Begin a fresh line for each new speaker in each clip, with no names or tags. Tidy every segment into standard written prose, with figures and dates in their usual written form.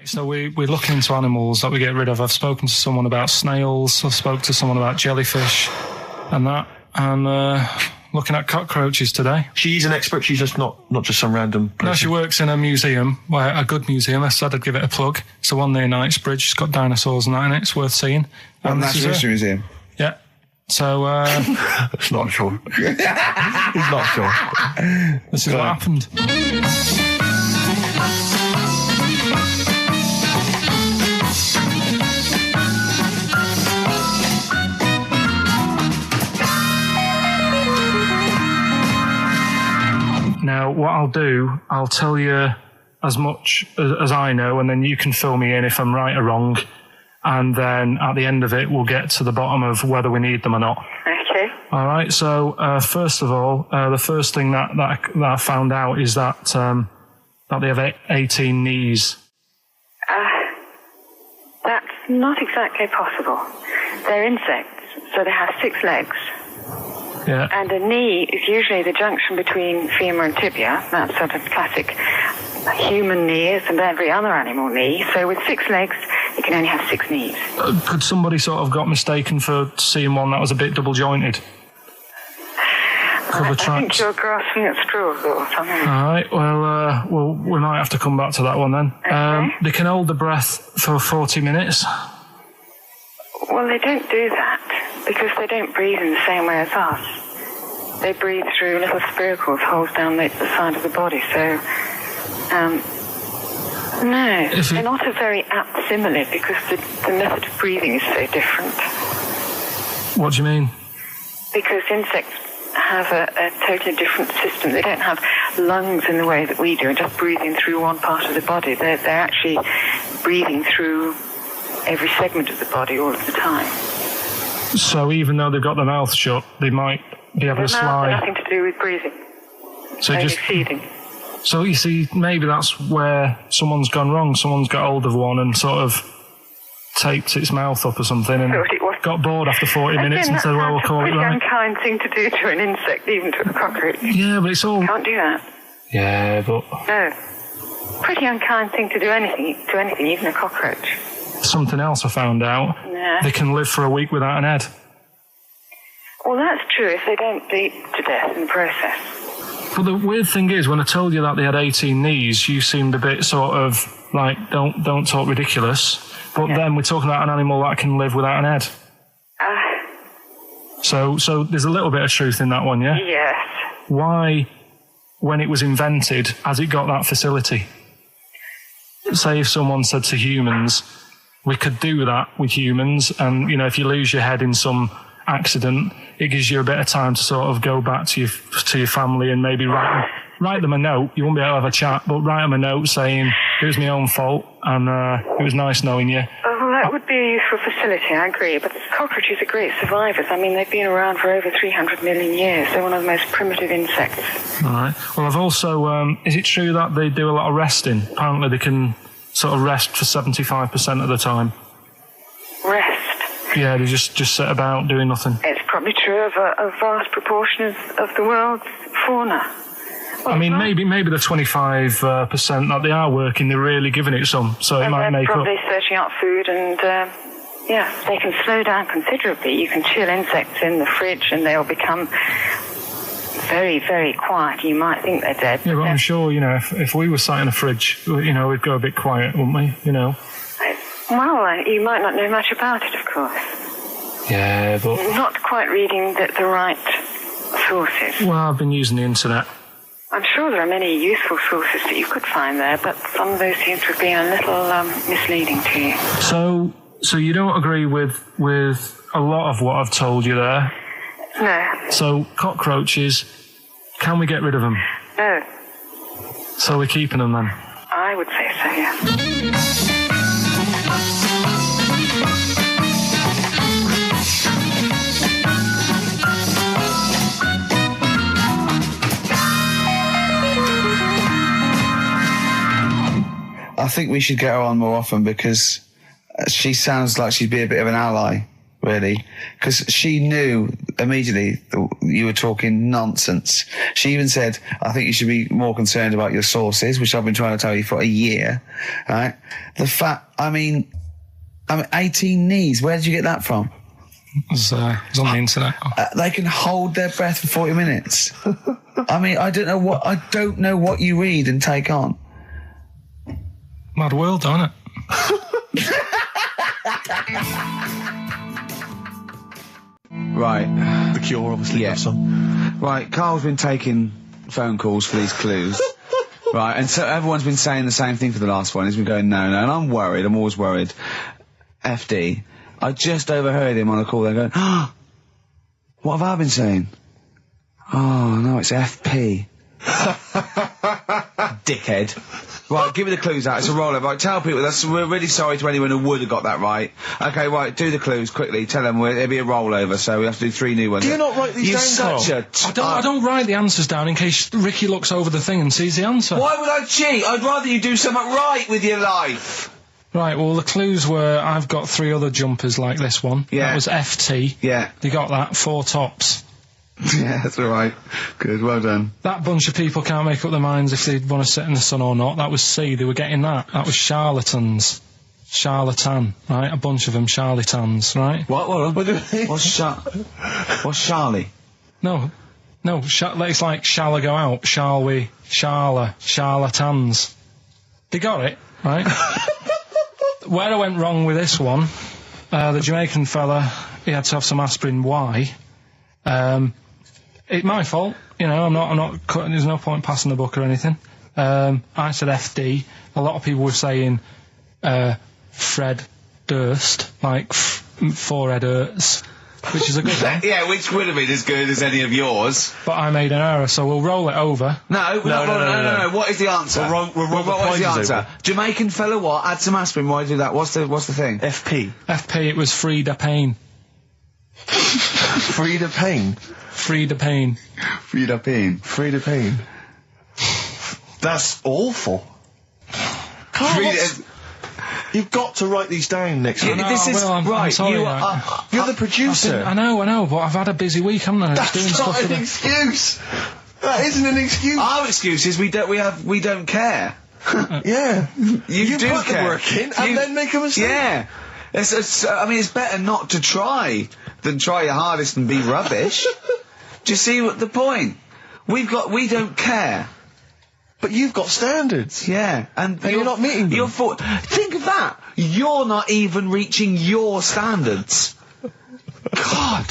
So we're looking into animals that we get rid of. I've spoken to someone about snails, I've spoken to someone about jellyfish and that, and looking at cockroaches today.
She's an expert, she's just not just some random person.
No, she works in a museum, a good museum. I said I'd give it a plug. It's the one near Knightsbridge. It's got dinosaurs and that in it. It's worth seeing.
Natural History Museum?
Yeah. So,
It's not sure. He's not sure.
This is what happened. Now, what I'll do, I'll tell you as much as I know, and then you can fill me in if I'm right or wrong. And then at the end of it, we'll get to the bottom of whether we need them or not.
Okay.
All right. So, first of all, the first thing that I found out is that they have 18 knees.
That's not exactly possible. They're insects, so they have 6 legs.
Yeah.
And a knee is usually the junction between femur and tibia. That's sort of classic human knees and every other animal knee. So with 6 legs, you can only have 6 knees.
Could somebody sort of got mistaken for seeing one that was a bit double jointed?
I think you're grasping at straws or something.
All right. Well, we might have to come back to that one then.
Okay.
They can hold the breath for 40 minutes.
Well, they don't do that because they don't breathe in the same way as us. They breathe through little spiracles, holes down the side of the body. So, no, they're not a very apt simile because the method of breathing is so different.
What do you mean?
Because insects have a totally different system. They don't have lungs in the way that we do and just breathing through one part of the body. They're actually breathing through every segment of the body all of the time.
So even though they've got their mouth shut, they might be able to slide.
Nothing to do with breathing.
So
only
just
feeding.
So you see, maybe that's where someone's gone wrong. Someone's got hold of one and sort of taped its mouth up or something and got bored after 40 minutes and said, well, we'll call it right.
It's a unkind thing to do to an insect, even to a cockroach.
Yeah, but it's all...
Can't do that.
Yeah, but...
No. Pretty unkind thing to do to anything, even a cockroach.
Something else I found out.
Yeah.
They can live for a week without an head.
Well, that's true if they don't bleed to death in the process.
But the weird thing is, when I told you that they had 18 knees, you seemed a bit sort of like, don't talk ridiculous. But then we're talking about an animal that can live without an head. So there's a little bit of truth in that one, yeah?
Yes.
Why, when it was invented, has it got that facility? Say if someone said to humans, we could do that with humans, and, you know, if you lose your head in some accident, it gives you a bit of time to sort of go back to your family and maybe write them a note. You won't be able to have a chat, but write them a note saying, it was my own fault, and it was nice knowing you.
Well, that would be a useful facility, I agree, but cockroaches are great survivors. I mean, they've been around for over 300 million years. They're one of the most primitive insects.
All right. Well, I've also... is it true that they do a lot of resting? Apparently they can sort of rest for 75% of the time.
Rest?
Yeah, they just sit about doing nothing.
It's probably true of a vast proportion of the world's fauna. Well,
I mean, maybe the 25% that they are working, they're really giving it some, so it might make up.
They're probably searching out food and, they can slow down considerably. You can chill insects in the fridge and they'll become very, very quiet. You might think they're dead.
Yeah, but I'm sure, you know, if we were sat in a fridge, you know, we'd go a bit quiet, wouldn't we, you know?
Well, you might not know much about it, of course.
Yeah, but...
Not quite reading the right sources.
Well, I've been using the internet.
I'm sure there are many useful sources that you could find there, but some of those seem to have been a little misleading to you.
So you don't agree with a lot of what I've told you there?
No.
So cockroaches, can we get rid of them?
No.
So we're keeping them then?
I would say so, yeah.
I think we should get her on more often because she sounds like she'd be a bit of an ally. really, because she knew immediately that you were talking nonsense. She even said, I think you should be more concerned about your sources, which I've been trying to tell you for a year, right? The fact, I mean, 18 knees, where did you get that from?
It was on the internet.
They can hold their breath for 40 minutes. I mean, I don't know what you read and take on.
Mad world, don't it?
Right.
The Cure, obviously,
Yeah.
that song.
Right, Carl's been taking phone calls for these clues. Right, and so everyone's been saying the same thing for the last one. He's been going, no, and I'm worried, I'm always worried. FD, I just overheard him on a call, they're going, what have I been saying? Oh, no, it's FP. Dickhead. Right, give me the clues out. It's a rollover. Right, tell people. We're really sorry to anyone who would have got that right. Okay, right, do the clues quickly. Tell them it'll be a rollover, so we have to do 3 new ones.
Do you not write these down,
You're such a...
I don't write the answers down in case Ricky looks over the thing and sees the answer.
Why would I cheat? I'd rather you do something right with your life.
Right, well, the clues were I've got 3 other jumpers like this one.
Yeah.
That was FT.
Yeah.
You got that. 4 tops.
Yeah, that's all right. Good, well done.
That bunch of people can't make up their minds if they want to sit in the sun or not. That was C. They were getting that. That was charlatans. Charlatan, right? A bunch of them charlatans, right?
What? What's Charlie?
No. It's like, shall I go out? Shall we? Charlatans. They got it, right? Where I went wrong with this one, the Jamaican fella, he had to have some aspirin. Why? It's my fault, you know, I'm not cutting, there's no point passing the book or anything. I said FD. A lot of people were saying, Fred Durst, like, forehead hurts, which is a good one.
Yeah, which would have been as good as any of yours.
But I made an error, so we'll roll it over.
No. What is the answer? What is the answer? Jamaican fella what? Add some aspirin, why do that? What's the thing?
FP.
It was Frida Payne.
Frida Payne.
Frida Payne.
Frida Payne. That's awful. Carl, you've got to write these down next week.
This is
I'm
right.
sorry,
You're the producer.
I know, but I've had a busy week, haven't I?
That's
doing
not
stuff
an excuse. That isn't an excuse.
Our excuse is we don't care.
Yeah.
You do
put
care.
the work in and then make a mistake.
Yeah. It's better not to try than try your hardest and be rubbish. Do you see what the point? We don't care.
But you've got standards.
Yeah, and
you're not meeting them.
Think of that. You're not even reaching your standards. God.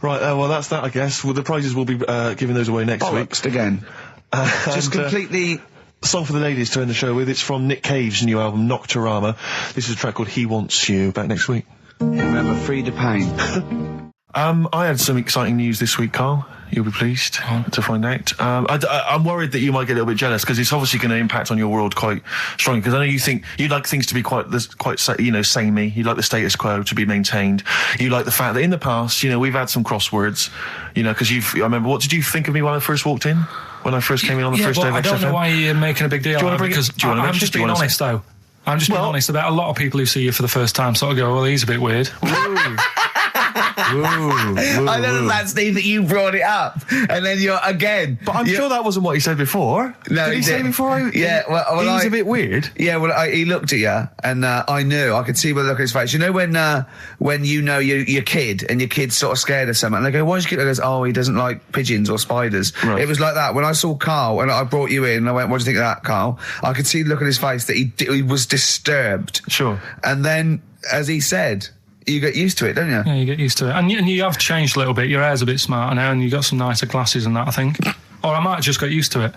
Right, well, that's that, I guess. Well, the prizes will be giving those away next week.
Bollocks again. Just completely...
Song for the ladies to end the show with. It's from Nick Cave's new album, Nocturama. This is a track called He Wants You. Back next week.
Remember, Frida Payne.
I had some exciting news this week, Carl. You'll be pleased to find out. I'm worried that you might get a little bit jealous because it's obviously going to impact on your world quite strongly. Because I know you think you'd like things to be quite samey. You like the status quo to be maintained. You like the fact that in the past, we've had some crosswords. Because I remember. What did you think of me when I first walked in? When I first came in on the first day of XFM?
I don't know why you're making a big deal out of it, because I'm just being honest, though. I'm just being honest about a lot of people who see you for the first time sort of go, well, he's a bit weird.
I don't know that, Steve, that you brought it up, and then you're again.
But I'm sure that wasn't what he said before.
No,
did he say before?
Well,
he's a bit weird.
Yeah, well, he looked at you, and I knew. I could see by the look on his face. You know when you know your kid, and your kid's sort of scared of something, and they go, "Why's your kid?" He goes, "Oh, he doesn't like pigeons or spiders." Right. It was like that when I saw Carl, and I brought you in, and I went, "What do you think of that, Carl?" I could see the look on his face that he was disturbed.
Sure.
And then, as he said, you get used to it, don't you?
Yeah, you get used to it. And you have changed a little bit. Your hair's a bit smarter now, and you've got some nicer glasses and that, I think. Or I might have just got used to it.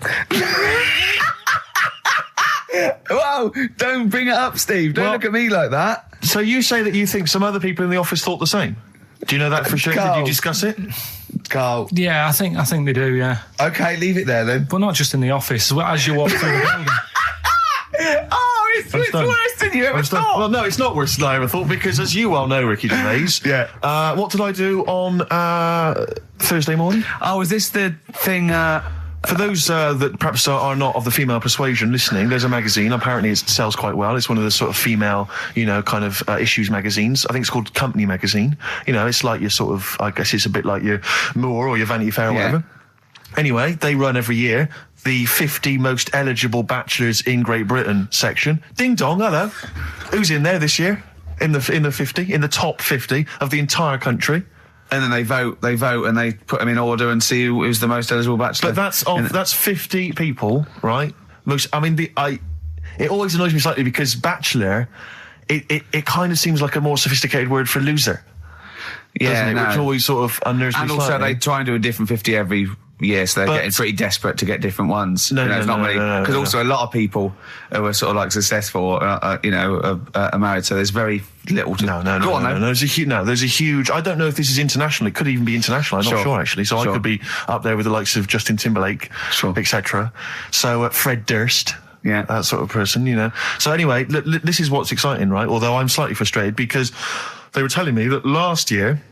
Whoa, don't bring it up, Steve. Don't look at me like that.
So you say that you think some other people in the office thought the same? Do you know that for sure?
Carl.
Did you discuss it?
Carl.
Yeah, I think they do, yeah.
Okay, leave it there then.
But not just in the office, as you walk through the building.
Oh, it's worse than you ever thought.
Well, no, it's not worse than I ever thought, because as you well know, Ricky Gervais,
yeah.
What did I do on Thursday morning?
Oh, was this the thing
For those that perhaps are not of the female persuasion listening, there's a magazine. Apparently it sells quite well. It's one of the sort of female, kind of issues magazines. I think it's called Company Magazine. It's like your sort of, I guess it's a bit like your Moore or your Vanity Fair or whatever. Anyway, they run every year the 50 most eligible bachelors in Great Britain section. Ding dong, hello. Who's in there this year? In the 50, in the top 50 of the entire country.
And then they vote, and they put them in order and see who's the most eligible bachelor.
But that's 50 people, right? It always annoys me slightly because bachelor, it kind of seems like a more sophisticated word for loser.
Yeah,
which always sort of unnerves me
slightly. And also they try and do a different 50 every year, so they're getting pretty desperate to get different ones.
No,
because also a lot of people who are sort of like successful, are married, so there's very little to...
No. There's a huge... I don't know if this is international. It could even be international. I'm not sure, actually. So I could be up there with the likes of Justin Timberlake, etc. So Fred Durst...
Yeah,
that sort of person, So anyway, this is what's exciting, right? Although I'm slightly frustrated because they were telling me that last year,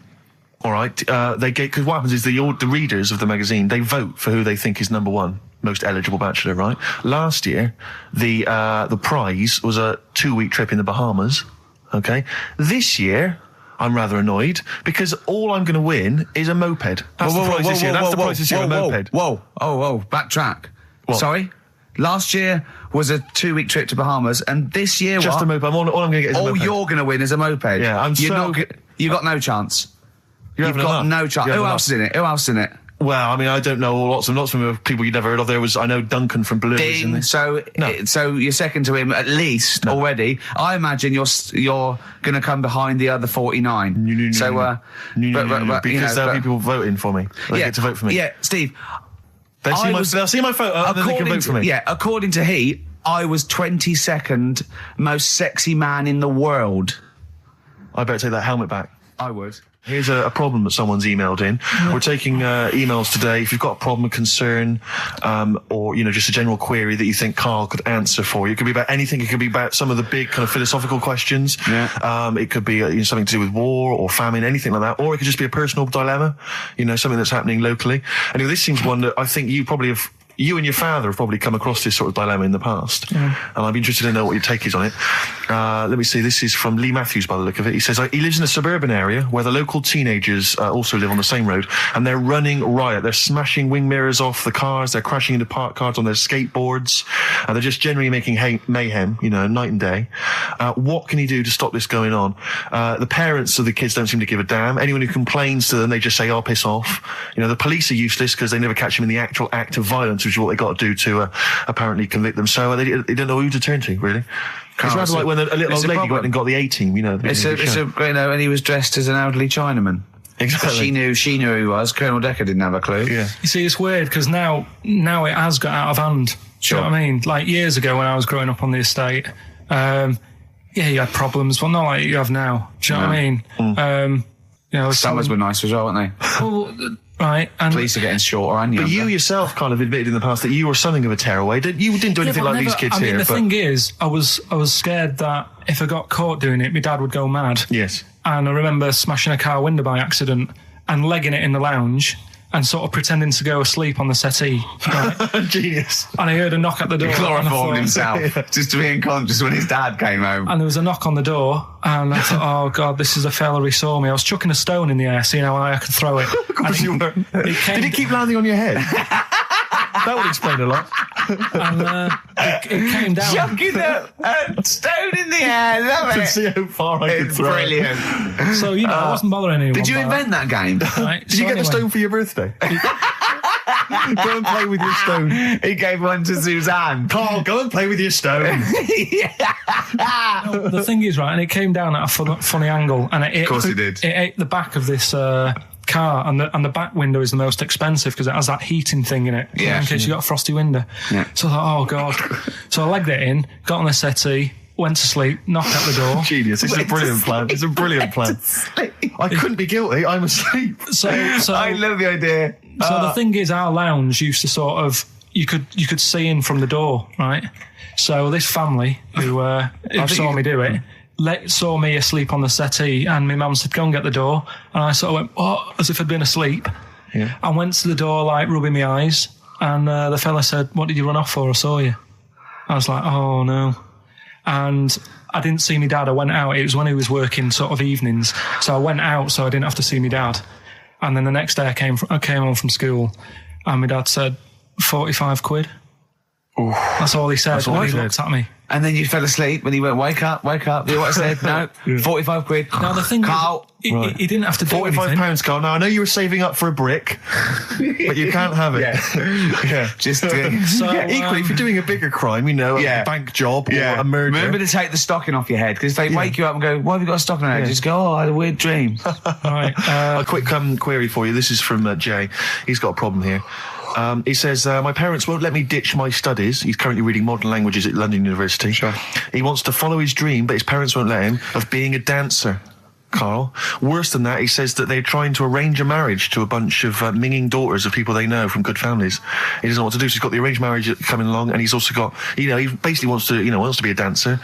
all right, because what happens is the readers of the magazine, they vote for who they think is number one most eligible bachelor, right? Last year, the prize was a 2-week trip in the Bahamas. Okay, this year. I'm rather annoyed because all I'm going to win is a moped. That's the prize this year. That's the prize this year, a moped.
Whoa, backtrack.
What?
Sorry? Last year was a 2-week trip to Bahamas, and this year
just a moped. All I'm going to get is a moped.
All you're going to win is a moped.
Yeah,
you've got no chance.
You've
got no chance. Who else is in it?
Well, I mean, I don't know lots of people you'd never heard of. I know Duncan from Blue.
Ding. So you're second to him at least already. I imagine you're going to come behind the other 49.
No. Because there'll be people voting for me. They get to vote for me.
Yeah, Steve.
They'll see my photo and then they can vote for me.
Yeah, according to Heat, I was 22nd most sexy man in the world.
I better take that helmet back.
I would.
Here's a problem that someone's emailed in. We're taking emails today. If you've got a problem, a concern, or just a general query that you think Karl could answer for you, it could be about anything. It could be about some of the big kind of philosophical questions. Yeah. It could be something to do with war or famine, anything like that, or it could just be a personal dilemma. Something that's happening locally. Anyway, this seems one that I think you probably have. You and your father have probably come across this sort of dilemma in the past. And I'd be interested to know what your take is on it. Let me see. This is from Lee Matthews by the look of it. He says, he lives in a suburban area where the local teenagers also live on the same road, and they're running riot. They're smashing wing mirrors off the cars. They're crashing into parked cars on their skateboards. And they're just generally making mayhem, night and day. What can he do to stop this going on? The parents of the kids don't seem to give a damn. Anyone who complains to them, they just say, piss off. The police are useless because they never catch them in the actual act of violence, which is what they got to do to apparently convict them. So they don't know who to turn to, really. It's rather like when a little old lady went and got the A-team,
and he was dressed as an elderly Chinaman.
Exactly.
She knew who he was. Colonel Decker didn't have a clue.
Yeah.
You see, it's weird because now it has got out of hand. Do you know what I mean? Like years ago when I was growing up on the estate, you had problems, but not like you have now. Do you know what I mean?
Summers were nice as well, weren't they?
Well, right. And
police are getting shorter and younger.
But you yourself kind of admitted in the past that you were something of a tearaway. You didn't do anything like these kids here.
The thing is, I was scared that if I got caught doing it, my dad would go mad.
Yes.
And I remember smashing a car window by accident and legging it in the lounge and sort of pretending to go asleep on the settee. Right?
Genius.
And I heard a knock at the door.
He chloroformed himself just to be unconscious when his dad came home.
And there was a knock on the door, and I thought, oh God, this is a fella who saw me. I was chucking a stone in the air, seeing how high I could throw it.
Of course you were. Did it keep landing on your head? That would explain a lot.
And it came down.
Chucking a stone in the air. Love it.
To see how far I could throw
brilliant.
it.
So, I wasn't bothering anyone.
Did you invent that game?
Right?
Did you get the stone for your birthday? Go and play with your stone.
He gave one to Suzanne.
Karl, go and play with your stone.
No, the thing is, right, and it came down at a funny angle. And
of course it did.
It ate the back of this car, and the back window is the most expensive because it has that heating thing in it.
Yeah.
In case you got a frosty window.
Yeah.
So I thought, oh God. So I legged it in, got on the settee, went to sleep, knocked at the door.
Genius. It's a brilliant plan. It's a brilliant plan. I couldn't be guilty. I'm asleep.
So I love the idea.
So the thing is, our lounge used to sort of, you could see in from the door, right? So this family who saw me do it, saw me asleep on the settee, and my mum said, go and get the door. And I sort of went, what? As if I'd been asleep.
Yeah.
I went to the door, like, rubbing my eyes. And the fella said, "What did you run off for? I saw you." I was like, "Oh no." And I didn't see my dad. I went out. It was when he was working sort of evenings. So I went out so I didn't have to see my dad. And then the next day I came home from school and my dad said, 45 quid.
Ooh.
That's all he said.
That's all
he
he said.
looked at me.
And then you fell asleep when he went, wake up. You know what I said? No, 45 quid.
Now the thing
Carl.
is, he didn't have to do anything.
£45, Carl. Now, I know you were saving up for a brick, but you can't have it. Yeah.
Just
So,
equally, if you're doing a bigger crime, a bank job or a murder.
Remember to take the stocking off your head, because if they wake you up and go, why have you got a stocking on your head? Just go, oh, I had a weird dream.
Right.
A quick query for you. This is from Jay. He's got a problem here. He says, my parents won't let me ditch my studies. He's currently reading modern languages at London University.
Sure.
He wants to follow his dream, but his parents won't let him, of being a dancer. Carl. Worse than that, he says that they're trying to arrange a marriage to a bunch of minging daughters of people they know from good families. He doesn't know what to do, so he's got the arranged marriage coming along, and he's also got, he basically wants to be a dancer.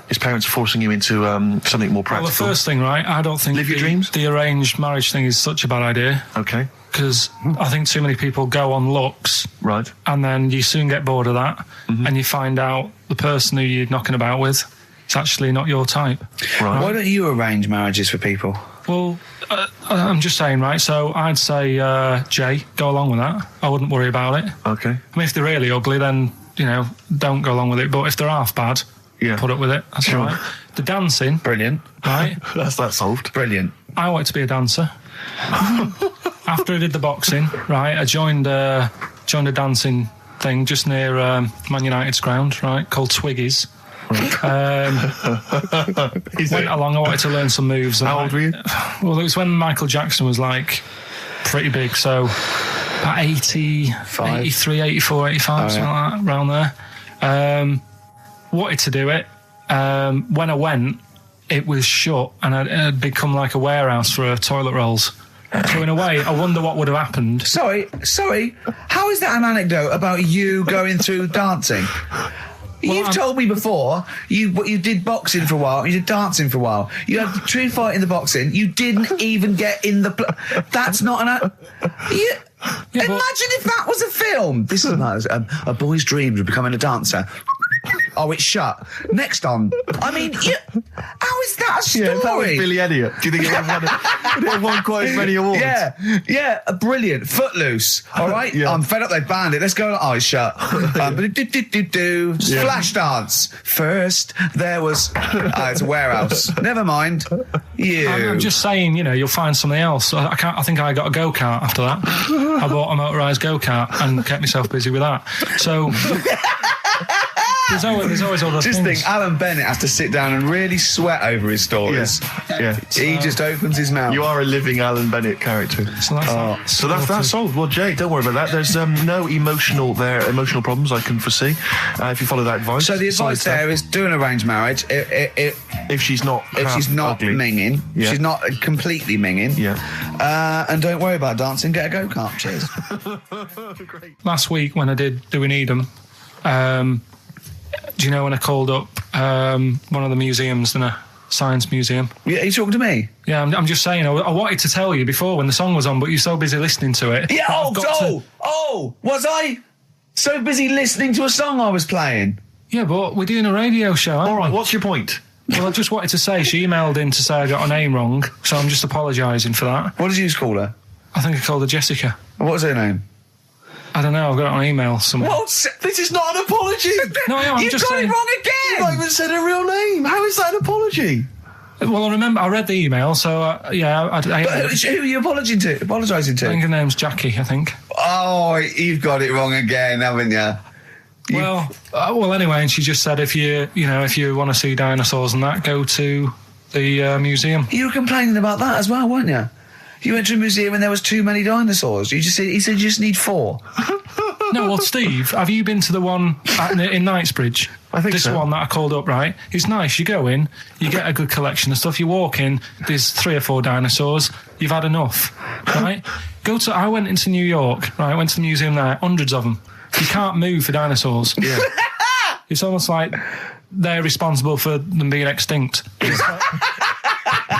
His parents are forcing him into something more practical.
Well, the first thing, right, I don't think
Live your dreams?
The arranged marriage thing is such a bad idea.
Okay.
Because I think too many people go on looks.
Right.
And then you soon get bored of that, and you find out the person who you're knocking about with, it's actually not your type.
Right.
Why don't you arrange marriages for people?
Well, I'm just saying, right, so I'd say, Jay, go along with that. I wouldn't worry about it.
Okay.
I mean, if they're really ugly, then, don't go along with it. But if they're half bad, put up with it. That's
Sure.
all right. The dancing.
Brilliant.
Right.
That's that solved.
Brilliant.
I wanted to be a dancer. After I did the boxing, right, I joined a dancing thing just near Man United's ground, right, called Twiggy's. Went along, I wanted to learn some moves.
How old were you?
Well, it was when Michael Jackson was like pretty big, so about 83, 84, 85, something like that, around there. Wanted to do it. When I went, it was shut and it had become like a warehouse for toilet rolls. So in a way, I wonder what would have happened.
Sorry. How is that an anecdote about you going through dancing? You've told me before you did boxing for a while, you did dancing for a while. You had a true fight in the boxing. You didn't even get in the. That's not an. Imagine if that was a film. This is like a boy's dreams of becoming a dancer. Oh, it's shut. Next on. I mean, how is that a story?
Yeah, if that was Billy Elliot, do you think it would have won quite as many awards?
Yeah, brilliant. Footloose. All right, I'm fed up. They banned it. Let's go. Oh, it's shut. Flash dance. First, there was. It's a warehouse. Never mind.
I'm just saying, you'll find something else. I think I got a go-kart after that. I bought a motorised go-kart and kept myself busy with that. So. There's always other things.
Just think, Alan Bennett has to sit down and really sweat over his stories.
Yeah.
He just opens his mouth.
You are a living Alan Bennett character.
So
that's solved. Well, Jay, don't worry about that. There's no emotional problems I can foresee if you follow that advice.
So the advice there is do an arranged marriage.
If she's not ugly.
minging, she's not completely minging.
Yeah.
And don't worry about dancing. Get a go-kart. Cheers.
Great. Last week when I did Do We Need 'Em, do you know when I called up one of the museums, in a science museum?
Yeah, are you talking to me?
Yeah, I'm just saying, I wanted to tell you before when the song was on, but you're so busy listening to it.
Yeah, was I so busy listening to a song I was playing?
Yeah, but we're doing a radio show, aren't we?
All right, what's your point?
Well, I just wanted to say, she emailed in to say I got her name wrong, so I'm just apologising for that.
What did you call her?
I think I called her Jessica.
What was her name?
I don't know, I've got it on email somewhere.
This is not an apology.
No, I'm just saying.
You got it wrong again.
You've not even said her real name. How is that an apology?
Well, I remember I read the email, so
who are you apologising to?
I think her name's Jackie, I think.
Oh, you've got it wrong again, haven't you?
Well, anyway, and she just said if you want to see dinosaurs and that, go to the museum.
You were complaining about that as well, weren't you? You went to a museum and there was too many dinosaurs. He said you just need 4.
No, well, Steve, have you been to the one in Knightsbridge?
I think
this
so.
This one that I called up, right? It's nice. You go in, you get a good collection of stuff. You walk in, there's 3 or 4 dinosaurs. You've had enough, right? I went into New York, right? I went to the museum there, hundreds of them. You can't move for dinosaurs.
Yeah.
It's almost like they're responsible for them being extinct.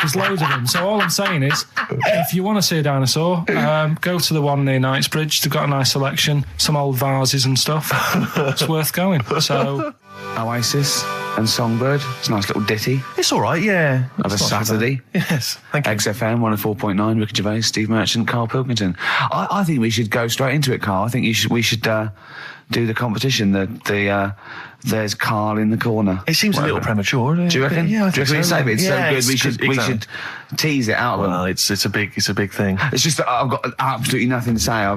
There's loads of them. So all I'm saying is, if you want to see a dinosaur, go to the one near Knightsbridge. They've got a nice selection, some old vases and stuff. It's worth going. So
Oasis and Songbird. It's a nice little ditty
It's all right, yeah.
of a Saturday.
Yes, thank you.
XFM 104.9, Ricky Gervais, Steve Merchant, Karl Pilkington. I think we should go straight into it, Karl. I think we should do the competition. There's Karl in the corner.
It seems a little premature.
Do you reckon?
Yeah, I
Do you
think
reckon
so.
save it? It's
Yeah,
so good. We should tease it out of them.
Well, it's a big thing.
It's just that I've got absolutely nothing to say.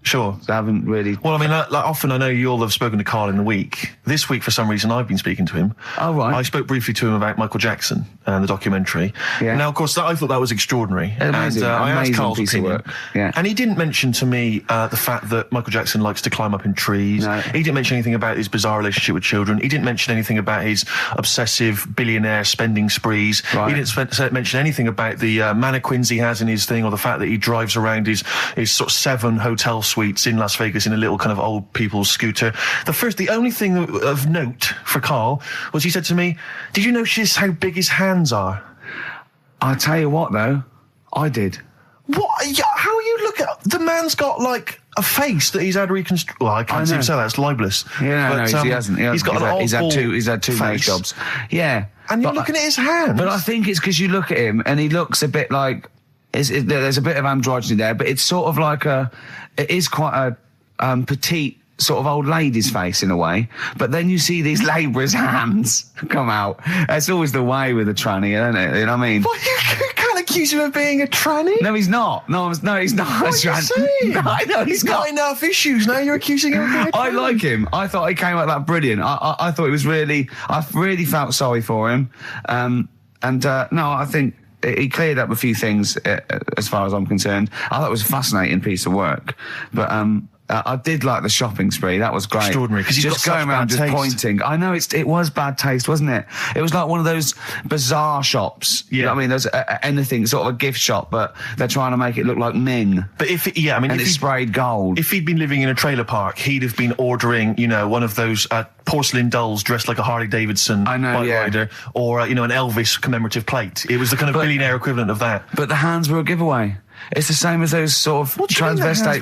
Sure.
I haven't really.
Well, I mean, like often I know you all have spoken to Karl in the week. This week, for some reason, I've been speaking to him.
Oh, right.
I spoke briefly to him about Michael Jackson and the documentary.
Yeah.
Now, of course, I thought that was extraordinary.
Amazing,
and I asked
amazing
Karl's
piece of
opinion.
work. Yeah.
And he didn't mention to me the fact that Michael Jackson likes to climb up in trees.
No.
He didn't mention anything about his bizarre relationship with children. He didn't mention anything about his obsessive billionaire spending sprees.
Right.
He didn't mention anything about the mannequins he has in his thing, or the fact that he drives around his sort of 7 hotel suites in Las Vegas in a little kind of old people's scooter. The only thing of note for Karl was he said to me, "Did you notice how big his hands are?"
I'll tell you what, though, I did.
What? Yeah, how are you looking? The man's got like a face that he's had reconstructed. Well, I can't even say that. It's libelous.
Yeah,
but,
no, he hasn't.
He's got an old
he's had two nose
face.
jobs. Yeah.
And you're looking at his hands.
But I think it's because you look at him and he looks a bit like there's a bit of androgyny there, but it's sort of like it is quite a petite sort of old lady's face in a way. But then you see these labourers' hands come out. That's always the way with a tranny, isn't it? You know what I mean?
Well, you can't accuse him of being a tranny.
No, he's not. No, he's not.
What are you saying?
No, I know
He's got enough issues. Now you're accusing him of being a tranny.
I like him. I thought he came out that brilliant. I thought it was really. I really felt sorry for him. No, I think he cleared up a few things as far as I'm concerned. I thought it was a fascinating piece of work, but I did like the shopping spree. That was great.
Extraordinary, because he's
just
got
going
such
around
bad
just
taste.
pointing. I know it was bad taste, wasn't it? It was like one of those bizarre shops.
Yeah.
You know what I mean? There's anything, sort of a gift shop, but they're trying to make it look like Ming.
But if it's
sprayed gold.
If he'd been living in a trailer park, he'd have been ordering, one of those porcelain dolls dressed like a Harley Davidson bike rider, or an Elvis commemorative plate. It was the kind of billionaire equivalent of that.
But the hands were a giveaway. It's the same as those sort of transvestites.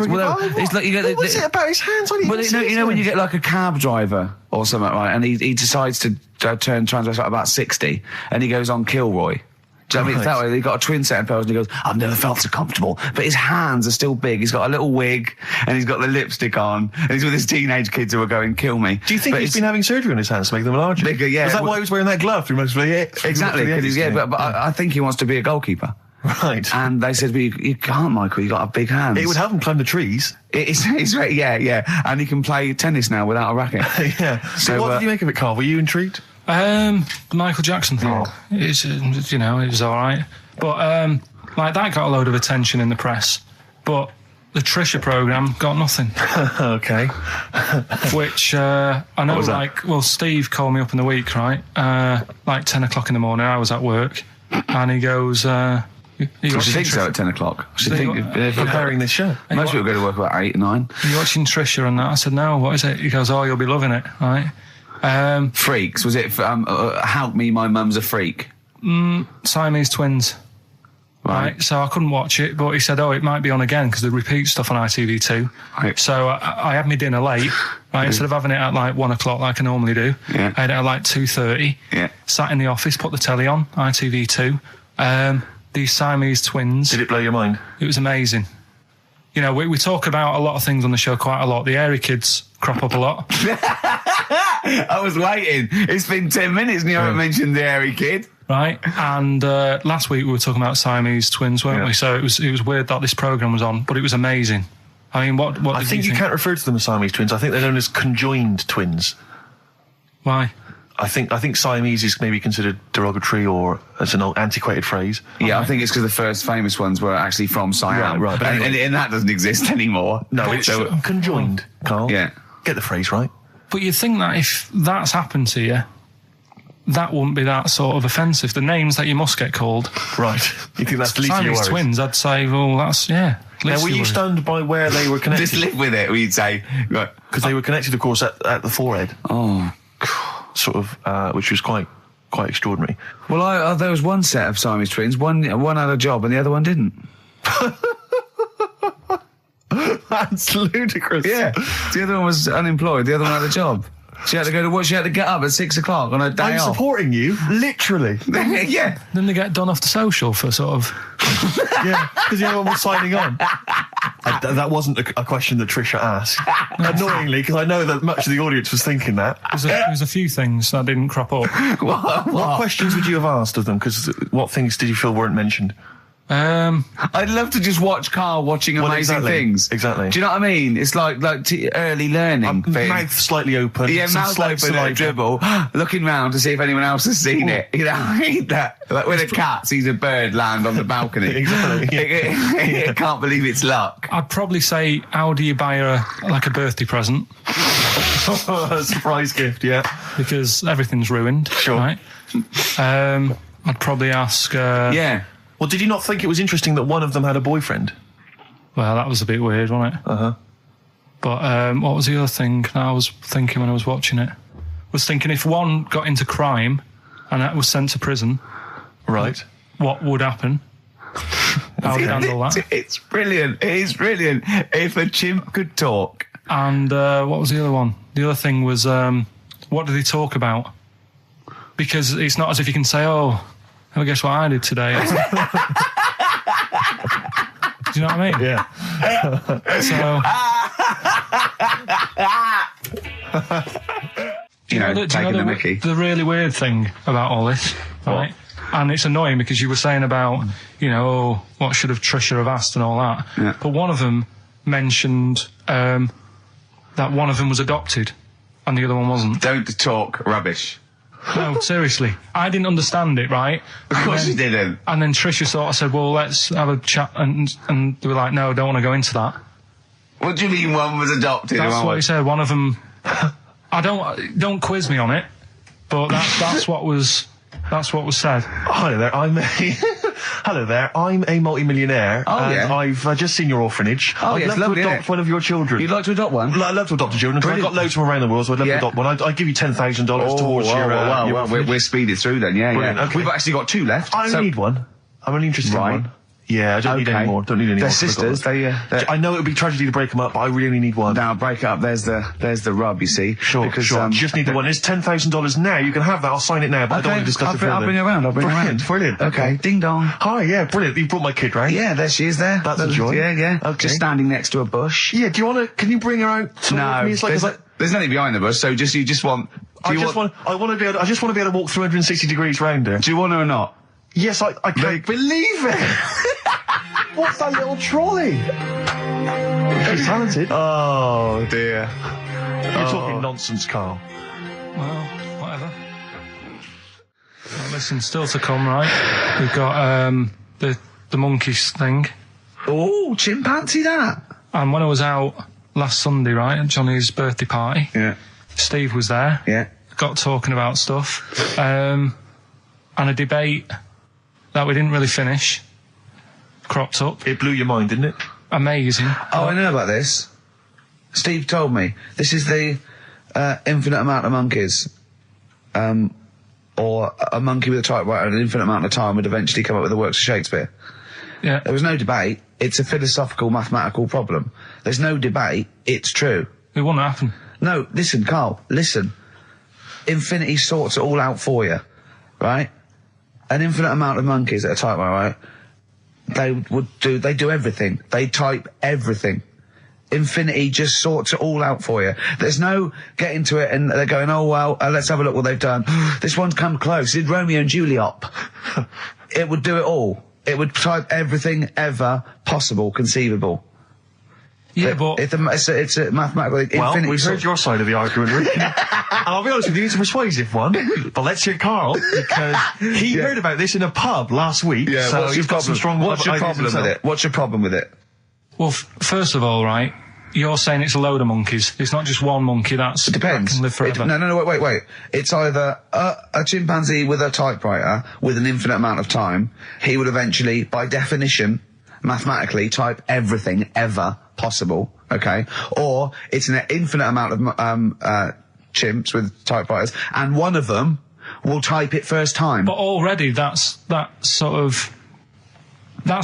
It's like you get
what's it about his hands?
You know when you get like a cab driver or something, right? And he decides to turn transvestite about 60, and he goes on Kilroy. Do you know what I mean? That way, he got a twin set of pearls, and he goes, "I've never felt so comfortable." But his hands are still big. He's got a little wig, and he's got the lipstick on, and he's with his teenage kids who are going, "Kill me."
Do you think he's been having surgery on his hands to make them larger?
Bigger, yeah.
Is that why he was wearing that glove through most of the
Exactly, but I think he wants to be a goalkeeper.
Right.
And they said, well, you can't, Michael, you've got big hands.
It would help him climb the trees.
Yeah. And he can play tennis now without a racket.
Yeah. So what did you make of it, Karl? Were you intrigued?
The Michael Jackson thing, it's, it was all right. But, that got a load of attention in the press. But the Trisha programme got nothing.
Okay.
Which, I know, Steve called me up in the week, right? 10 o'clock in the morning, I was at work. And he goes,
I should think so at 10 o'clock. I should think
preparing this show.
Most people go to work about 8, 9.
Are you watching Trisha and that? I said, no, what is it? He goes, oh, you'll be loving it, right?
Freaks, was it, Help Me, My Mum's a Freak?
Siamese twins. Right. So I couldn't watch it, but he said, it might be on again because they repeat stuff on ITV2. Right. So I had my dinner late, right? Instead of having it at 1 o'clock like I normally do, I had it at 2:30. Yeah. Sat in the office, put the telly on, ITV2. These Siamese twins.
Did it blow your mind?
It was amazing. We talk about a lot of things on the show quite a lot. The Airy Kids crop up a lot.
I was waiting. It's been 10 minutes and you haven't mentioned the Airy Kid.
Right, and last week we were talking about Siamese twins, weren't we? So it was weird that this programme was on, but it was amazing. I mean, what
I think you can't refer to them as Siamese twins. I think they're known as conjoined twins.
Why?
I think Siamese is maybe considered derogatory or as an old antiquated phrase.
Yeah, I think it's because the first famous ones were actually from Siam.
Right. But
and that doesn't exist anymore.
No, it's conjoined, Karl.
Yeah.
Get the phrase right.
But you'd think that if that's happened to you, that wouldn't be that sort of offensive. The names that you must get called.
Right. You think that's the least of your worries?
Siamese twins, I'd say, well, that's,
Now, were you stunned by where they were connected?
Just live with it, we'd say.
Because they were connected, of course, at the forehead.
Oh.
Sort of, which was quite quite extraordinary.
Well, there was one set of Siamese twins. One had a job and the other one didn't.
That's ludicrous.
Yeah, the other one was unemployed. The other one had a job. She had to go to work. She had to get up at 6 o'clock on her day
I'm
off.
supporting you, literally.
Yeah.
Then they get done off the social for sort of...
Yeah, because the other one was signing on. That wasn't a question that Trisha asked. Annoyingly, because I know that much of the audience was thinking that.
There was a few things that didn't crop up.
What questions would you have asked of them? Because what things did you feel weren't mentioned?
I'd love to just watch Karl watching amazing things.
Exactly.
Do you know what I mean? It's like early learning thing.
Mouth slightly open.
Yeah, mouth open at a dribble, looking round to see if anyone else has seen it. You know, I hate that. Like when a cat sees a bird land on the balcony.
Exactly.
It can't believe it's luck.
I'd probably say, how do you buy her like a birthday present?
A surprise gift, yeah.
Because everything's ruined.
Sure.
Right? I'd probably ask...
Yeah.
Well, did you not think it was interesting that one of them had a boyfriend?
Well, that was a bit weird, wasn't it?
Uh-huh.
But what was the other thing I was thinking when I was watching it? I was thinking if one got into crime and that was sent to prison...
Right.
What would happen? How would you handle that?
It's brilliant. It is brilliant. If a chimp could talk.
And what was the other one? The other thing was, what did they talk about? Because it's not as if you can say, oh, guess what I did today? Do you know what I mean?
Yeah.
Taking the mickey.
The really weird thing about all this, right? And it's annoying because you were saying about, what should have Trisha have asked and all that.
Yeah.
But one of them mentioned that one of them was adopted and the other one wasn't.
Don't talk rubbish.
No, seriously. I didn't understand it, right?
Of course you didn't.
And then Trisha sort of said, well, let's have a chat. And they were like, no, don't want to go into that.
What do you mean one was adopted?
That's what he said. One of them... don't quiz me on it, but that's what was said.
Hello there, Hello there, I'm a multi-millionaire, and I've just seen your orphanage. I'd love to adopt one of your children.
You'd like to adopt one?
I'd love to adopt a children, because I've got loads from around the world, so I'd love to adopt one. I'd give you $10,000 towards your...
We're speeding through then, yeah.
Okay.
We've actually got 2 left.
I only need one. I'm only interested in one. Yeah, I don't need any more. Don't need any more.
They're sisters.
I know it would be tragedy to break them up, but I really only need one.
Now, break it up. There's the rub, you see.
Sure. You just need the one. It's $10,000 now. You can have that. I'll sign it now, but I don't want to discuss it further.
I'll bring her around.
Brilliant.
Okay. Ding dong.
Hi, yeah, brilliant. You brought my kid round.
Yeah, there she is there.
That's a joy.
Yeah.
Okay.
Just standing next to a bush.
Yeah, can you bring her out to me?
There's nothing behind the bush, so you just want...
I just want to be able to walk 360 degrees round her.
Do you want her or not?
Yes, I can't believe it. What's that little trolley? She's talented.
Oh, dear.
You're talking nonsense, Karl.
Well, whatever. Well, listen, still to come, right? We've got the monkeys thing.
Oh, chimpanzee that.
And when I was out last Sunday, right, at Johnny's birthday party, Steve was there.
Yeah.
Got talking about stuff. And a debate that we didn't really finish cropped up.
It blew your mind, didn't it?
Amazing.
Oh, I know about this. Steve told me. This is the infinite amount of monkeys. Or a monkey with a typewriter and an infinite amount of time would eventually come up with the works of Shakespeare.
Yeah.
There was no debate. It's a philosophical, mathematical problem. There's no debate. It's true.
It wouldn't happen.
No, listen, Karl, listen. Infinity sorts it all out for you, right? An infinite amount of monkeys at a typewriter, right? They do everything. They type everything. Infinity just sorts it all out for you. There's no getting to it and they're going, oh, well, let's have a look what they've done. This one's come close. Did Romeo and Juliet. It would do it all. It would type everything ever possible, conceivable.
Yeah, but...
It's a mathematical...
Well, we've heard your side of the argument, Rick. And I'll be honest with you, it's a persuasive one. But let's hear Karl, because he heard about this in a pub last week. Yeah, so he's got some strong
What's your problem with it? What's your problem with it?
Well, first of all, right, you're saying it's a load of monkeys. It's not just one monkey that can live forever.
No, wait. It's either a chimpanzee with a typewriter with an infinite amount of time. He would eventually, by definition, mathematically, type everything ever possible, okay? Or it's an infinite amount of chimps with typewriters, and one of them will type it first time.
But already that's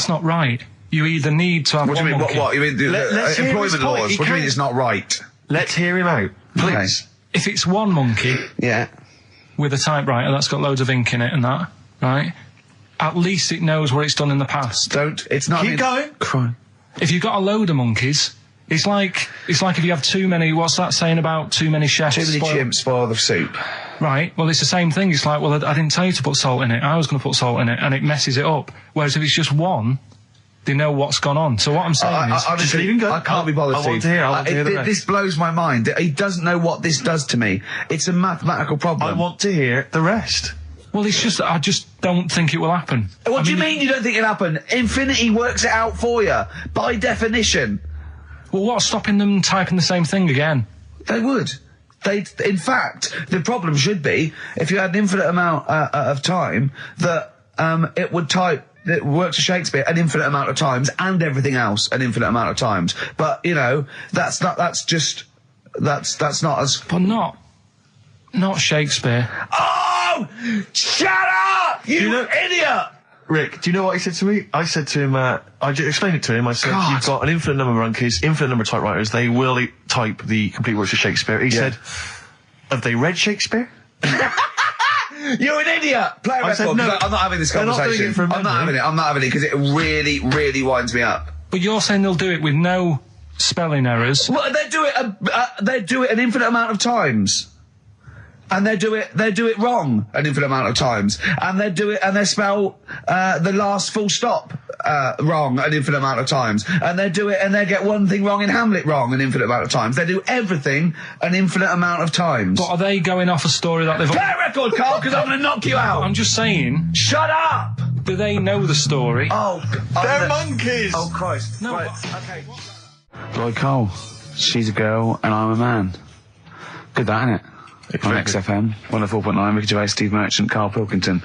not right. You either need to have
What do you mean?
monkey.
What? You mean
Let's hear his
employment
point.
laws?
He
What do you mean
can't-
it's not right?
Let's hear him out, please.
Okay.
If it's one monkey
Yeah.
with a typewriter that's got loads of ink in it and that, right? At least it knows where it's done in the past.
It's not.
Keep going.
Crime.
If you've got a load of monkeys, it's like if you have too many. What's that saying about too many chefs?
Too many chimps spoil the soup.
Right. Well, it's the same thing. It's like, well, I didn't tell you to put salt in it. I was going to put salt in it, and it messes it up. Whereas if it's just one, they know what's gone on. So what I'm saying is,
honestly,
leave him go.
I can't be bothered.
I want to hear. I want to hear the rest.
This blows my mind. He doesn't know what this does to me. It's a mathematical problem.
I want to hear the rest.
well, it's just I just don't think it will happen.
What do you mean you don't think it'll happen? Infinity works it out for you by definition.
Well, what's stopping them typing the same thing again?
They would. In fact, the problem should be if you had an infinite amount of time that it would type. It works for Shakespeare an infinite amount of times and everything else an infinite amount of times. But that's not as.
But not Shakespeare.
Oh, shut up, you idiot!
Rick, do you know what he said to me? I said to him, I explained it to him. I said,
God.
you've got an infinite number of monkeys, infinite number of typewriters. They will type the complete works of Shakespeare. He said, have they read Shakespeare?
You're an idiot! Play a
I
record.
said, no,
I'm not having this
they're not
conversation.
doing it from
I'm not having
memory.
it. I'm not having it because it really, really winds me up.
But you're saying they'll do it with no spelling errors.
Well, they do it an infinite amount of times. And they do it wrong an infinite amount of times. And they spell the last full stop wrong an infinite amount of times. And they get one thing wrong in Hamlet wrong an infinite amount of times. They do everything an infinite amount of times.
But are they going off a story that they've...
Play a record, Carl, because I'm going to knock you out.
I'm just saying,
Shut up!
do they know the story?
Oh,
They're monkeys!
Oh, Christ.
No,
Right,
but-
okay. Right, Carl. She's a girl and I'm a man. Good that, innit? On XFM, 104.9, Ricky Gervais, Steve Merchant, Karl Pilkington.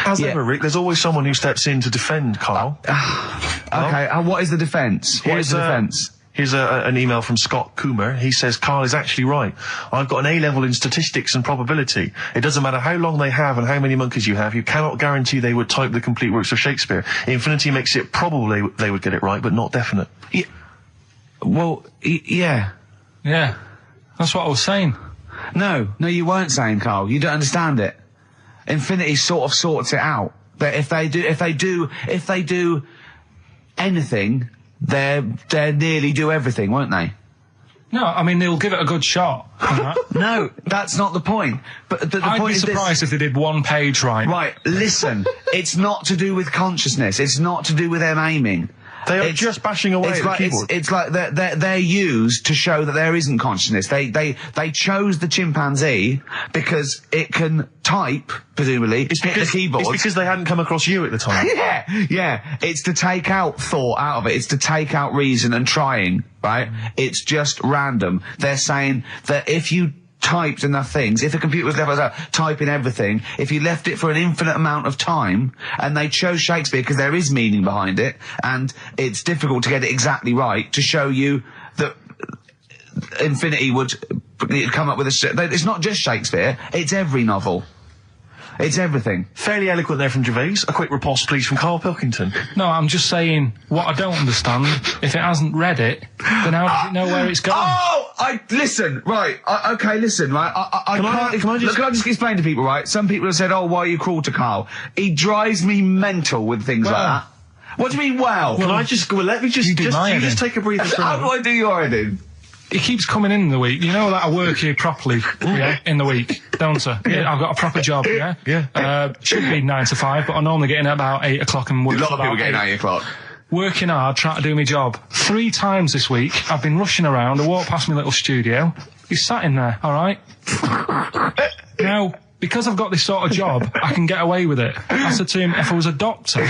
As ever, Rick, there's always someone who steps in to defend Carl.
Okay, what is the defence? What is the defence?
Here's an email from Scott Coomer. He says, Carl is actually right. I've got an A-level in statistics and probability. It doesn't matter how long they have and how many monkeys you have. You cannot guarantee they would type the complete works of Shakespeare. Infinity makes it probable they would get it right, but not definite.
Yeah. Well, yeah.
Yeah, that's what I was saying.
No, you weren't saying, Carl. You don't understand it. Infinity sort of sorts it out. That if they do anything, they nearly do everything, won't they?
No, I mean, they'll give it a good shot. Right?
No, that's not the point. But the
I'd
point
be
is
surprised if they did one page right.
Right, listen. It's not to do with consciousness. It's not to do with them aiming.
They are just bashing away at the keyboard.
It's like they're used to show that there isn't consciousness. They chose the chimpanzee because it can type, presumably, hit the keyboard.
It's because they hadn't come across you at the time.
Yeah. It's to take out thought out of it. It's to take out reason and trying, right? It's just random. They're saying that if you typed enough things, if the computer was left typing everything, if you left it for an infinite amount of time, and they chose Shakespeare because there is meaning behind it, and it's difficult to get it exactly right, to show you that Infinity would come up with it's not just Shakespeare, it's every novel. It's everything.
Fairly eloquent there from Gervais. A quick riposte, please, from Karl Pilkington.
No, I'm just saying, what I don't understand, if it hasn't read it, then how does it know where it's going?
Listen, right, listen, right,
Can I just
explain to people, right, some people have said, why are you cruel to Karl? He drives me mental with things like that. What do you mean,
let me just take a breather for a
How do
moment.
I do your editing?
It keeps coming in the week. You know that I work here properly, in the week, don't I? Yeah, I've got a proper job,
Yeah.
Should be 9 to 5, but I normally get in at about 8 o'clock and work
A lot
till
of people
about
getting
8.
8 o'clock.
Working hard, trying to do my job. 3 times this week, I've been rushing around. I walked past my little studio. He's sat in there, all right? Now, because I've got this sort of job, I can get away with it. I said to him, if I was a doctor,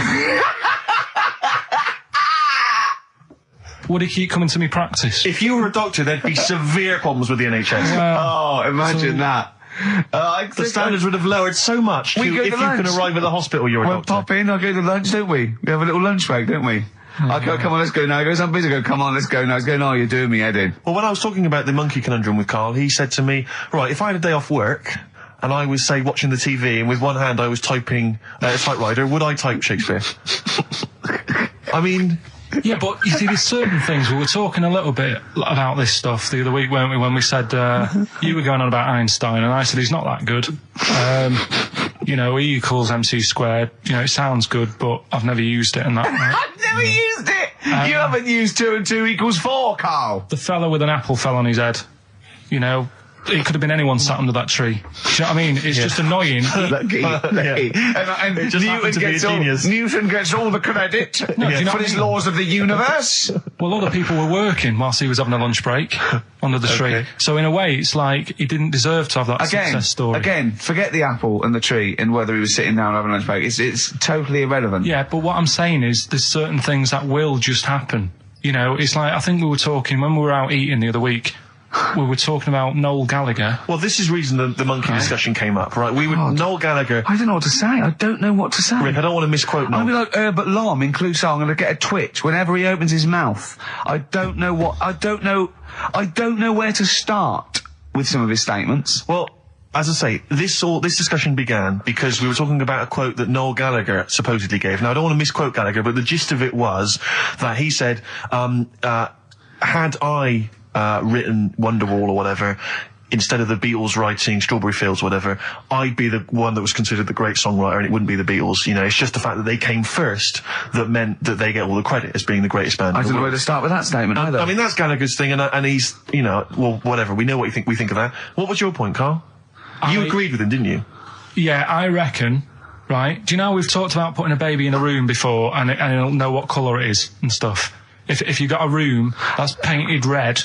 would he keep coming to me practice?
If you were a doctor, there'd be severe problems with the NHS.
Imagine that.
The standards would have lowered so much if you can arrive at the hospital you're a
We'll
doctor.
pop in, I'll go to lunch, don't we? We have a little lunch break, don't we? I go, come on, let's go now. He goes, I'm busy. I go, come on, let's go now. He's going, you're doing me head in.
Well, when I was talking about the monkey conundrum with Karl, he said to me, right, if I had a day off work, and I was, say, watching the TV, and with one hand I was typing a typewriter, would I type Shakespeare? I mean...
Yeah, but you see, there's certain things. We were talking a little bit about this stuff the other week, weren't we, when we said you were going on about Einstein, and I said he's not that good. You know, E equals MC squared. You know, it sounds good, but I've never used it. And that.
I've never used it. You haven't used 2 and 2 equals 4, Carl.
The fella with an apple fell on his head. You know. It could have been anyone sat under that tree. Do you know what I mean? It's just annoying.
Lucky. And Newton gets all the credit for his laws of the universe.
Well, other people were working whilst he was having a lunch break under the tree. So in a way, it's like he didn't deserve to have that success story.
Again, forget the apple and the tree and whether he was sitting down having a lunch break. It's totally irrelevant.
Yeah, but what I'm saying is there's certain things that will just happen. You know, it's like, I think we were talking when we were out eating the other week. We were talking about Noel Gallagher.
Well, this is the reason the monkey discussion came up, right? Noel Gallagher...
I don't know what to say. I don't know what to say.
Rick, I don't want to misquote Noel.
I'll be like Herbert Lom in Clouseau. I'm going to get a twitch whenever he opens his mouth. I don't know where to start with some of his statements.
Well, as I say, this discussion began because we were talking about a quote that Noel Gallagher supposedly gave. Now, I don't want to misquote Gallagher, but the gist of it was that he said, had I... written Wonderwall or whatever, instead of the Beatles writing Strawberry Fields or whatever, I'd be the one that was considered the great songwriter and it wouldn't be the Beatles. You know, it's just the fact that they came first that meant that they get all the credit as being the greatest band.
I don't know where to start with that statement either.
I mean, that's Gallagher's thing, and he's, you know, well, whatever. We know what we think of that. What was your point, Carl? You agreed with him, didn't you?
Yeah, I reckon. Right? Do you know we've talked about putting a baby in a room before and it'll know what colour it is and stuff? If you got a room that's painted red.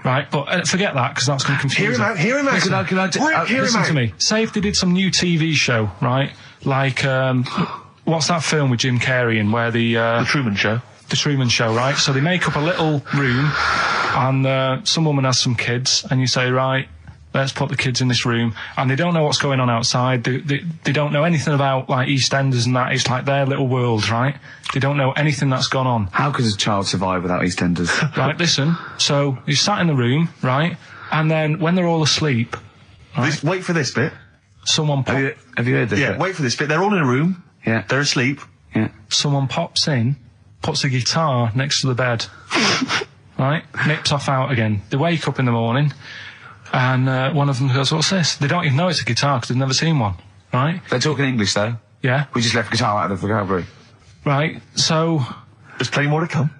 Right, but forget that, because that's going to confuse
him. Hear him out.
Listen to me. Say if they did some new TV show, right? Like, what's that film with Jim Carrey in where The
Truman Show.
The Truman Show, right? So they make up a little room, and some woman has some kids, and you say, right, let's put the kids in this room, and they don't know what's going on outside. They don't know anything about, like, EastEnders and that. It's like their little world, right? They don't know anything that's gone on.
How could a child survive without EastEnders?
Right, listen. So he's sat in the room, right? And then when they're all asleep... Right,
wait for this bit.
Someone...
Have you heard this bit?
Wait for this bit. They're all in a room.
Yeah.
They're asleep.
Yeah.
Someone pops in, puts a guitar next to the bed. Right? Nips off out again. They wake up in the morning... And one of them goes, what's this? They don't even know it's a guitar because they've never seen one, right?
They're talking English, though.
Yeah.
We just left guitar out of the vocabulary.
Right, so...
There's plenty more to come.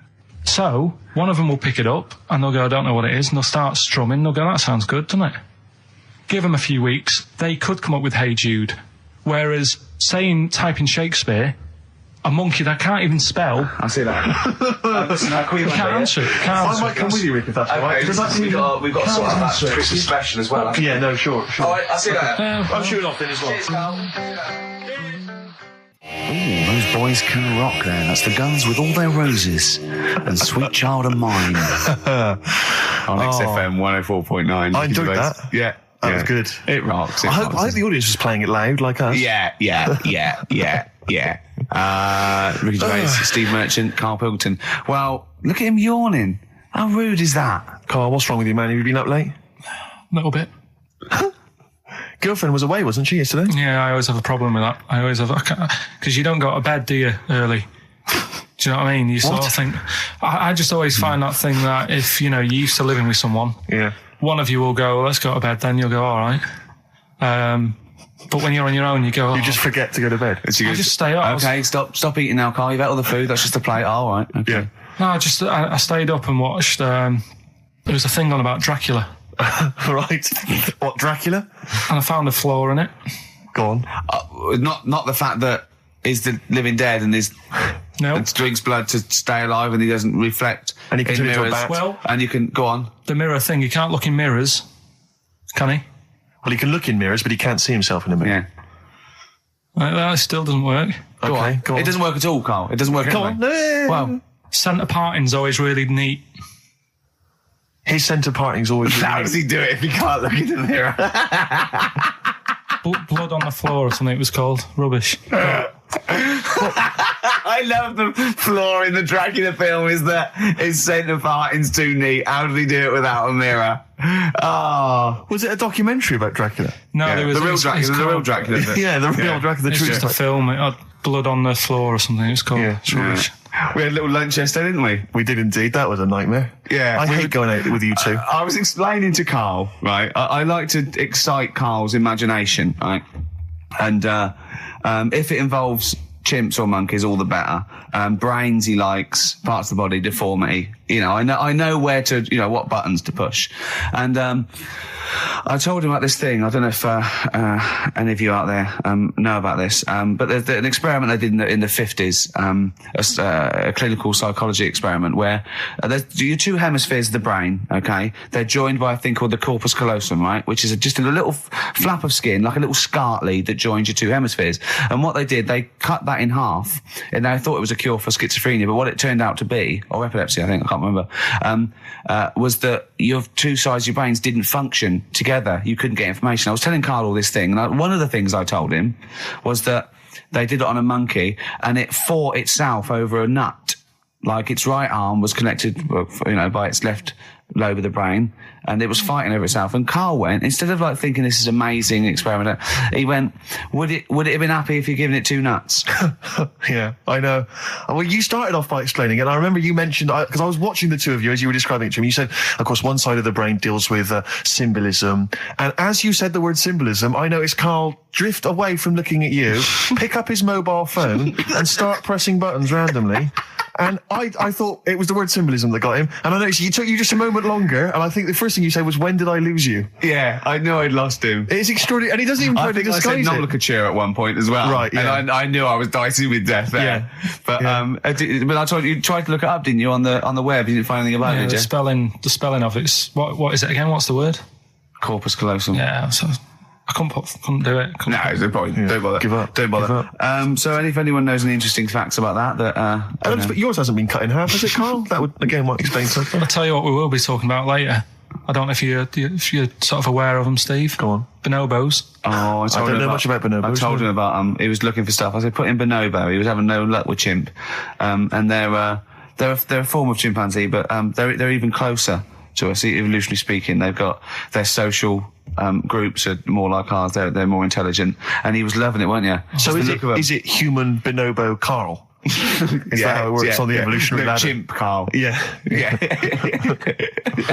So, one of them will pick it up, and they'll go, I don't know what it is, and they'll start strumming, they'll go, that sounds good, doesn't it? Give them a few weeks, they could come up with Hey Jude. Whereas, typing Shakespeare... A monkey that can't even spell.
I see that. Listen, I'll call you
can't answer it.
I might come with you, Rick, if that's all right.
We've got to sort out that Christmas special as well.
Yeah, no, sure.
All right, I'll see you later.
I'm shooting off then as well.
Cheers, Carl.
Ooh, those boys can rock there. That's the Guns with All Their Roses and Sweet Child of Mine.
On XFM 104.9.
I enjoyed that.
Yeah.
That was good.
It rocks.
I hope the audience was playing it loud like us.
Yeah. Ricky Gervais, Steve Merchant, Karl Pilkington. Well, look at him yawning. How rude is that?
Carl, what's wrong with you, man? Have you been up late?
A little bit.
Girlfriend was away, wasn't she, yesterday?
Yeah, I always have a problem with that. I always have... Because you don't go to bed, do you, early? Do you know what I mean? You sort of think... I just always find that thing that if, you know, you're used to living with someone...
Yeah.
One of you will go, let's go to bed, then you'll go, all right. But when you're on your own, you go...
You just forget to go to bed.
I just stay up.
Okay, stop eating now, Carl. You've ate all the food. That's just a plate. All right. Okay.
Yeah.
No, I stayed up and watched... there was a thing on about Dracula.
Right. What, Dracula?
And I found a flaw in it.
Go on.
Not the fact that he's the living dead and and drinks blood to stay alive and he doesn't reflect
and he can
in
turn into a
mirrors.
bat.
Well, and you can go on.
The mirror thing, he can't look in mirrors, can he?
Well, he can look in mirrors, but he can't see himself in a mirror.
Yeah. That still doesn't work.
Go on.
It doesn't work at all, Carl. It doesn't work
Go
anyway.
on.
Well,
centre parting's always really neat.
His centre parting's always really
how does he do it if he can't look in the mirror?
Blood on the floor or something it was called. Rubbish.
I love the flaw in the Dracula film is that his centre parting's too neat. How did he do it without a mirror? Oh.
Was it a documentary about Dracula?
No, there was
the real Dracula. The real Dracula.
Yeah, the real Dracula, the
It's
true
just a
stuff.
film. It had blood on the floor or something. It's called.
Yeah.
It's rubbish.
We had a little lunch yesterday, didn't we?
We did indeed. That was a nightmare.
Yeah.
I hate going out with you two.
I was explaining to Karl, right? I like to excite Karl's imagination, right? And if it involves chimps or monkeys, all the better. Brains he likes, parts of the body, deformity. You know, I know where to, you know, what buttons to push. And I told him about this thing. I don't know if any of you out there know about this, but there's an experiment they did in the 50s, a clinical psychology experiment where there's your two hemispheres of the brain, okay? They're joined by a thing called the corpus callosum, right? Which is just a little flap of skin, like a little scarlet lead that joins your two hemispheres. And what they did, they cut that in half, and they thought it was a cure for schizophrenia, but what it turned out to be, or epilepsy, I think, I can't remember, was that your two sides of your brains didn't function together. You couldn't get information. I was telling Karl all this thing, and one of the things I told him was that they did it on a monkey, and it fought itself over a nut. Like its right arm was connected, you know, by its left lobe of the brain, and it was fighting over itself. And Karl went, instead of like thinking this is amazing experiment, he went, would it have been happy if you'd given it two nuts?
Yeah, I know. Well, you started off by explaining it, and I remember you mentioned, because I was watching the two of you as you were describing it to me, you said, of course, one side of the brain deals with symbolism, and as you said the word symbolism, I noticed Karl drift away from looking at you, pick up his mobile phone, and start pressing buttons randomly. And I thought it was the word symbolism that got him. And I noticed you took you just a moment longer. And I think the first thing you said was, when did I lose you?
Yeah, I knew I'd lost him.
It's extraordinary. And he doesn't even try to disguise
I said
it.
nomenclature at one point as well.
Right, yeah.
And I knew I was dicey with death there.
Yeah.
But, but I told you tried to look it up, didn't you, on the web? You didn't find anything about it, did you?
The spelling of it's, what is it again? What's the word?
Corpus callosum.
Yeah, so I couldn't do it.
No, there's no point. Don't bother.
Give up.
Don't bother.
Give up.
So if anyone knows any interesting facts about that,
But yours hasn't been cut in half, has it, Karl? That would, again, might explain something.
I'll tell you what we will be talking about later. I don't know if you're sort of aware of them, Steve.
Go on.
Bonobos.
Oh, I
don't know much about bonobos.
I told him about he was looking for stuff. I said, put in bonobo. He was having no luck with chimp. And they're a form of chimpanzee, but they're even closer to us, evolutionarily speaking. They've got their social groups are more like ours. They're more intelligent, and he was loving it, weren't you?
So is it human bonobo Karl? Is that how it works on the evolutionary ladder?
Chimp Karl.
Yeah.
Yeah.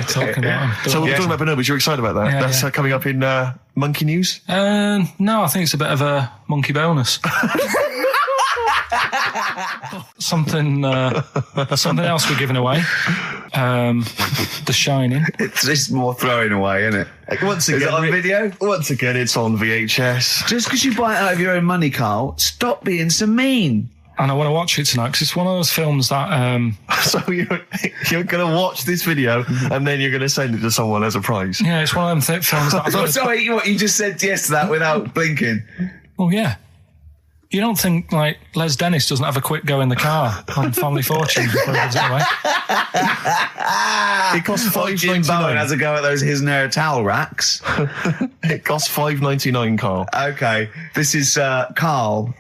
Talking about them.
So we're talking about bonobos. You're excited about that?
Yeah,
That's coming up in Monkey News?
No, I think it's a bit of a monkey bonus. Something else we're giving away. The Shining.
It's just more throwing away, isn't it?
Once again,
Is it on video?
Once again, it's on VHS.
Just because you buy it out of your own money, Karl, stop being so mean.
And I want to watch it tonight because it's one of those films that...
So you're going to watch this video and then you're going to send it to someone as a prize?
Yeah, it's one of them films that...
Sorry, what, you just said yes to that without blinking?
Oh, yeah. You don't think, like, Les Dennis doesn't have a quick go in the car on Family Fortune before he gives it away?
It costs
Jim Bowen
$5.99.
has a go at those his and her towel racks.
It costs $5.99, Karl.
Okay, this is Karl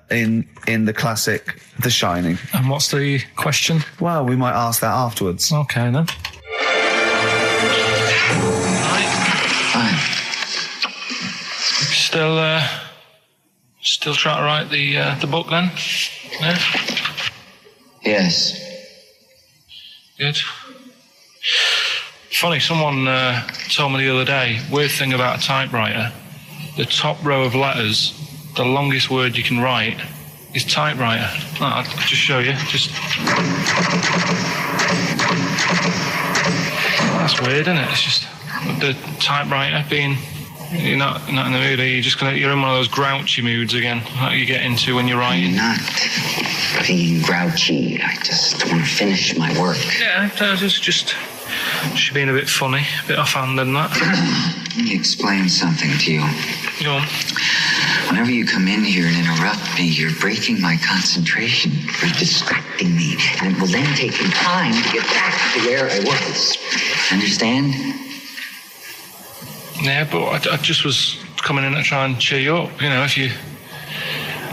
in the classic The Shining.
And what's the question?
Well, we might ask that afterwards.
Okay, then.
Fine.
Still trying to write the book then? Yeah?
Yes.
Good. Funny, someone told me the other day, weird thing about a typewriter, the top row of letters, the longest word you can write is typewriter. I'll just show you. That's weird, isn't it? It's just the typewriter being... You're not in the mood, are you? You're in one of those grouchy moods again, like you get into when you're writing.
I'm not being grouchy. I just want to finish my work.
Yeah, just being a bit funny, a bit offhand and that.
Let me explain something to you.
Go on.
Whenever you come in here and interrupt me, you're breaking my concentration. You're distracting me. And it will then take me time to get back to where I was. Understand?
Yeah, but I just was coming in to try and cheer you up. You know, if you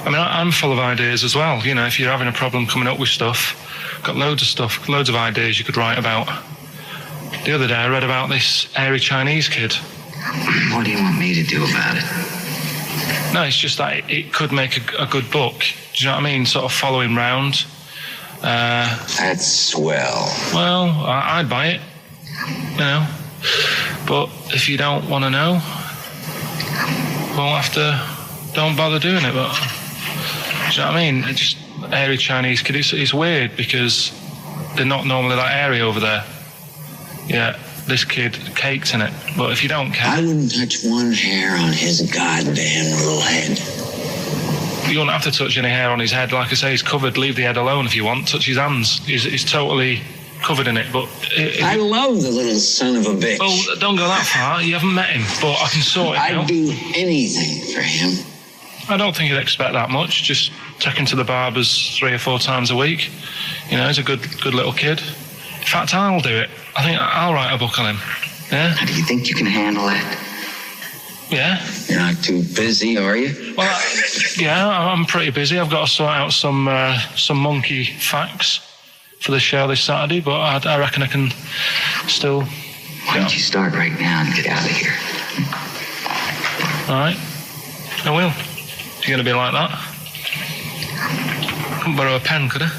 I mean, I'm full of ideas as well. You know, if you're having a problem coming up with stuff, got loads of stuff, loads of ideas you could write about. The other day I read about this hairy Chinese kid.
What do you want me to do about it?
No, it's just that it could make a good book. Do you know what I mean? Sort of follow him round.
That's swell.
Well, I'd buy it, you know. But if you don't want to know, we'll have to. Don't bother doing it. But do you know what I mean? It's just hairy Chinese kid. It's weird because they're not normally that hairy over there. Yeah, this kid caked in it. But if you don't care,
I wouldn't touch one hair on his goddamn little head.
you won't have to touch any hair on his head. Like I say, he's covered. Leave the head alone if you want. Touch his hands. He's totally covered in it. But
I love the little son of a bitch.
Well, don't go that far. You haven't met him, but I can sort it out.
I'd do anything for him.
I don't think he'd expect that much. Just take him to the barbers 3 or 4 times a week. You know, he's a good little kid. In fact, I'll do it. I think I'll write a book on him. Yeah?
How do you think you can handle that?
Yeah.
You're not too busy, are you?
Well, yeah, I'm pretty busy. I've got to sort out some monkey facts for the show this Saturday, but I reckon I can still...
Why don't you start right now and get out of here?
All right. I will. If you're going to be like that. Couldn't borrow a pen, could I?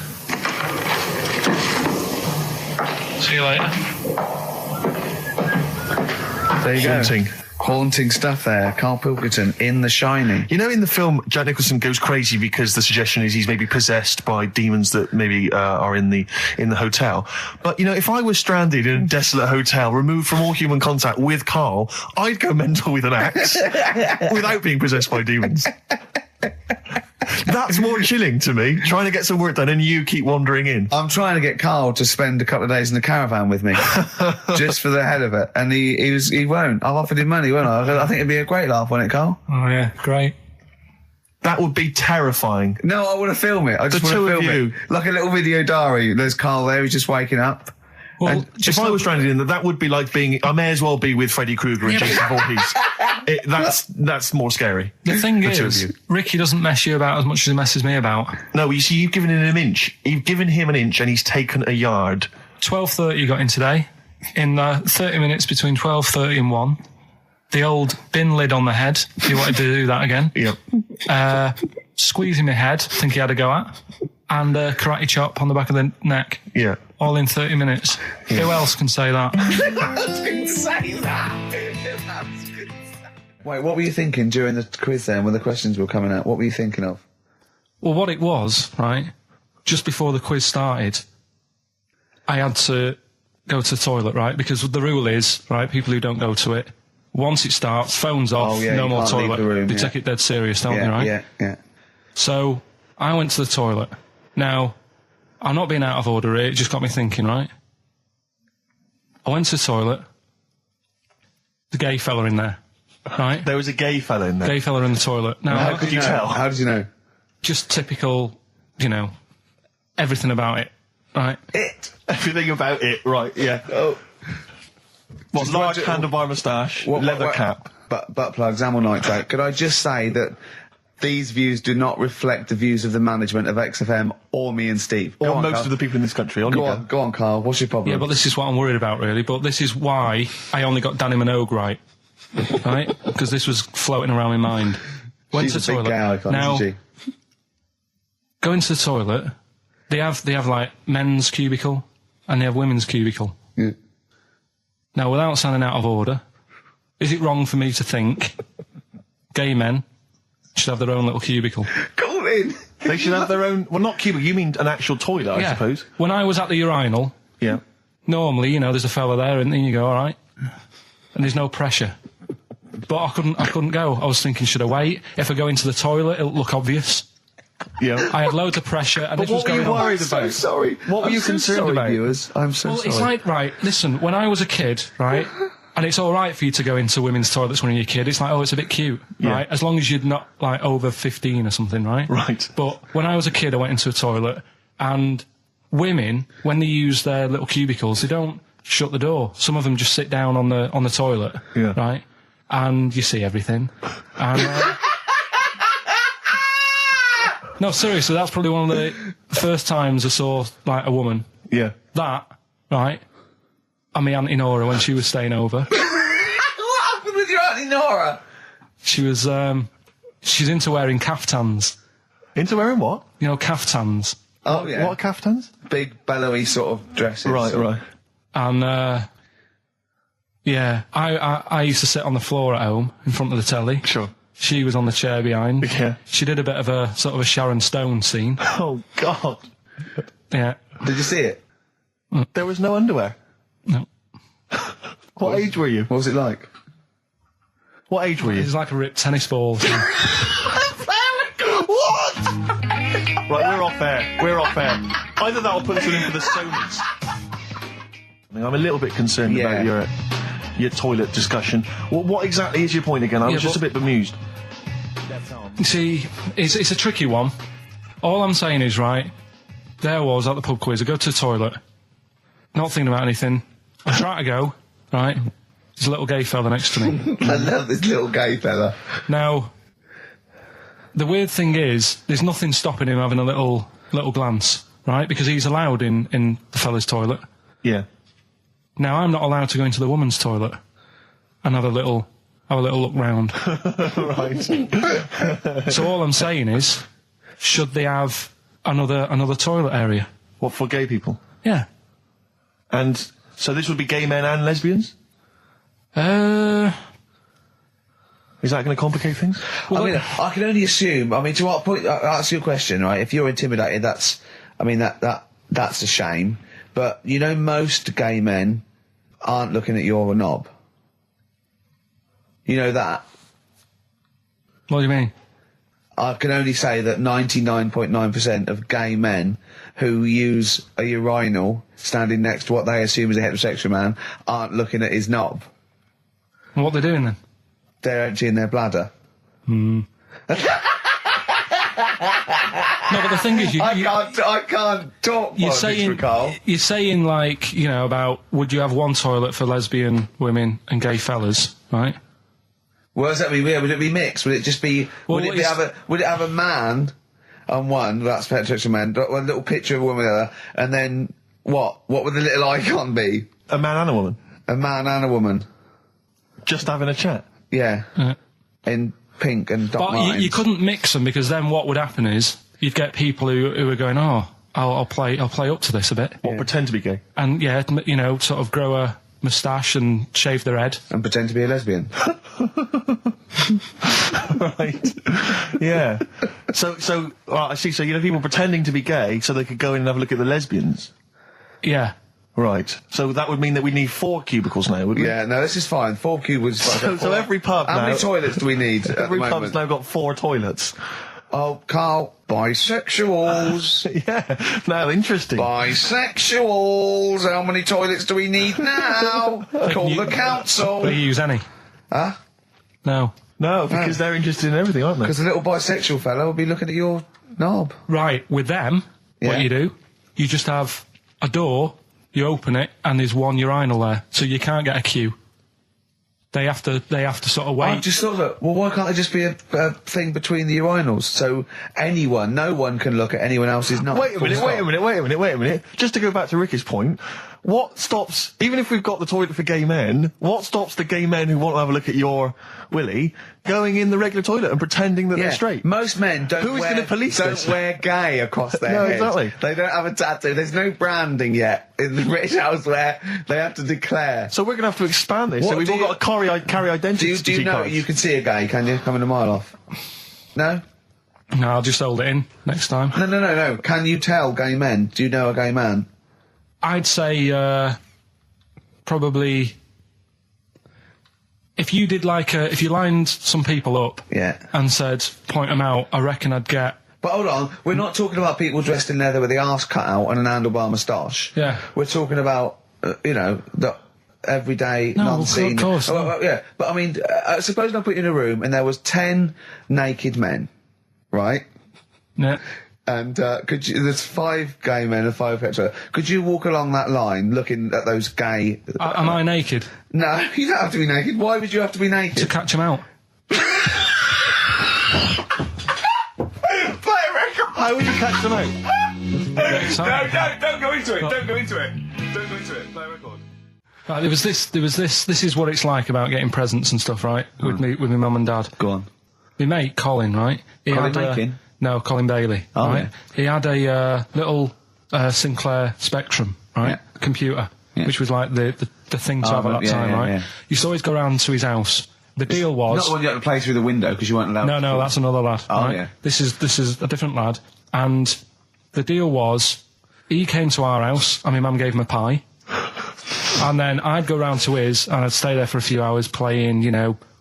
See you later.
There you
Haunting.
go. Haunting stuff there. Karl Pilkington in The Shining.
You know, in the film, Jack Nicholson goes crazy because the suggestion is he's maybe possessed by demons that maybe are in the hotel. But, you know, if I was stranded in a desolate hotel, removed from all human contact with Karl, I'd go mental with an axe without being possessed by demons. That's more chilling to me, trying to get some work done and you keep wandering in.
I'm trying to get Karl to spend a couple of days in the caravan with me, just for the hell of it. And he won't. I've offered him money, won't I? I think it'd be a great laugh, wouldn't it, Karl?
Oh, yeah, great.
That would be terrifying.
No, I want to film it. I just want to film it. Like a little video diary. There's Karl there, he's just waking up.
Well,
if I was stranded in that would be like being... I may as well be with Freddy Krueger and Jason Voorhees. That's more scary.
The thing is, Ricky doesn't mess you about as much as he messes me about.
No, you see, you've given him an inch. You've given him an inch and he's taken a yard.
12:30 you got in today. In 30 minutes between 12:30 and 1. The old bin lid on the head. He wanted to do that again.
Yep.
Squeezing my head, think he had a go at. And karate chop on the back of the neck.
Yeah.
All in 30 minutes. Yeah. Who else can say that?
I didn't say that. Wait, what were you thinking during the quiz then, when the questions were coming out? What were you thinking of?
Well, what it was, right, just before the quiz started, I had to go to the toilet, right, because the rule is, right, people who don't go to it, once it starts, phone's off, no more toilet. They take it dead serious, don't they, right?
Yeah.
So, I went to the toilet. Now, I'm not being out of order here, it just got me thinking, right? I went to the toilet, the gay fella in there, right?
There was a gay fella in there.
Gay fella in the toilet. Now,
how could you tell?
How did you know?
Just typical, you know, everything about it, right?
Everything about it, right, yeah.
Oh.
What, large handlebar moustache, leather cap.
Butt plugs, amyl nitrate. Could I just say that these views do not reflect the views of the management of XFM or me and Steve.
Or most of the people in this country.
Go on, Karl. What's your problem?
Yeah, but this is what I'm worried about, really. But this is why I only got Danny Minogue right. Right? Because this was floating around my mind. Went to the toilet. Now, go into the toilet. They have like men's cubicle and they have women's cubicle.
Yeah.
Now, without sounding out of order, is it wrong for me to think gay men should have their own little cubicle?
Go in.
They should have their own... Well, not cubicle. You mean an actual toilet, I suppose.
When I was at the urinal, normally, you know, there's a fella there and then you go, all right. And there's no pressure. But I couldn't go. I was thinking, should I wait? If I go into the toilet, it'll look obvious.
Yeah.
I had loads of pressure and this was going on.
What were you worried about?
I'm so sorry.
What were you concerned about?
Viewers? I'm so sorry.
It's like, right, listen, when I was a kid, right, and it's all right for you to go into women's toilets when you're a kid, it's like, oh, it's a bit cute, right? As long as you're not, like, over 15 or something, right?
Right.
But when I was a kid, I went into a toilet, and women, when they use their little cubicles, they don't shut the door. Some of them just sit down on the toilet, right? And you see everything. And... No, seriously, that's probably one of the first times I saw, like, a woman.
Yeah.
That, right, and my Auntie Nora when she was staying over.
What happened with your Auntie Nora?
She was, she's into wearing caftans.
Into wearing what?
You know, caftans.
Oh, yeah.
What caftans?
Big, bellowy sort of dresses.
Right.
And, yeah, I used to sit on the floor at home in front of the telly.
Sure.
She was on the chair behind.
Yeah.
She did a bit of a sort of a Sharon Stone scene.
Oh, God.
Yeah.
Did you see it?
There was no underwear.
No.
What age were you?
What was it like?
What age were
It
you?
was like a ripped tennis ball.
What? Right, we're off air. Either that or put us in for the Sonys. I'm a little bit concerned about your toilet discussion. What exactly is your point again? I was just a bit bemused.
You see, it's a tricky one. All I'm saying is, right, there I was at the pub quiz. I go to the toilet, not thinking about anything. I try to go, right, there's a little gay fella next to me.
I love this little gay fella.
Now, the weird thing is, there's nothing stopping him having a little glance, right, because he's allowed in the fella's toilet.
Yeah.
Now, I'm not allowed to go into the woman's toilet and have a little look round.
Right.
So all I'm saying is, should they have another toilet area?
What, for gay people?
Yeah.
And so this would be gay men and lesbians?
Well,
Is that going to complicate things?
I mean, I can only assume. I mean, to what point? I'll ask you a question, right? If you're intimidated, that's a shame. But you know, most gay men aren't looking at your knob. You know that.
what do you mean?
I can only say that 99.9% of gay men who use a urinal standing next to what they assume is a heterosexual man aren't looking at his knob.
What are they doing then?
They're emptying their bladder.
No, but the thing is,
I can't talk.
you're
politics,
saying,
Carl.
you're saying, like, you know, about would you have one toilet for lesbian women and gay fellas, right?
What does that mean? Yeah, would it be mixed? Would it just be?
Well,
would it have a man on one? That's heterosexual man. One little picture of a woman, there, and then what? What would the little icon be?
A man and a woman?
A man and a woman.
Just having a chat?
Yeah. In pink and dot
But
lines.
you couldn't mix them because then what would happen is you'd get people who are going, oh, I'll play up to this a bit,
What, pretend to be gay?
and yeah, you know, sort of grow a moustache and shave their head.
And pretend to be a lesbian.
Right. Yeah. So, I see, so you know people pretending to be gay so they could go in and have a look at the lesbians?
Yeah.
Right. So that would mean that we need 4 cubicles now, wouldn't we?
Yeah, no, this is fine. 4 cubicles.
So every pub
How
now...
many toilets do we need at
Every
the
pub's
moment?
now got 4 toilets.
Oh, Carl, bisexuals.
Yeah. Now, interesting.
Bisexuals. How many toilets do we need now? Call the council.
Do you use any?
Huh?
No.
No, because they're interested in everything, aren't they?
Because the little bisexual fella will be looking at your knob.
Right. With them,
Yeah.
what you do, you just have a door. You open it, and there's one urinal there, so you can't get a queue. They have to sort of wait.
I just thought that, well, why can't there just be a thing between the urinals so no one can look at anyone else's knob?
Wait a minute. Just to go back to Ricky's point, what stops, even if we've got the toilet for gay men, what stops the gay men who want to have a look at your willy going in the regular toilet and pretending that they're straight?
Most men don't wear gay across their
No,
heads.
exactly.
They don't have a tattoo. There's no branding yet in the British house where they have to declare.
So we're going to have to expand this.
What
So we've
do
all
you-
got to carry identity
Do you know
cards.
you can see a gay, can you? Coming a mile off. No?
No, I'll just hold it in next time.
No. Can you tell gay men? Do you know a gay man?
I'd say probably if you did if you lined some people up
Yeah.
and said point them out, I reckon I'd get.
But hold on, we're not talking about people dressed in leather with the arse cut out and an handlebar moustache.
Yeah.
We're talking about, the everyday,
No,
non-seen.
of course, no.
Well, yeah, but I mean, suppose I put you in a room and there was 10 naked men, right?
Yeah.
And there's 5 gay men and 5 hetero. Could you walk along that line looking at those gay...
Am I naked
No, you don't have to be naked. Why would you have to be
to
naked?
catch them out?
Play a record!
How would you catch them out?
Don't go into it. Don't go into it. Don't go into it. Play a record.
Right, there was this. This is what it's like about getting presents and stuff, right? With my mum and dad.
Go on.
My mate Colin, right?
Colin Bacon?
No, Colin Bailey.
Oh,
right?
yeah.
He had a little Sinclair Spectrum, right? Computer, which was like the thing to have at that time, right?
Yeah.
You used to always go round to his house. The deal was
Not the one you had to play through the window because you weren't allowed.
No, that's another lad.
Oh,
right?
yeah.
This is a different lad, and the deal was he came to our house, and my mum gave him a pie, and then I'd go round to his, and I'd stay there for a few hours playing,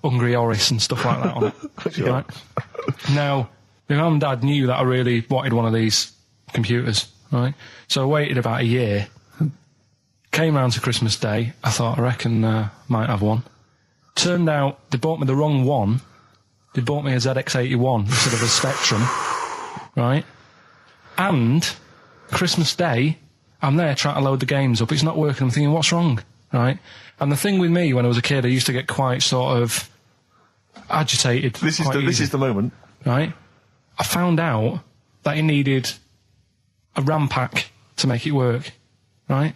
Hungry Horace and stuff like that on it. Right? Now, my mum and dad knew that I really wanted one of these computers, right? So I waited about a year. Came round to Christmas Day. I thought, I reckon might have one. Turned out they bought me the wrong one. They bought me a ZX81 instead of a Spectrum, right? And Christmas Day, I'm there trying to load the games up. It's not working. I'm thinking, what's wrong, right? And the thing with me when I was a kid, I used to get quite sort of agitated.
This is the moment.
Right? I found out that it needed a RAM pack to make it work, right?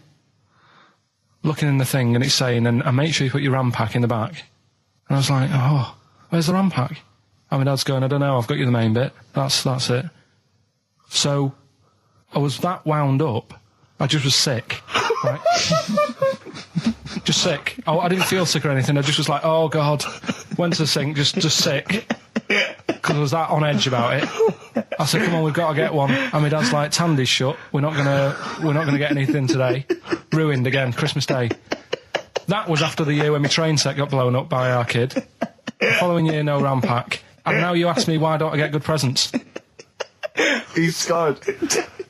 Looking in the thing and it's saying, and make sure you put your RAM pack in the back. And I was like, oh, where's the RAM pack? And my dad's going, I don't know, I've got you the main bit. That's it. So I was that wound up, I just was sick, right? Just sick. I didn't feel sick or anything, I just was like, oh God. Went to the sink, just sick. Because I was that on edge about it. I said, come on, we've got to get one. And my dad's like, Tandy's shut. We're not gonna get anything today. Ruined again, Christmas Day. That was after the year when my train set got blown up by our kid. The following year, no RAM pack. And now you ask me why don't I get good presents?
He's scarred.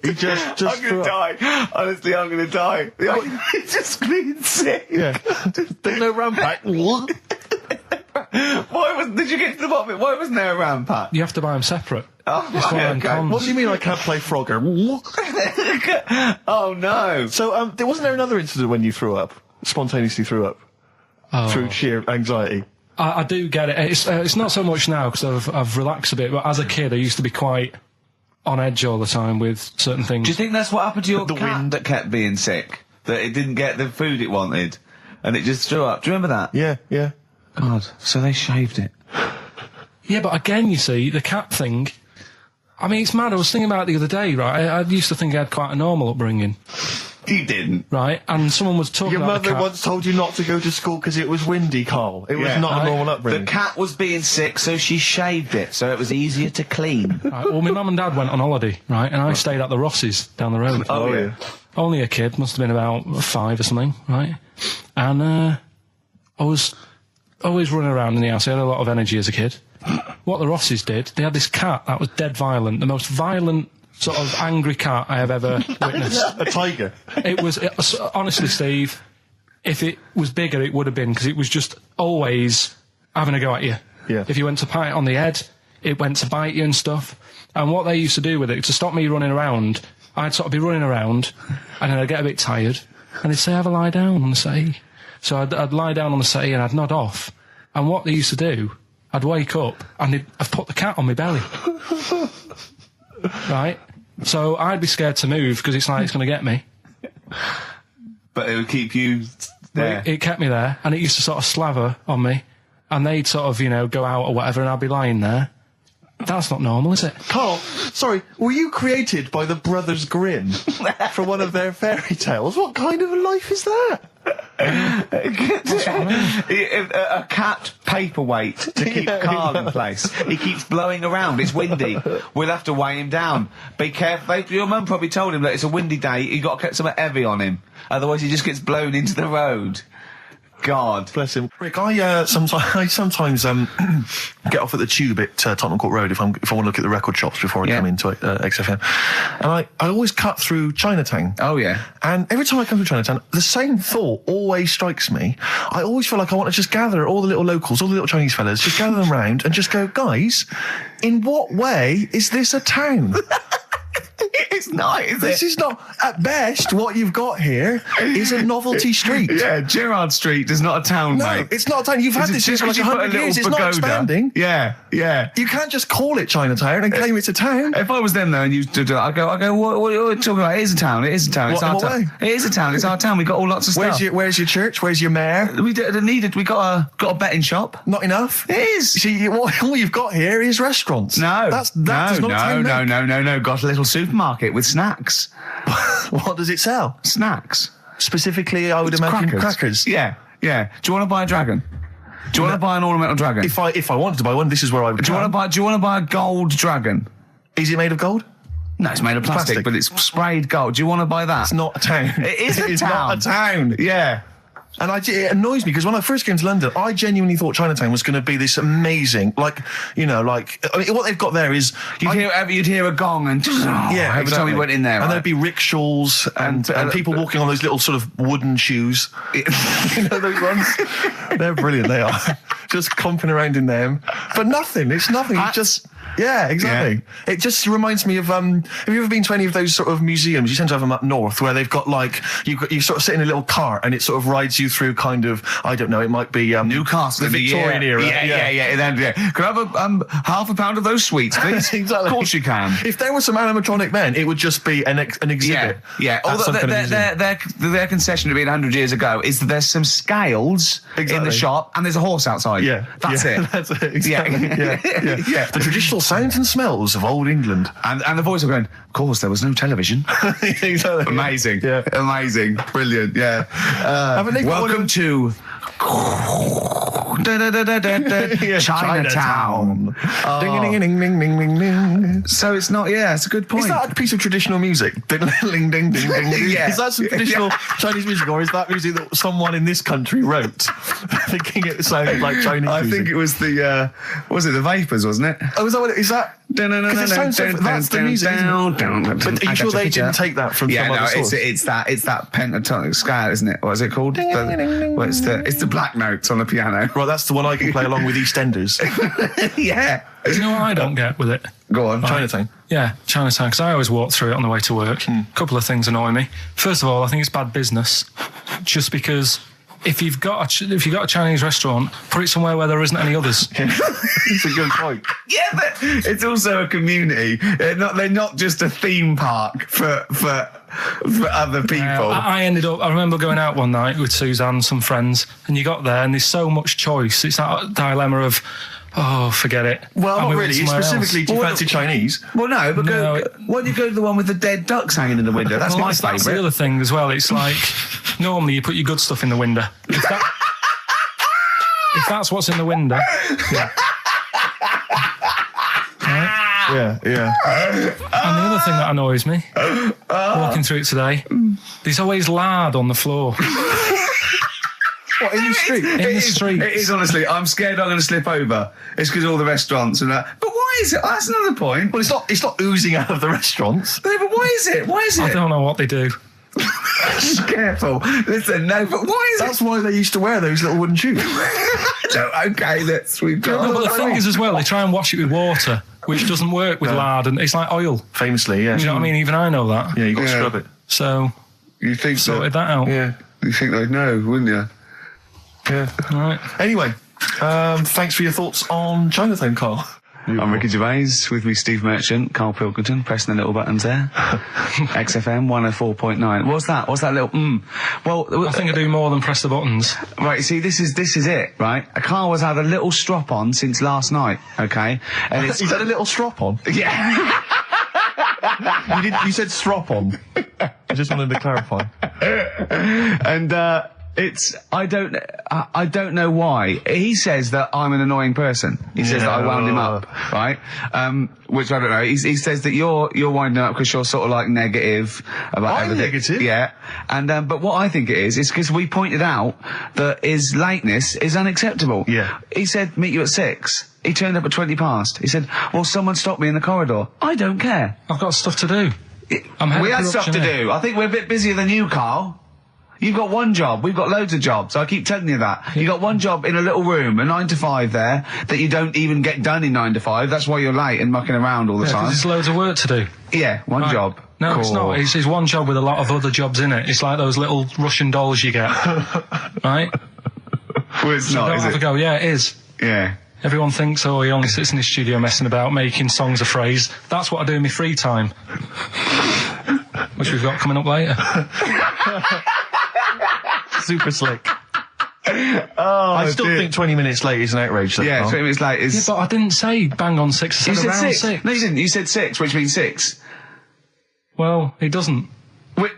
He just
I'm going to die. Honestly, I'm going to die. He's just been sick.
Yeah. There's no RAM pack.
Did you get to the bottom of it? Why wasn't there a RAM pack?
You have to buy them separate.
Oh,
It's one of them
okay.
cons.
What do you mean I can't play Frogger?
Oh, no.
So, wasn't there another incident when you threw up? Spontaneously threw up? Through sheer anxiety?
I do get it. It's not so much now because I've relaxed a bit, but as a kid I used to be quite on edge all the time with certain things.
Do you think that's what happened to your
The
cat
wind.
that kept being sick? That it didn't get the food it wanted? And it just threw up? Do you remember that?
Yeah.
God, so they shaved it.
Yeah, but again, you see, the cat thing, I mean, it's mad. I was thinking about it the other day, right? I used to think I had quite a normal upbringing,
You didn't.
right? And someone was talking
Your
about the
mother
cat.
once told you not to go to school because it was windy, Carl. It was not a normal upbringing.
The cat was being sick, so she shaved it, so it was easier to clean.
Right, well, my mum and dad went on holiday, right? And I stayed at the Rosses down the road.
Oh, yeah.
Only a kid, must have been about 5 or something, right? And I was always running around in the house. I had a lot of energy as a kid. What the Rosses did, they had this cat that was dead violent, the most violent sort of angry cat I have ever witnessed.
A tiger.
It was honestly, Steve, if it was bigger, it would have been, because it was just always having a go at you.
Yeah.
If you went to pat it on the head, it went to bite you and stuff. And what they used to do with it, to stop me running around, I'd sort of be running around, and then I'd get a bit tired, and they'd say, have a lie down on the settee. So I'd lie down on the settee and I'd nod off. And what they used to do, I'd wake up and I'd put the cat on my belly. Right? So I'd be scared to move because it's like it's going to get me.
But it would keep you there.
It kept me there, and it used to sort of slaver on me, and they'd sort of, go out or whatever, and I'd be lying there. That's not normal, is it?
Carl, sorry, were you created by the Brothers Grimm for one of their fairy tales? What kind of a life is that?
A cat paperweight to keep Carl in place. He keeps blowing around. It's windy. We'll have to weigh him down. Be careful. Your mum probably told him that it's a windy day. You got to get something heavy on him, otherwise he just gets blown into the road. God
Bless him. Rick, I sometimes get off at the tube at Tottenham Court Road if I want to look at the record shops before I come into XFM, and I always cut through Chinatown.
Oh yeah.
And every time I come through Chinatown, the same thought always strikes me. I always feel like I want to just gather all the little locals, all the little Chinese fellas, just gather them round and just go, guys, in what way is this a town?
It's not, is
This
it?
is not, at best, what you've got here is a novelty street.
Yeah, Gerrard Street is not a town,
No,
mate.
it's not a town. You've had this here for like
you put a
100
little
years. It's not
pagoda.
expanding.
Yeah, yeah.
You can't just call it Chinatown and claim it's a town.
If I was them though, and you did that, I go, what are you talking about? It is a town. It is a town. It's
What,
our
in what
town. It is a town. It's our town. We got all lots of stuff.
Where's your church? Where's your mayor?
We got a betting shop.
Not enough.
It is.
See, all you've got here is restaurants.
No,
that does not a town make.
no. Got a little supermarket with snacks.
What does it sell?
Snacks.
Specifically, I would imagine crackers.
Yeah. Do you want to buy a dragon? Do you want to buy an ornamental dragon?
If I wanted to buy one, this is where I would.
Do you want to buy a gold dragon?
Is it made of gold?
No, it's made of plastic, but it's sprayed gold. Do you want to buy that?
It's not a town.
It is a
It's
town.
not a town.
Yeah.
And it annoys me because when I first came to London, I genuinely thought Chinatown was going to be this amazing, what they've got there is
You'd hear a gong and every time we went in there,
and
right?
there'd be rickshaws and people walking on those little sort of wooden shoes. You know those ones? They're brilliant. They are just comping around in them, but nothing. It's nothing. It's just. Yeah, exactly. Yeah. It just reminds me of, have you ever been to any of those sort of museums? You tend to have them up north where they've got you sort of sit in a little cart and it sort of rides you through kind of, I don't know, it might be
Newcastle,
the Victorian era.
Yeah. Can I have half a pound of those sweets, please?
Exactly.
Of course you can.
If there was some animatronic then, it would just be an exhibit.
Yeah. Although their concession to being 100 years ago is that there's some scales in the shop and there's a horse outside.
Yeah.
That's it.
That's it. Exactly.
Yeah.
The traditional sounds and smells of old England.
And the voice of going, of course, there was no television.
Exactly.
Amazing.
Yeah.
Amazing. Brilliant. Yeah. Welcome to Chinatown.
Ding, ding, ding, ding, ding, ding, ding.
So it's not, it's a good point.
Is that a piece of traditional music? Ding, ding, ding, ding, ding.
Yeah.
Is that some traditional Chinese music, or is that music that someone in this country wrote, thinking it sounded like Chinese music?
I think it was the Vapors, wasn't it?
Oh, is that what it is? That? Because it sounds so, that's the music, isn't it? But are you sure they didn't take that from some other source?
It's that pentatonic scale, isn't it? What is it called? It's the black notes on the piano.
Right, that's the one I can play along with EastEnders.
Yeah.
Do you know what I don't get with it?
Go on.
Chinatown.
Yeah, Chinatown, because I always walk through it on the way to work. A couple of things annoy me. First of all, I think it's bad business, just because if you've got a Chinese restaurant, put it somewhere where there isn't any others.
It's a good point.
Yeah, but it's also a community. They're not just a theme park for other people.
I remember going out one night with Suzanne and some friends, and you got there and there's so much choice. It's that dilemma of, forget it.
Well,
and
not really. Specifically, do you fancy Chinese?
Well, no, but why don't you go to the one with the dead ducks hanging in the window? That's my favourite.
That's the other thing as well. It's like, normally you put your good stuff in the window. If that's what's in the window. Yeah. Right?
Yeah.
And the other thing that annoys me, walking through it today, there's always lard on the floor.
What, in the street?
In the street.
It is, honestly. I'm scared I'm going to slip over. It's because all the restaurants and that. But why is it? That's another point.
Well, it's not oozing out of the restaurants.
No, but why is it?
I don't know what they do.
Careful. Listen, no, but why is it?
That's why they used to wear those little wooden shoes.
Okay, we've got...
No, but the thing is as well, they try and wash it with water, which doesn't work with lard, and it's like oil.
Famously, yeah.
You know what I mean? Even I know that.
Yeah, you've got to scrub it.
So,
you think
sorted that out.
Yeah. You think they'd know, wouldn't you?
Yeah.
All right.
Anyway, thanks for your thoughts on Chinatown, Carl.
I'm Ricky Gervais, with me Steve Merchant, Karl Pilkington, pressing the little buttons there. XFM 104.9. What's that little Well,
I think I do more than press the buttons.
Right, see, this is it, right? Karl has had a little strop on since last night, okay? And
He's had a little strop on?
Yeah.
You said strop on. I just wanted to clarify.
And, I don't know why. He says that I'm an annoying person. He says that I wound him up, right? Which I don't know. He says that you're winding up because you're sort of like negative about everything.
Negative?
Yeah. And, but what I think it is because we pointed out that his lateness is unacceptable.
Yeah.
He said, meet you at 6. He turned up at 20 past. He said, well, someone stopped me in the corridor. I don't care.
I've got stuff to do.
We had stuff to do. I think we're a bit busier than you, Karl. You've got one job. We've got loads of jobs. I keep telling you that. You've got one job in a little room, a 9 to 5 there, that you don't even get done in 9 to 5. That's why you're late and mucking around all the time.
There's loads of work to do.
Yeah, one job.
No,
cool.
it's not. It's one job with a lot of other jobs in it. It's like those little Russian dolls you get, right?
Well, it's not, is
Have a
it?
go. Yeah, it is.
Yeah.
Everyone thinks, oh, he only sits in his studio messing about, making songs a phrase. That's what I do in my free time. Which we've got coming up later.
Super slick. I still think 20 minutes late is an outrage. Though,
Yeah,
Carl.
20 minutes late is...
Yeah, but I didn't say bang on 6. I
You
said
said
around
6.
6.
No, you didn't. You said 6, which means 6.
Well, it doesn't.
Wait,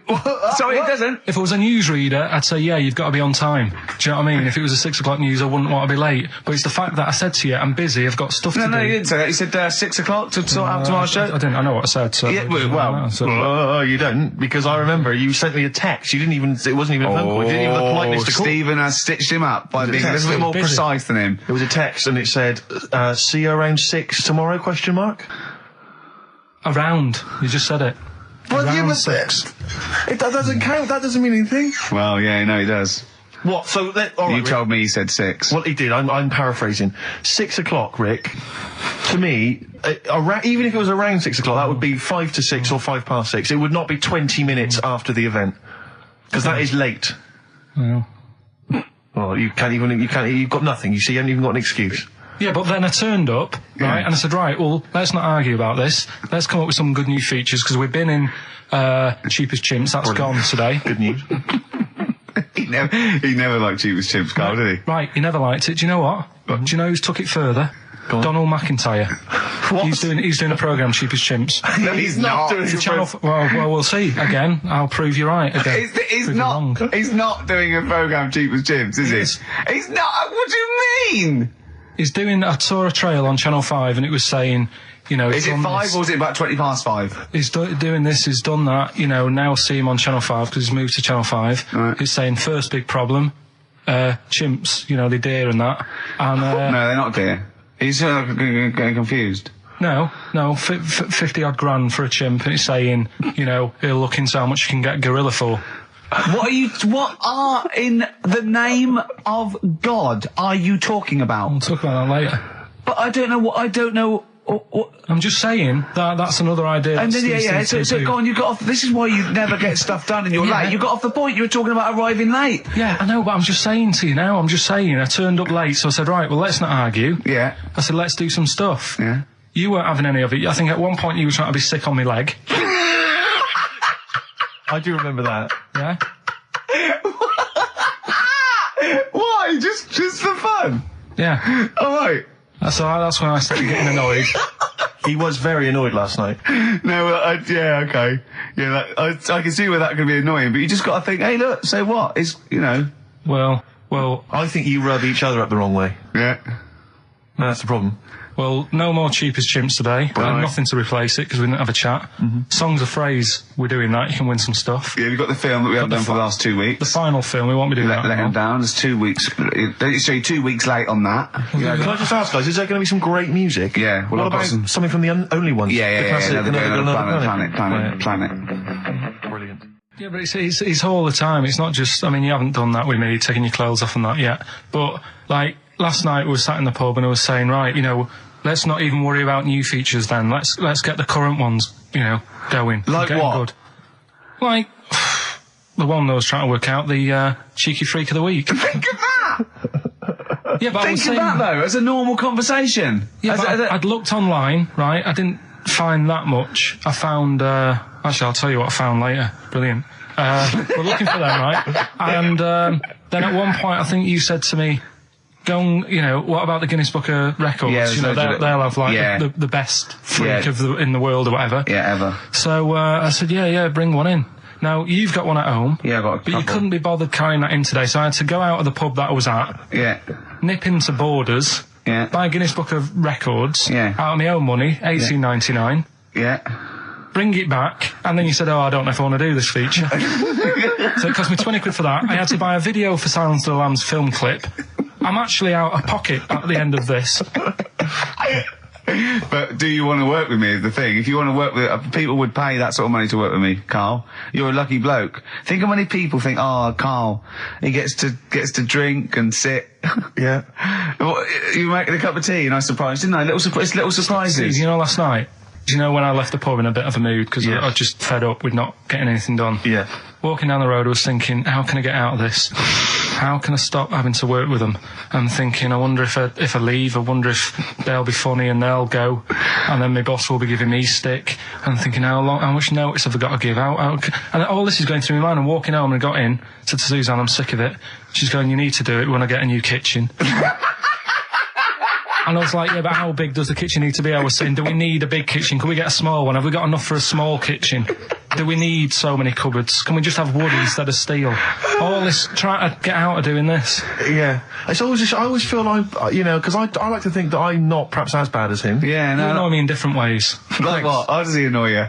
sorry, it doesn't.
If I was a newsreader, I'd say, yeah, you've got to be on time. Do you know what I mean? If it was a 6 o'clock news, I wouldn't want to be late. But it's the fact that I said to you, I'm busy, I've got stuff to do.
No, you didn't say that. You said 6 o'clock to sort out tomorrow's show.
I didn't. I know what I said. So
Yeah, well,
You don't, because I remember you sent me a text. You didn't even. It wasn't even a phone call. You didn't even have the politeness to call.
Stephen has stitched him up by being a little bit more
Busy.
precise than him.
It was a text, and it said, "See you around 6 tomorrow?" Question mark.
Around. You just said it.
Well,
Around
yeah, but
6.
that doesn't count. That doesn't mean anything.
Well, yeah, no, he does.
What? So all right,
You told me he said 6.
Well, he did. I'm paraphrasing. 6 o'clock, Rick. To me, even if it was around 6 o'clock, that would be 5 to 6 or 5 past 6. It would not be 20 minutes after the event, because that is late.
Well.
Well, you've got nothing. You see, you haven't even got an excuse.
Yeah, but then I turned up, right, and I said, right, well, let's not argue about this. Let's come up with some good new features, because we've been in Cheap as Chimps. That's gone today.
Good news.
He never liked Cheap as Chimps, Carl, did he?
Right, he never liked it. Do you know what? Do you know who's took it further? Donald McIntyre.
What?
He's doing a programme, Cheap as Chimps.
No, he's not.
doing
The
it.
channel. Well, we'll see. Again, I'll prove you right. Again,
He's
Prove you wrong.
not. He's not doing a program Cheap as Chimps, is
Yes.
he? He's not. What do you mean?
He's doing. I saw a trail on Channel 5, and it was saying, you know,
Is
he's
it
done
5
this.
or is it about 20 past 5?
He's doing this, he's done that, you know, now see him on Channel 5 because he's moved to Channel 5.
Right.
It's saying first big problem, chimps, you know, the deer and that. And,
No, they're not, dear. He's getting confused.
no, 50 odd grand for a chimp, and it's saying, you know, he'll look into how much you can get gorilla for.
What are in the name of God are you talking about?
We'll talk about that later.
But I don't know what.
I'm just saying that's another idea.
And then,
that's
yeah,
these
so
things
go on, you got off, this is why you never get stuff done and you're
Yeah.
late. You got off the point, you were talking about arriving late.
Yeah, I know, but I'm just saying to you now, I turned up late, so I said, right, well, let's not argue.
Yeah.
I said, let's do some stuff.
Yeah.
You weren't having any of it. I think at one point you were trying to be sick on my leg.
I do remember that.
Yeah?
Why? Just for fun?
Yeah.
Alright.
That's when I started getting annoyed.
He was very annoyed last night.
No, yeah, okay. Yeah, I can see where that could be annoying, but you just got to think, hey, look, so what? It's, you know.
Well,
I think you rub each other up the wrong way.
Yeah.
That's the problem.
no more Cheap as Chimps today.
Right.
Nothing to replace it because we didn't have a chat. Songs of phrase, we're doing that. You can win some stuff.
Yeah, we've got the film that we haven't done for the last 2 weeks.
The final film, we won't be doing
Let
that.
him down. There's 2 weeks. So you're 2 weeks late on that.
Can I just ask, guys, is there going to be some great music?
Yeah, well,
What
I've got
about something from the only ones?
Yeah,
The classic,
another planet.
Brilliant.
Yeah, but it's all the time. It's not just, I mean, you haven't done that with me, taking your clothes off and that yet. But, like, last night we were sat in the pub and I was saying, right, you know, let's not even worry about new features then. Let's get the current ones, you know, going.
Like
Getting
what?
Good. Like, the one I was trying to work out, the Cheeky Freak of the Week.
Think of that!
Yeah, but I
Think
was
of
saying,
that, though, as a normal conversation.
yeah, but I'd looked online, right? I didn't find that much. I found, actually, I'll tell you what I found later. Brilliant. We're looking for them, right? And then at one point, I think you said to me, go and, you know, what about the Guinness Book of Records?
Yeah,
you know, they'll have, like,
yeah.
the best freak
Yeah.
in the world or whatever.
Yeah, ever.
So I said, yeah, bring one in. Now, you've got one at home.
Yeah, I've got a
But you
couple.
couldn't be bothered carrying that in today, so I had to go out of the pub that I was at,
Yeah.
nip into Borders,
Yeah.
buy a Guinness Book of Records,
Yeah.
out of my own money, $18.99,
Yeah.
bring it back, and then you said, I don't know if I want to do this feature. So it cost me 20 quid for that. I had to buy a video for Silence of the Lambs film clip. I'm actually out of pocket at the end of this.
But do you want to work with me is the thing. If you want to work with... people would pay that sort of money to work with me, Carl. You're a lucky bloke. Think how many people think, Carl, he gets to drink and sit.
Yeah.
Well, you make a cup of tea and I surprised, didn't I? Little surprises.
You know, last night, Do you know when I left the pub in a bit of a mood because I was just fed up with not getting anything done?
Yeah.
Walking down the road, I was thinking, how can I get out of this? How can I stop having to work with them? I'm thinking, I wonder if I leave, I wonder if they'll be funny and they'll go, and then my boss will be giving me stick. I'm thinking, how much notice have I got to give out? And all this is going through my mind. I'm walking home and I got in, said to Suzanne, I'm sick of it. She's going, you need to do it when I get a new kitchen. And I was like, yeah, but how big does the kitchen need to be? I was saying, do we need a big kitchen? Can we get a small one? Have we got enough for a small kitchen? Do we need so many cupboards? Can we just have wood instead of steel? All this, trying to get out of doing this.
Yeah. It's always I always feel like, because I like to think that I'm not perhaps as bad as him.
Yeah,
You annoy me in different ways.
Like what? How does he annoy you?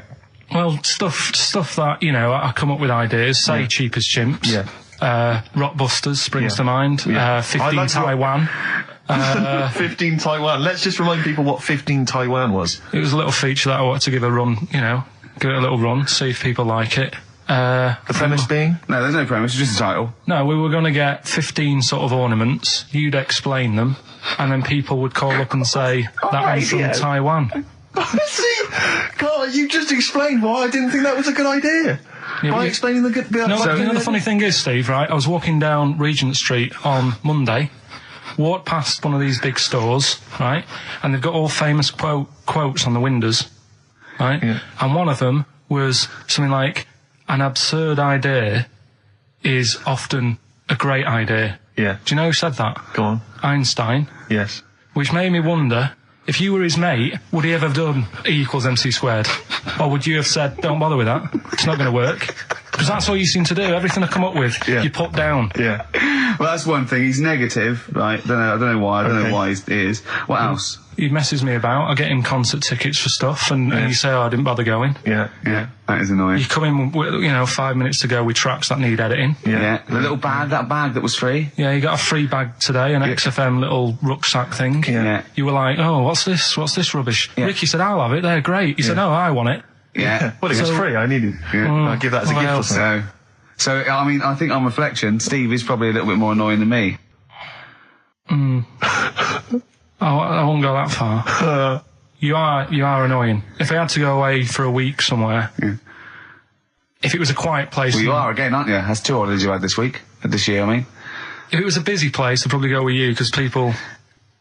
Well, stuff that, I come up with ideas, say Cheap as Chimps.
Yeah.
Rockbusters springs to mind.
Yeah.
15
like
Taiwan.
15 Taiwan. Let's just remind people what 15 Taiwan was.
It was a little feature that I wanted to give a run, give it a little run, see if people like it.
The premise being?
No, there's no premise, it's just a title.
No, we were going to get 15 sort of ornaments, you'd explain them, and then people would call up and say, that one's from Taiwan.
See? God, you just explained why I didn't think that was a good idea.
Yeah,
By explaining the good...
No, the funny thing is, Steve, right, I was walking down Regent Street on Monday, walked past one of these big stores, right, and they've got all famous quotes on the windows, right, and one of them was something like, an absurd idea is often a great idea.
Yeah.
Do you know who said that?
Go on.
Einstein.
Yes.
Which made me wonder, if you were his mate, would he ever have done E=mc²? Or would you have said, don't bother with that, it's not going to work? Because that's all you seem to do. Everything I come up with, you put down.
Yeah.
Well, that's one thing. He's negative, right? I don't know why. I don't know why he is. What else?
He messes me about. I get him concert tickets for stuff, and you say, I didn't bother going.
Yeah.
That is annoying.
You come in, with, 5 minutes to go with tracks that need editing.
Yeah. The little bag, that bag that was free.
Yeah, you got a free bag today, an XFM little rucksack thing.
Yeah.
You were like, oh, what's this? What's this rubbish?
Yeah.
Ricky said, I'll have it. They're great. He said, no, I want it.
Yeah.
Well, it was free. I needed it. I'll give that as a gift or something.
So, I mean, I think on reflection, Steve is probably a little bit more annoying than me.
I won't go that far. You are annoying. If I had to go away for a week somewhere, if it was a quiet place...
Well, you are again, aren't you? That's 2 holidays you had this year, I mean.
If it was a busy place, I'd probably go with you, because people,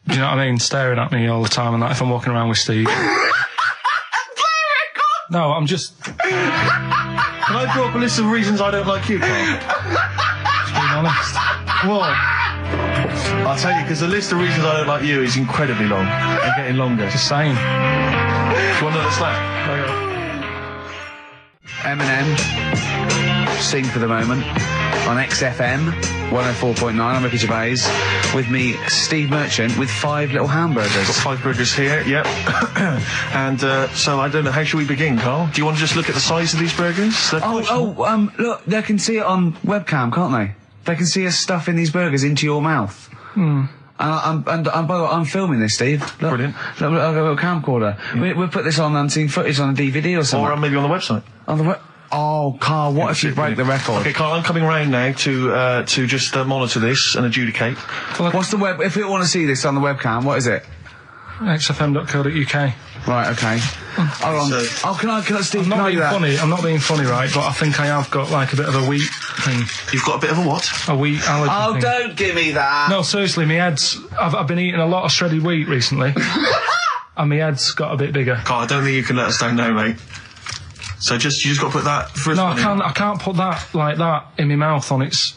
do you know what I mean, staring at me all the time and that if I'm walking around with Steve. No, I'm just...
Can I draw up a list of reasons I don't like you, Carl?
Just being honest.
What? I'll tell you, because the list of reasons I don't like you is incredibly long and getting longer.
Just saying.
Do you want another slap?
Eminem, Sing for the Moment, on XFM 104.9. I'm Ricky Gervais. With me, Steve Merchant, with 5 little hamburgers.
Got 5 burgers here, yep. And so I don't know, how should we begin, Carl? Do you want to just look at the size of these burgers?
Look, they can see it on webcam, can't they? They can see us stuffing these burgers into your mouth. And by the way, I'm filming this, Steve. Look,
Brilliant.
Look, I've got a little camcorder. We'll put this on unseen footage on a DVD or something.
Or maybe on the website.
On the Oh, Carl, what if you break the record?
Okay, Carl, I'm coming round now to just monitor this and adjudicate.
What's the web? If you want to see this on the webcam, what is it?
XFM.co.uk.
Right, okay. Hold on. Can I, Steve,
I'm not being
that?
funny. I'm not being funny, right? But I think I have got like a bit of a wheat thing.
You've got a bit of a what?
A wheat allergy thing.
Don't give me that.
No, seriously, my head's... I've been eating a lot of shredded wheat recently. And my head's got a bit bigger.
Carl, I don't think you can let us down now, mate. So you just got to put that...
No, I can't put that like that in my mouth on its...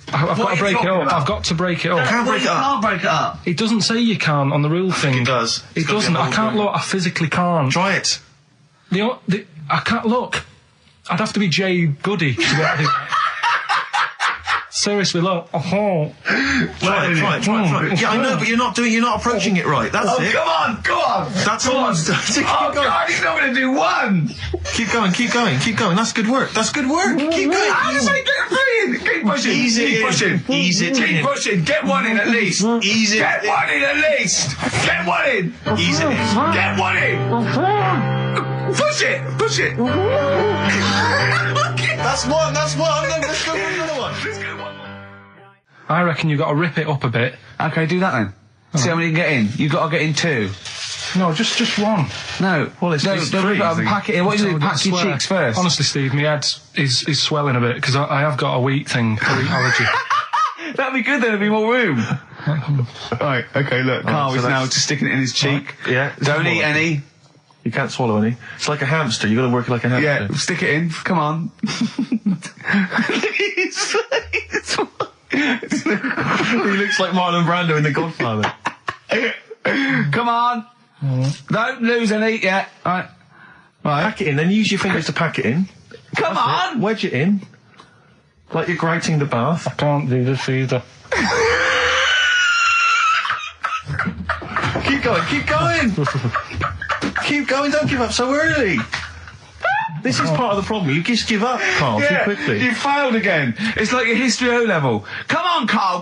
I've got to break it up. I've got to break it up.
You can't break it up.
Can't break it up.
It doesn't say you can't on the rule thing.
It does.
It doesn't. I can't look. I physically can't.
Try it.
I can't look. I'd have to be Jay Goody to be able to do that. Seriously, look.
Try it. Yeah, I know, but you're not approaching it right. That's it.
Come on.
That's all.
Oh, God, he's not going to do one.
Keep going. That's good work. Keep going.
How does he get three in? Keep pushing.
Ease it
Keep
in.
pushing.
Ease it
Keep
in.
pushing. Get one in at least.
Ease it.
Get one in at least. Get one in.
Ease it in.
Get one in. Push it.
That's one. Let's go for another one.
I reckon you've got to rip it up a bit.
Okay, do that then. See how many you can get in. You've got to get in 2.
No, just one.
No.
Well, it's three.
Pack it in. What do you do? Pack your cheeks first.
Honestly, Steve, my head is swelling a bit because I have got a wheat allergy.
That'd be good. There'd be more room. Right. Okay. Look, Carl is now just sticking it in his cheek.
Yeah.
Don't eat any.
You can't swallow any. It's like a hamster. You got to work it like a hamster.
Yeah. Stick it in. Come on.
He looks like Marlon Brando in The Godfather.
Come on. Don't lose any yet. Right.
Pack it in, then use your fingers to pack it in.
Come on.
Wedge it in. Like you're grating the bath.
I can't do this either.
Keep going. Keep going, don't give up so early. This is part of the problem. You just give up, Carl, too quickly.
You failed again. It's like your history O level. Come on, Carl.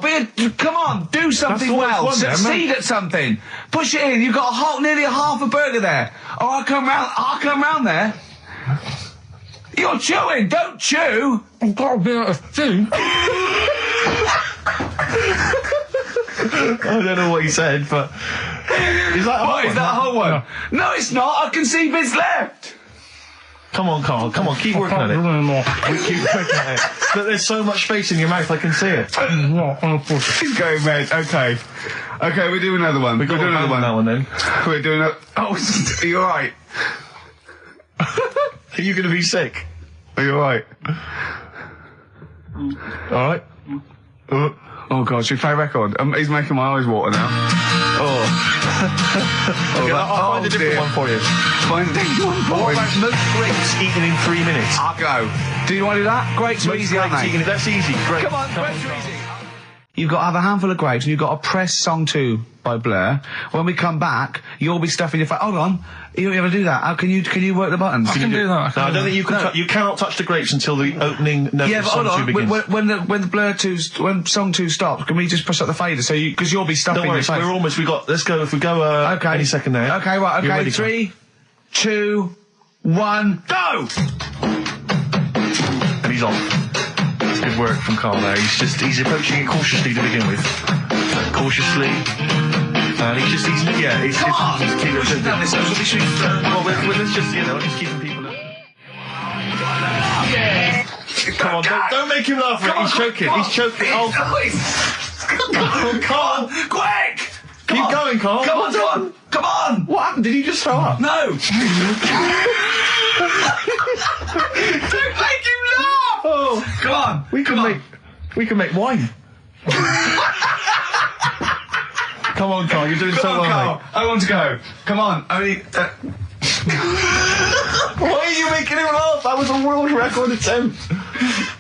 Come on. Do something well. Succeed at something. Push it in. You've got nearly half a burger there. Oh, I'll come round there. You're chewing. Don't chew.
I've got a bit of food.
I don't know what he said, but... Is that
a whole one? No, it's not. I can see bits left.
Come on, Carl. Come on, keep working at it. Keep working at it. But there's so much space in your mouth, I can see it.
He's going red. Okay, we'll do another one. We'll do another one.
That one then.
We're doing a... Oh, are you alright?
Are you going to be sick?
Are you alright?
Alright.
Oh God, should we play a record? He's making my eyes water now.
I'll find a different one for you.
Find a different one for you.
Most grapes eaten in 3 minutes.
I'll go. Do you want to do that? Grapes are easy, aren't they?
That's easy. Great.
Come on, grapes are easy. You've got to have a handful of grapes and you've got to press song 2 by Blur. When we come back, you'll be stuffing your face. Hold on. You don't ever do that. How can you work the buttons?
I can do that.
No, I don't think you can. You cannot touch the grapes until the opening note of song 2 begins.
When the Blur 2, when song 2 stops, can we just push up the fader because you'll be stuffing your face?
We're almost. Let's go. If we go. Any second now.
Okay. Right. Okay.
Ready,
3, 2, 1, go!
And he's off. Good work from Carl there. He's approaching it cautiously to begin with. Cautiously. And he's keeping this let's just, he's keeping people Come on, don't make him laugh. He's choking. Oh, Carl,
quick!
Keep going, Carl.
Come on!
What happened? Did you just throw up?
No! Don't make him laugh!
Oh,
come on!
We can make wine. Come on, Carl. You're doing so well,
Carl.
mate.
I want to go. Come on. Only.
Why are you making him laugh? That was a world record attempt.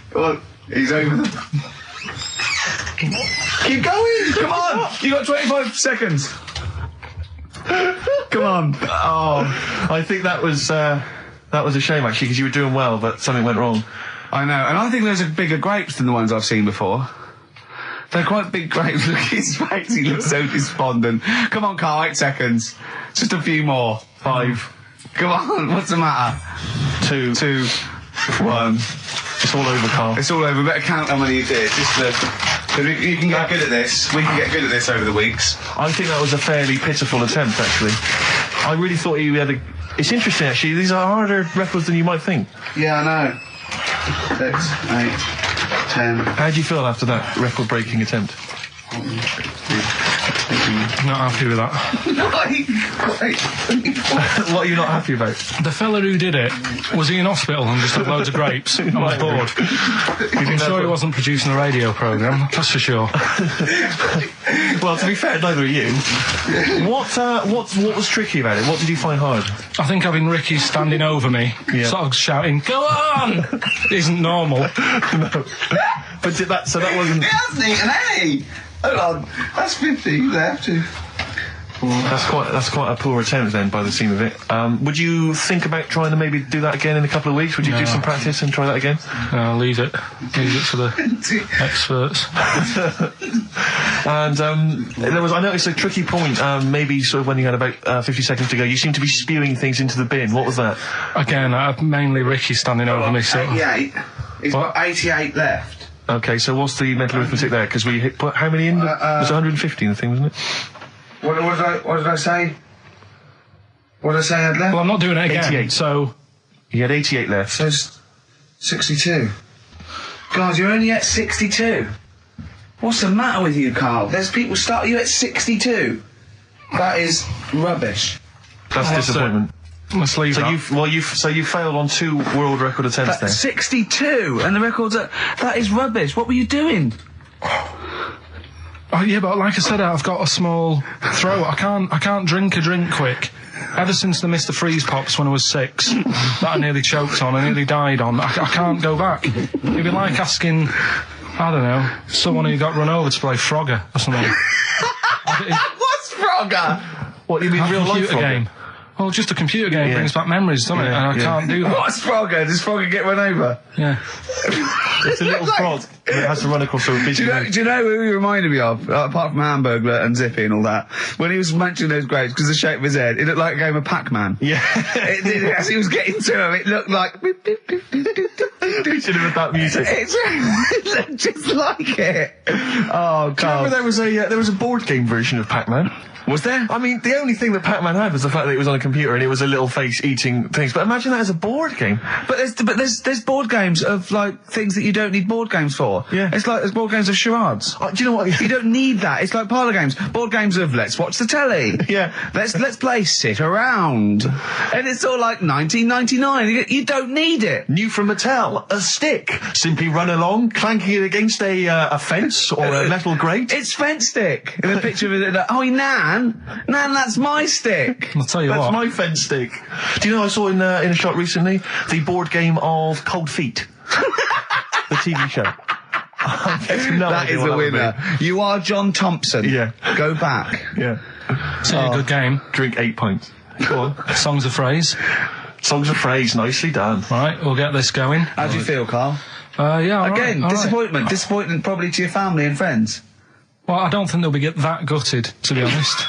Come on. He's over. Keep going. Come on. You got 25 seconds. Come on.
Oh, I think that was a shame actually because you were doing well, but something went wrong.
I know, and I think those are bigger grapes than the ones I've seen before. They're quite big grapes. Look at his face, he looks so despondent. Come on, Carl, 8 seconds. Just a few more. 5. Come on, what's the matter?
2, 1. It's all over, Carl.
It's all over. Better count how many you did. You can get good at this. We can get good at this over the weeks.
I think that was a fairly pitiful attempt, actually. I really thought you had It's interesting, actually. These are harder records than you might think.
Yeah, I know. 6, 8, 10.
How do you feel after that record-breaking attempt?
Not happy with that.
What are you not happy about?
The fella who did it, was he in hospital and just had loads of grapes? I was bored. I'm sure he wasn't producing a radio programme, that's for sure.
Well, to be fair, neither are you. What was tricky about it? What did you find hard?
I think having Ricky standing over me, sort of shouting, "Go on!" isn't normal.
No. But so that wasn't...
He hasn't eaten any! Hold on, that's 50 left.
That's quite a poor attempt then, by the seam of it. Would you think about trying to maybe do that again in a couple of weeks? Would you do some practice and try that again?
No, leave it for the experts.
And I noticed a tricky point. Maybe sort of when you had about 50 seconds to go, you seemed to be spewing things into the bin. What was that?
Again, mainly Ricky standing over me.
88. He's got 88 left.
Okay, so what's the mental arithmetic there? Because we put how many in? It was 150 in the thing, wasn't it?
What did I say? What did I say I had left?
Well, I'm not doing it again.
88.
So
He had 88 left.
So 62. God, you're only at 62. What's the matter with you, Carl? There's people start you at 62. That is rubbish.
That's disappointment.
let's leave that.
You failed on 2 world record attempts there.
62, and the record's that is rubbish. What were you doing?
Oh, yeah, but like I said, I've got a small throat. I can't drink a drink quick. Ever since the Mr. Freeze Pops when I was 6, that I nearly choked on, I nearly died on, I can't go back. It'd be like asking, I don't know, someone who got run over to play Frogger or something.
What's Frogger?
What, you mean
A
real life
computer
Frogger?
game. Well, just a computer game brings back memories, doesn't it? And I can't do that.
What's Frogger? Does Frogger get run over?
Yeah.
It's a little frog that has to run across a busy road.
Do you know who he reminded me of? Apart from Hamburglar and Zippy and all that. When he was mentioning those grapes, because the shape of his head, it looked like a game of Pac-Man.
Yeah.
It did, as he was getting to him, it looked like...
We should have had that music.
It looked just like it. Oh, God.
Do you remember there was a board game version of Pac-Man?
Was there?
I mean, the only thing that Pac-Man had was the fact that it was on a computer and it was a little face eating things. But imagine that as a board game.
But there's board games of, like, things that you don't need board games for.
Yeah.
It's like there's board games of charades.
Do you know what?
You don't need that. It's like parlour games. Board games of let's watch the telly.
Yeah.
Let's play sit around. And it's all like 1999. You don't need it.
New from Mattel, a stick. Simply run along, clanking it against a fence or a metal grate.
It's fence stick. And a picture of it. Like, oh, Nan, that's my stick.
I'll tell you
That's
what.
my fence stick. Do you know I saw in a shop recently the board game of Cold Feet, the TV show.
That is a winner. You are John Thompson.
Yeah.
Go back.
Yeah.
It's a good game.
Drink 8 pints. Go on.
Songs of phrase.
Songs of phrase, nicely done.
Right, we'll get this going.
How do you feel, Carl?
Yeah, all
Again,
right, all
disappointment.
right.
Disappointment probably to your family and friends.
Well, I don't think they'll be that gutted, to be honest.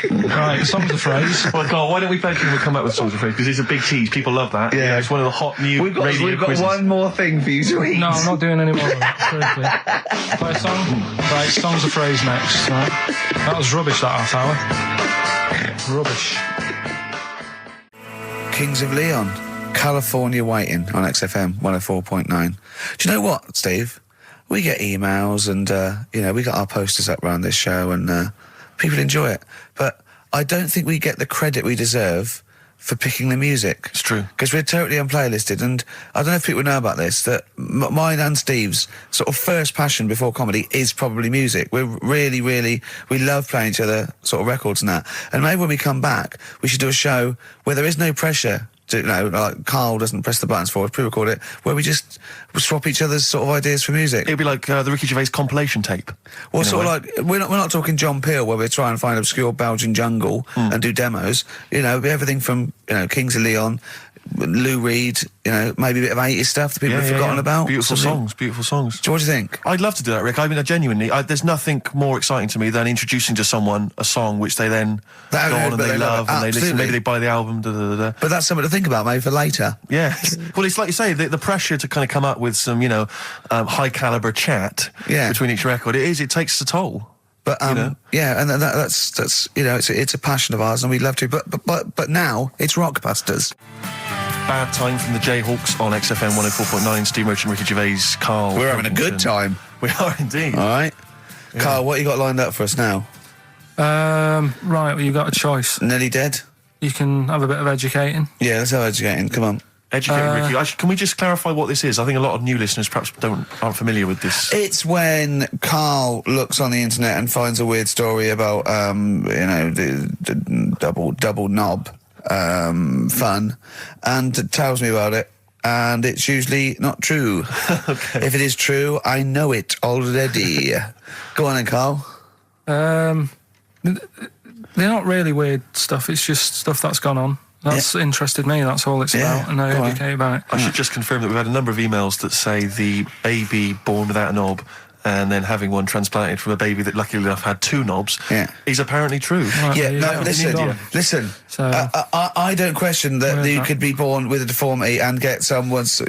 Right, songs of phrase.
Well, Carl, why don't we beg you to come up with songs of phrase? Because it's a big tease. People love that.
Yeah.
It's one of the hot new
We've got
quizzes.
one more thing for you to eat.
No, I'm not doing any more of that, seriously. Play a song? Right, songs of phrase next, right? That was rubbish, that half hour. Rubbish.
Kings of Leon, California Waiting on XFM 104.9. Do you know what, Steve? We get emails and, we got our posters up around this show and people enjoy it. But I don't think we get the credit we deserve for picking the music.
It's true.
Because we're totally unplaylisted, and I don't know if people know about this, that mine and Steve's sort of first passion before comedy is probably music. We're really, we love playing each other sort of records and that. And maybe when we come back, we should do a show where there is no pressure to, like Carl doesn't press the buttons for us, pre-record it, where we just swap each other's sort of ideas for music.
It'd be like the Ricky Gervais compilation tape.
Well, sort of like, we're not talking John Peel, where we try and find obscure Belgian jungle and do demos. It'd be everything from, Kings of Leon, Lou Reed, maybe a bit of 80s stuff that people have forgotten about.
Beautiful songs.
So what do you think?
I'd love to do that, Rick. I mean, genuinely, there's nothing more exciting to me than introducing to someone a song which they then go on and they love and they listen. Maybe they buy the album.
But that's something to think about, maybe for later.
Yeah. Well, it's like you say, the pressure to kind of come up with some, high caliber chat between each record. It takes the toll.
But and that's it's a passion of ours, and we'd love to. But now it's Rockbusters.
Bad Time from the Jayhawks on XFM 104.9. Steve Merchant, Ricky Gervais, Karl.
We're having a good time.
We are indeed.
All right, Carl, what you got lined up for us now?
Right, well, you got a choice.
Nearly Dead.
You can have a bit of educating.
Yeah, let's have educating. Come on.
Educating Ricky. Actually, can we just clarify what this is? I think a lot of new listeners perhaps aren't familiar with this.
It's when Carl looks on the internet and finds a weird story about the double knob fun, and tells me about it, and it's usually not true.
Okay.
If it is true, I know it already. Go on then, Carl.
They're not really weird stuff, it's just stuff that's gone on. That's interested me, that's all it's about, and I educate about it.
I should just confirm that we've had a number of emails that say the baby born without a knob and then having one transplanted from a baby that luckily enough had 2 knobs is apparently true.
Right,
listen.
So,
I don't question that you could be born with a deformity and get someone's,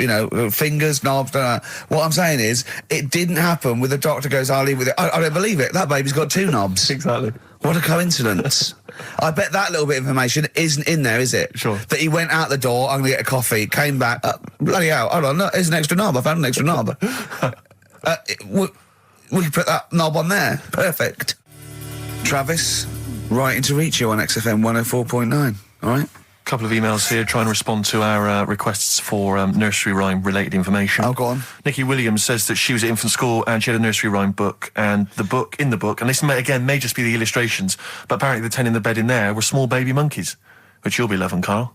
fingers, knobs. What I'm saying is, it didn't happen with the doctor goes, I'll leave with it. I don't believe it. That baby's got 2 knobs.
Exactly.
What a coincidence. I bet that little bit of information isn't in there, is it?
Sure.
That he went out the door, I'm going to get a coffee, came back, bloody hell, hold on, no, there's an extra knob, I found an extra knob. We can put that knob on there. Perfect. Travis, writing to reach you on XFM 104.9, all right?
Couple of emails here trying to respond to our requests for nursery rhyme related information.
Oh, go on.
Nikki Williams says that she was at infant school and she had a nursery rhyme book, and in the book, and this may just be the illustrations, but apparently the 10 in the bed in there were small baby monkeys, which you'll be loving, Carl.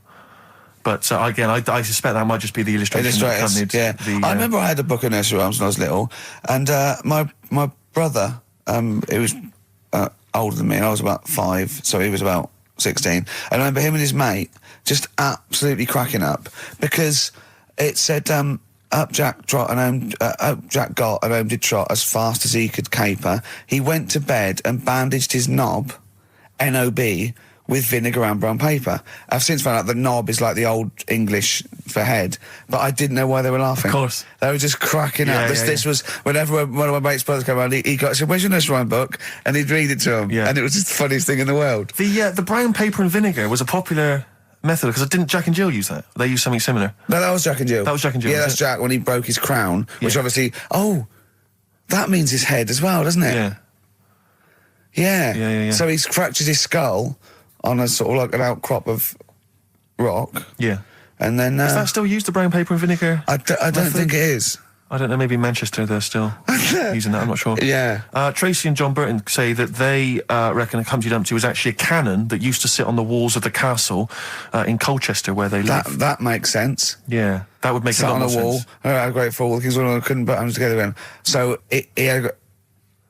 But again, I suspect that might just be the illustration that accompanied the...
I remember I had a book of nursery rhymes when I was little, and my brother, he was older than me, and I was about 5, so he was about 16. And I remember him and his mate just absolutely cracking up because it said, up Jack got and home did trot as fast as he could caper. He went to bed and bandaged his knob, N-O-B, with vinegar and brown paper. I've since found out that knob is like the old English for head, but I didn't know why they were laughing.
Of course.
They were just cracking up. This was, whenever one of my mates' brothers came around, he said, where's your nursery rhyme book? And he'd read it to him. Yeah. And it was just the funniest thing in the world.
The brown paper and vinegar was a popular method, because didn't Jack and Jill use that? They used something similar.
No, that was Jack and Jill.
That was Jack and Jill.
Yeah, that's Jack when he broke his crown, which obviously, that means his head as well, doesn't it? Yeah. So he's fractured his skull on a sort of like an outcrop of rock. Yeah. And then...
is that still used, the brown paper and vinegar?
I don't think it is.
I don't know, maybe in Manchester they're still using that, I'm not sure.
Yeah.
Tracy and John Burton say that they reckon a Humpty Dumpty was actually a cannon that used to sit on the walls of the castle in Colchester where they live.
That makes sense.
Yeah, that would make a lot more sense.
Sat on a wall, I had a great fall, the kings couldn't put hands together again. So he had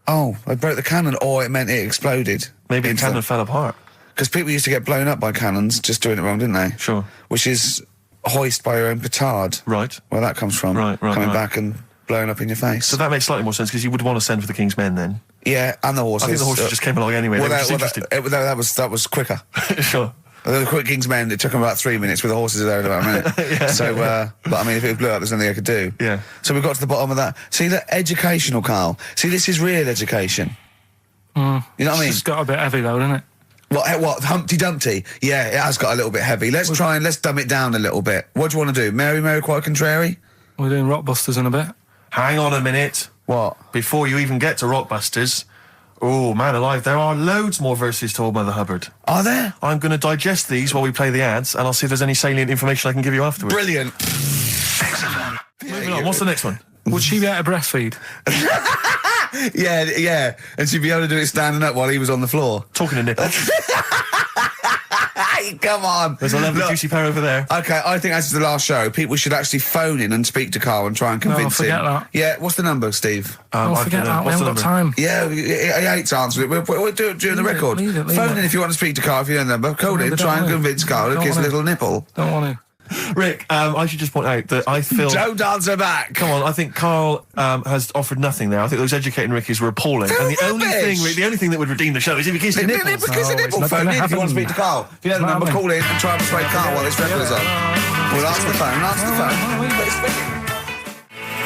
they broke the cannon, or it meant it exploded.
Maybe the cannon fell apart.
Because people used to get blown up by cannons just doing it wrong, didn't they?
Sure.
Which is hoist by your own petard.
Right.
Where that comes from. Right. Coming back and blowing up in your face.
So that makes slightly more sense, because you would want to send for the King's Men then.
Yeah, and the horses.
I think the horses just came along anyway.
That was quicker.
Sure.
The quick King's Men, it took them about 3 minutes, with the horses there in about a minute. So, but I mean, if it blew up, there's nothing I could do.
Yeah.
So we got to the bottom of that. See, that educational, Carl. See, this is real education. You know what I mean?
It's got a bit heavy though, isn't it?
What, Humpty Dumpty? Yeah, it has got a little bit heavy. Let's dumb it down a little bit. What do you want to do? Mary, quite contrary?
We're doing Rockbusters in a bit.
Hang on a minute.
What?
Before you even get to Rockbusters, oh, man alive, there are loads more verses to Old Mother Hubbard.
Are there?
I'm going to digest these while we play the ads, and I'll see if there's any salient information I can give you afterwards.
Brilliant.
Moving on, what's the next one?
Would she be able to breastfeed?
Yeah, and she'd be able to do it standing up while he was on the floor.
Talking to nipples.
Come on.
There's a lovely juicy pair over there.
Okay, I think that's the last show. People should actually phone in and speak to Carl and try and convince him.
Forget that.
Yeah, what's the number, Steve?
Forget that. We haven't got time.
Yeah, he hates answering it. We'll do it during the record. Phone in if you want to speak to Carl, if you know the number. Call in, try and convince Carl to kiss a little nipple.
Don't want to.
Rick, I should just point out that I feel...
Don't answer back!
Come on, I think Carl has offered nothing there. I think those educating Rickies were appalling. And the only thing that would redeem the show is if he kissed the nipples.
Kiss a nipple. Phone in if you want to speak to Carl. If you know the number, call in and try and persuade Carl while this record is on. We'll answer the phone.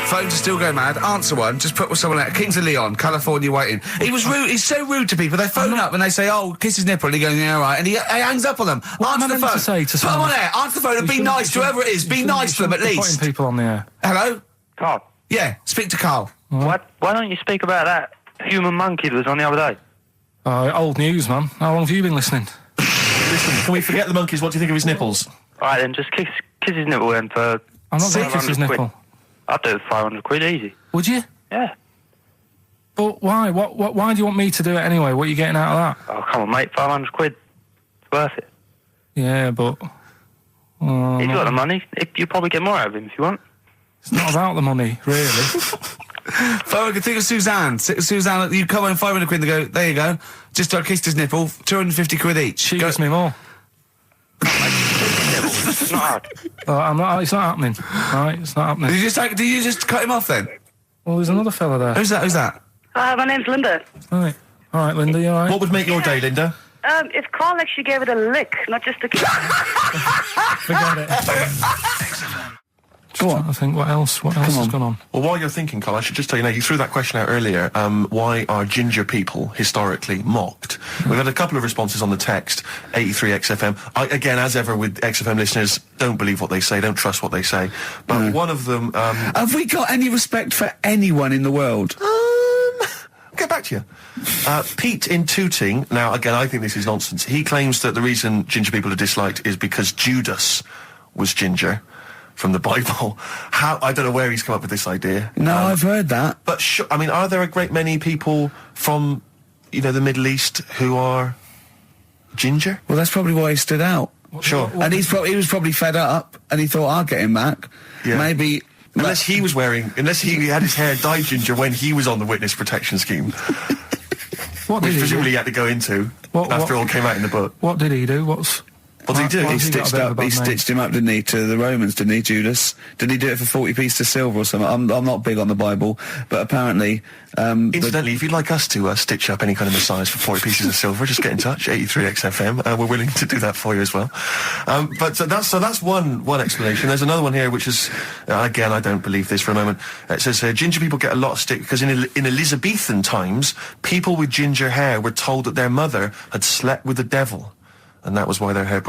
Phones are still going mad. Answer one. Just put with someone out. Kings of Leon, California, waiting. He was rude. He's so rude to people. They phone up and they say, "Oh, kiss his nipple," and he goes, "Yeah, all right," and he hangs up on them. Answer the phone. Put them on air. Answer the phone and be nice to whoever it is. Be nice to them at least.
Putting people on the air.
Hello,
Carl.
Yeah, speak to Carl.
Why don't you speak about that human monkey that was on the other day?
Old news, man. How long have you been listening?
Listen, can we forget the monkeys? What do you think of his nipples?
All right, then just kiss his nipple then for...
I'm not going to kiss his nipple.
I'd do it for 500 quid, easy.
Would you?
Yeah.
But why? Why do you want me to do it anyway? What are you getting out of that?
Oh, come on, mate. 500 quid. It's worth it.
Yeah, but...
He's got the money. You'll probably get more out of him if you want.
It's not about the money, really.
Think of Suzanne. Suzanne, you come on 500 quid and go, there you go. Just kissed his nipple, 250 quid each.
She gives me more.
It's not hard.
It's not happening. Right, it's not happening.
Did you just cut him off then?
Well, there's another fella there.
Who's that?
My name's Linda.
Right. All right, Linda, you all right?
What would make your day, Linda?
If Carl actually gave it a lick, not just a kiss.
Forget it.
Go on.
I think what else has gone on.
Well, while you're thinking, Carl, I should just tell you now, you threw that question out earlier, why are ginger people historically mocked? We've had a couple of responses on the text, 83XFM. Again, as ever with XFM listeners, don't believe what they say, don't trust what they say. But one of them...
have we got any respect for anyone in the world?
I'll get back to you. Pete in Tooting, now again, I think this is nonsense. He claims that the reason ginger people are disliked is because Judas was ginger from the Bible. I don't know where he's come up with this idea.
No, I've heard that.
But I mean, are there a great many people from, the Middle East who are ginger?
Well, that's probably why he stood out.
Sure.
And he was probably fed up, and he thought, I'll get him back.
Yeah.
Maybe...
Unless he had his hair dyed ginger when he was on the witness protection scheme. Which presumably he had to go into after all came out in the book.
What did he do? What
did he do?
He stitched him up, didn't he, to the Romans, didn't he, Judas? Did he do it for 40 pieces of silver or something? I'm not big on the Bible, but apparently...
Incidentally, if you'd like us to stitch up any kind of Messiahs for 40 pieces of silver, just get in touch, 83XFM. We're willing to do that for you as well. So that's one explanation. There's another one here, which is, again, I don't believe this for a moment. It says, ginger people get a lot of stick because in Elizabethan times, people with ginger hair were told that their mother had slept with the devil. And that was why their hair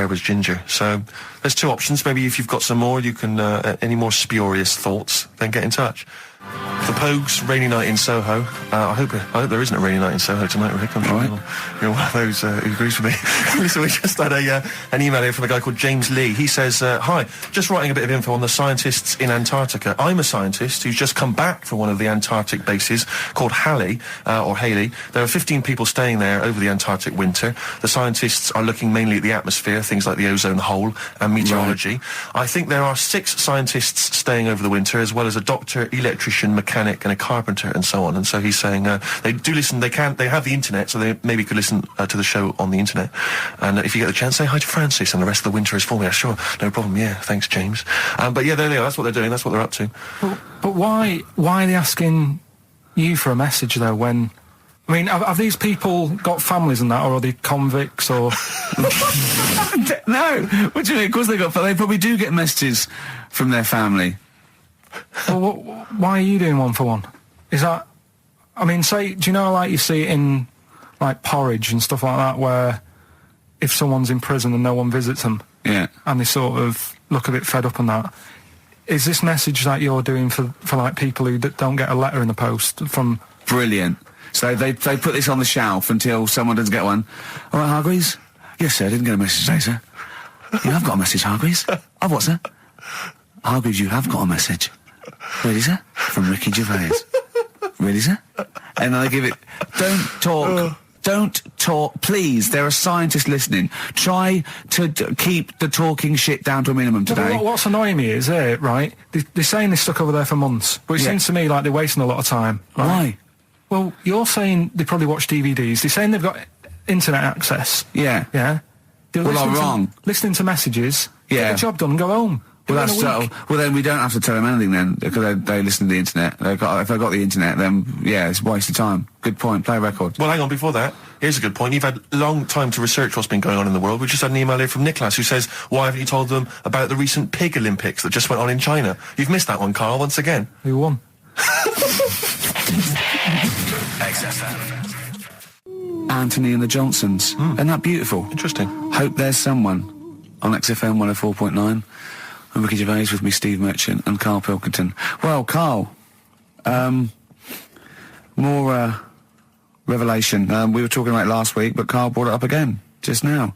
was ginger. So there's two options. Maybe if you've got some more, you can any more spurious thoughts, then get in touch. The Pogues, Rainy Night in Soho. I hope there isn't a rainy night in Soho tonight, Rick. I'm sure you're one of those who agrees with me. Listen, we just had an email here from a guy called James Lee. He says, hi, just writing a bit of info on the scientists in Antarctica. I'm a scientist who's just come back from one of the Antarctic bases called Halley. There are 15 people staying there over the Antarctic winter. The scientists are looking mainly at the atmosphere, things like the ozone hole and meteorology. Right. I think there are 6 scientists staying over the winter, as well as a doctor, electrician, mechanic and a carpenter and so on. And so he's saying they do listen, they have the internet, so they maybe could listen to the show on the internet. And if you get the chance, say hi to Francis and the rest of the winter is for me. Sure, no problem. Yeah, thanks, James. But yeah, there they are. That's what they're doing. That's what they're up to.
But why are they asking you for a message though? When I mean, have these people got families and that, or are they convicts or?
No, what do you mean? Of course they probably do get messages from their family.
Well, why are you doing one for one? Is that, I mean, do you know, like you see it in, like, Porridge and stuff like that, where if someone's in prison and no one visits them, and they sort of look a bit fed up and that, is this message that you're doing for like, people who don't get a letter in the post from...
Brilliant. So they put this on the shelf until someone doesn't get one. All right, Hargreaves? Yes, sir, I didn't get a message today, sir. Yeah, I've got a message, Hargreaves. I've what, sir? Hargreaves, you have got a message. Really, sir? From Ricky Gervais. Really, sir? And I give it... Don't talk, please. There are scientists listening. Try to keep the talking shit down to a minimum today.
What's annoying me is, right, they're saying this stuck over there for months, but it seems to me like they're wasting a lot of time. Right?
Why?
Well, you're saying they probably watch DVDs. They're saying they've got internet access.
Yeah.
Yeah?
Well, I'm wrong.
Listening to messages, get the job done and go home.
Well, that's so. Well, then we don't have to tell them anything then, because they listen to the internet. If they've got the internet, then it's a waste of time. Good point. Play a record.
Well, hang on. Before that, here's a good point. You've had a long time to research what's been going on in the world. We just had an email here from Nicholas who says, "Why haven't you told them about the recent pig Olympics that just went on in China?" You've missed that one, Carl. Once again.
Who won?
XFM. Anthony and the Johnsons. Isn't that beautiful?
Interesting. Hope
There's Someone on XFM 104.9. I'm Ricky Gervais, with me Steve Merchant and Karl Pilkington. Well, Karl, more revelation. We were talking about it last week, but Karl brought it up again just now.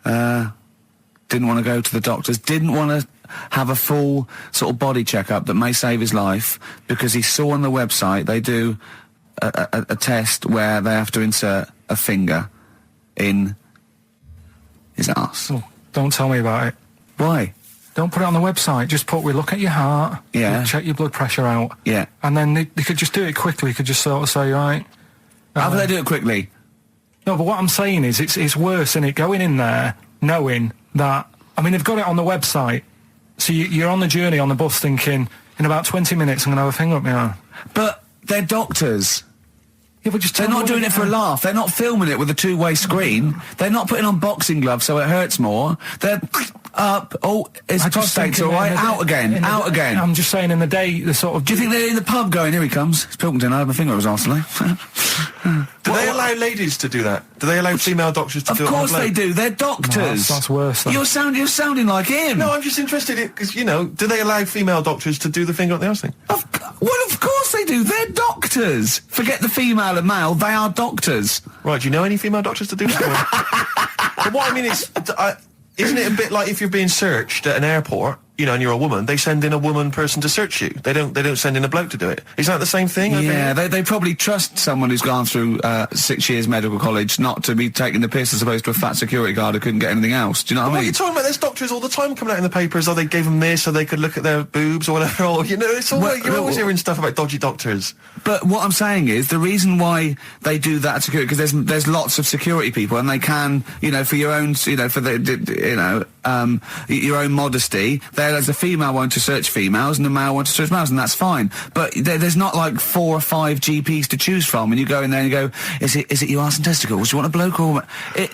Didn't want to go to the doctors, didn't want to have a full sort of body checkup that may save his life, because he saw on the website they do a test where they have to insert a finger in his arse.
Oh, don't tell me about it.
Why?
Don't put it on the website. Just put, we look at your heart.
Yeah.
Check your blood pressure out.
Yeah.
And then they could just do it quickly. Could just sort of say, right.
How do they do it quickly?
No, but what I'm saying is it's worse, isn't it? Going in there, knowing that, I mean, they've got it on the website. So you're on the journey on the bus thinking, in about 20 minutes I'm going to have a finger up my arm.
But they're doctors.
Yeah, but just
they're not doing it for a laugh. They're not filming it with a two-way screen. They're not putting on boxing gloves so it hurts more. They're up. Oh, is the prostate all right? Out again.
I'm just saying in the day, the sort of...
Do you think they're in the pub going, here he comes? It's Pilkington, I had my finger up his arse today.
Do they allow ladies to do that? Do they allow female doctors to do it?
Of course they do. They're doctors.
No, that's worse.
You're sounding like him.
No, I'm just interested because, you know, do they allow female doctors to do the finger up the arse thing?
Well, of course they do. They're doctors. Forget the female and male. They are doctors.
Right, do you know any female doctors to do that? But what I mean is, isn't it a bit like if you're being searched at an airport, you know, and you're a woman, they send in a woman person to search you. They don't send in a bloke to do it. Is that the same thing?
Yeah, they probably trust someone who's gone through 6 years medical college not to be taking the piss as opposed to a fat security guard who couldn't get anything else. Do you know what I mean?
What are you talking about? There's doctors all the time coming out in the papers, or they gave them this so they could look at their boobs or whatever, or, you know, it's all you're always hearing stuff about dodgy doctors.
But what I'm saying is, the reason why they do that at security, because there's lots of security people, and they can, you know, for your own, you know, for the, you know, your own modesty, there's a female one to search females and a male one to search males, and that's fine. But there's not like 4 or 5 GPs to choose from, and you go in there and you go, is it your arse and testicles? Do you want a bloke or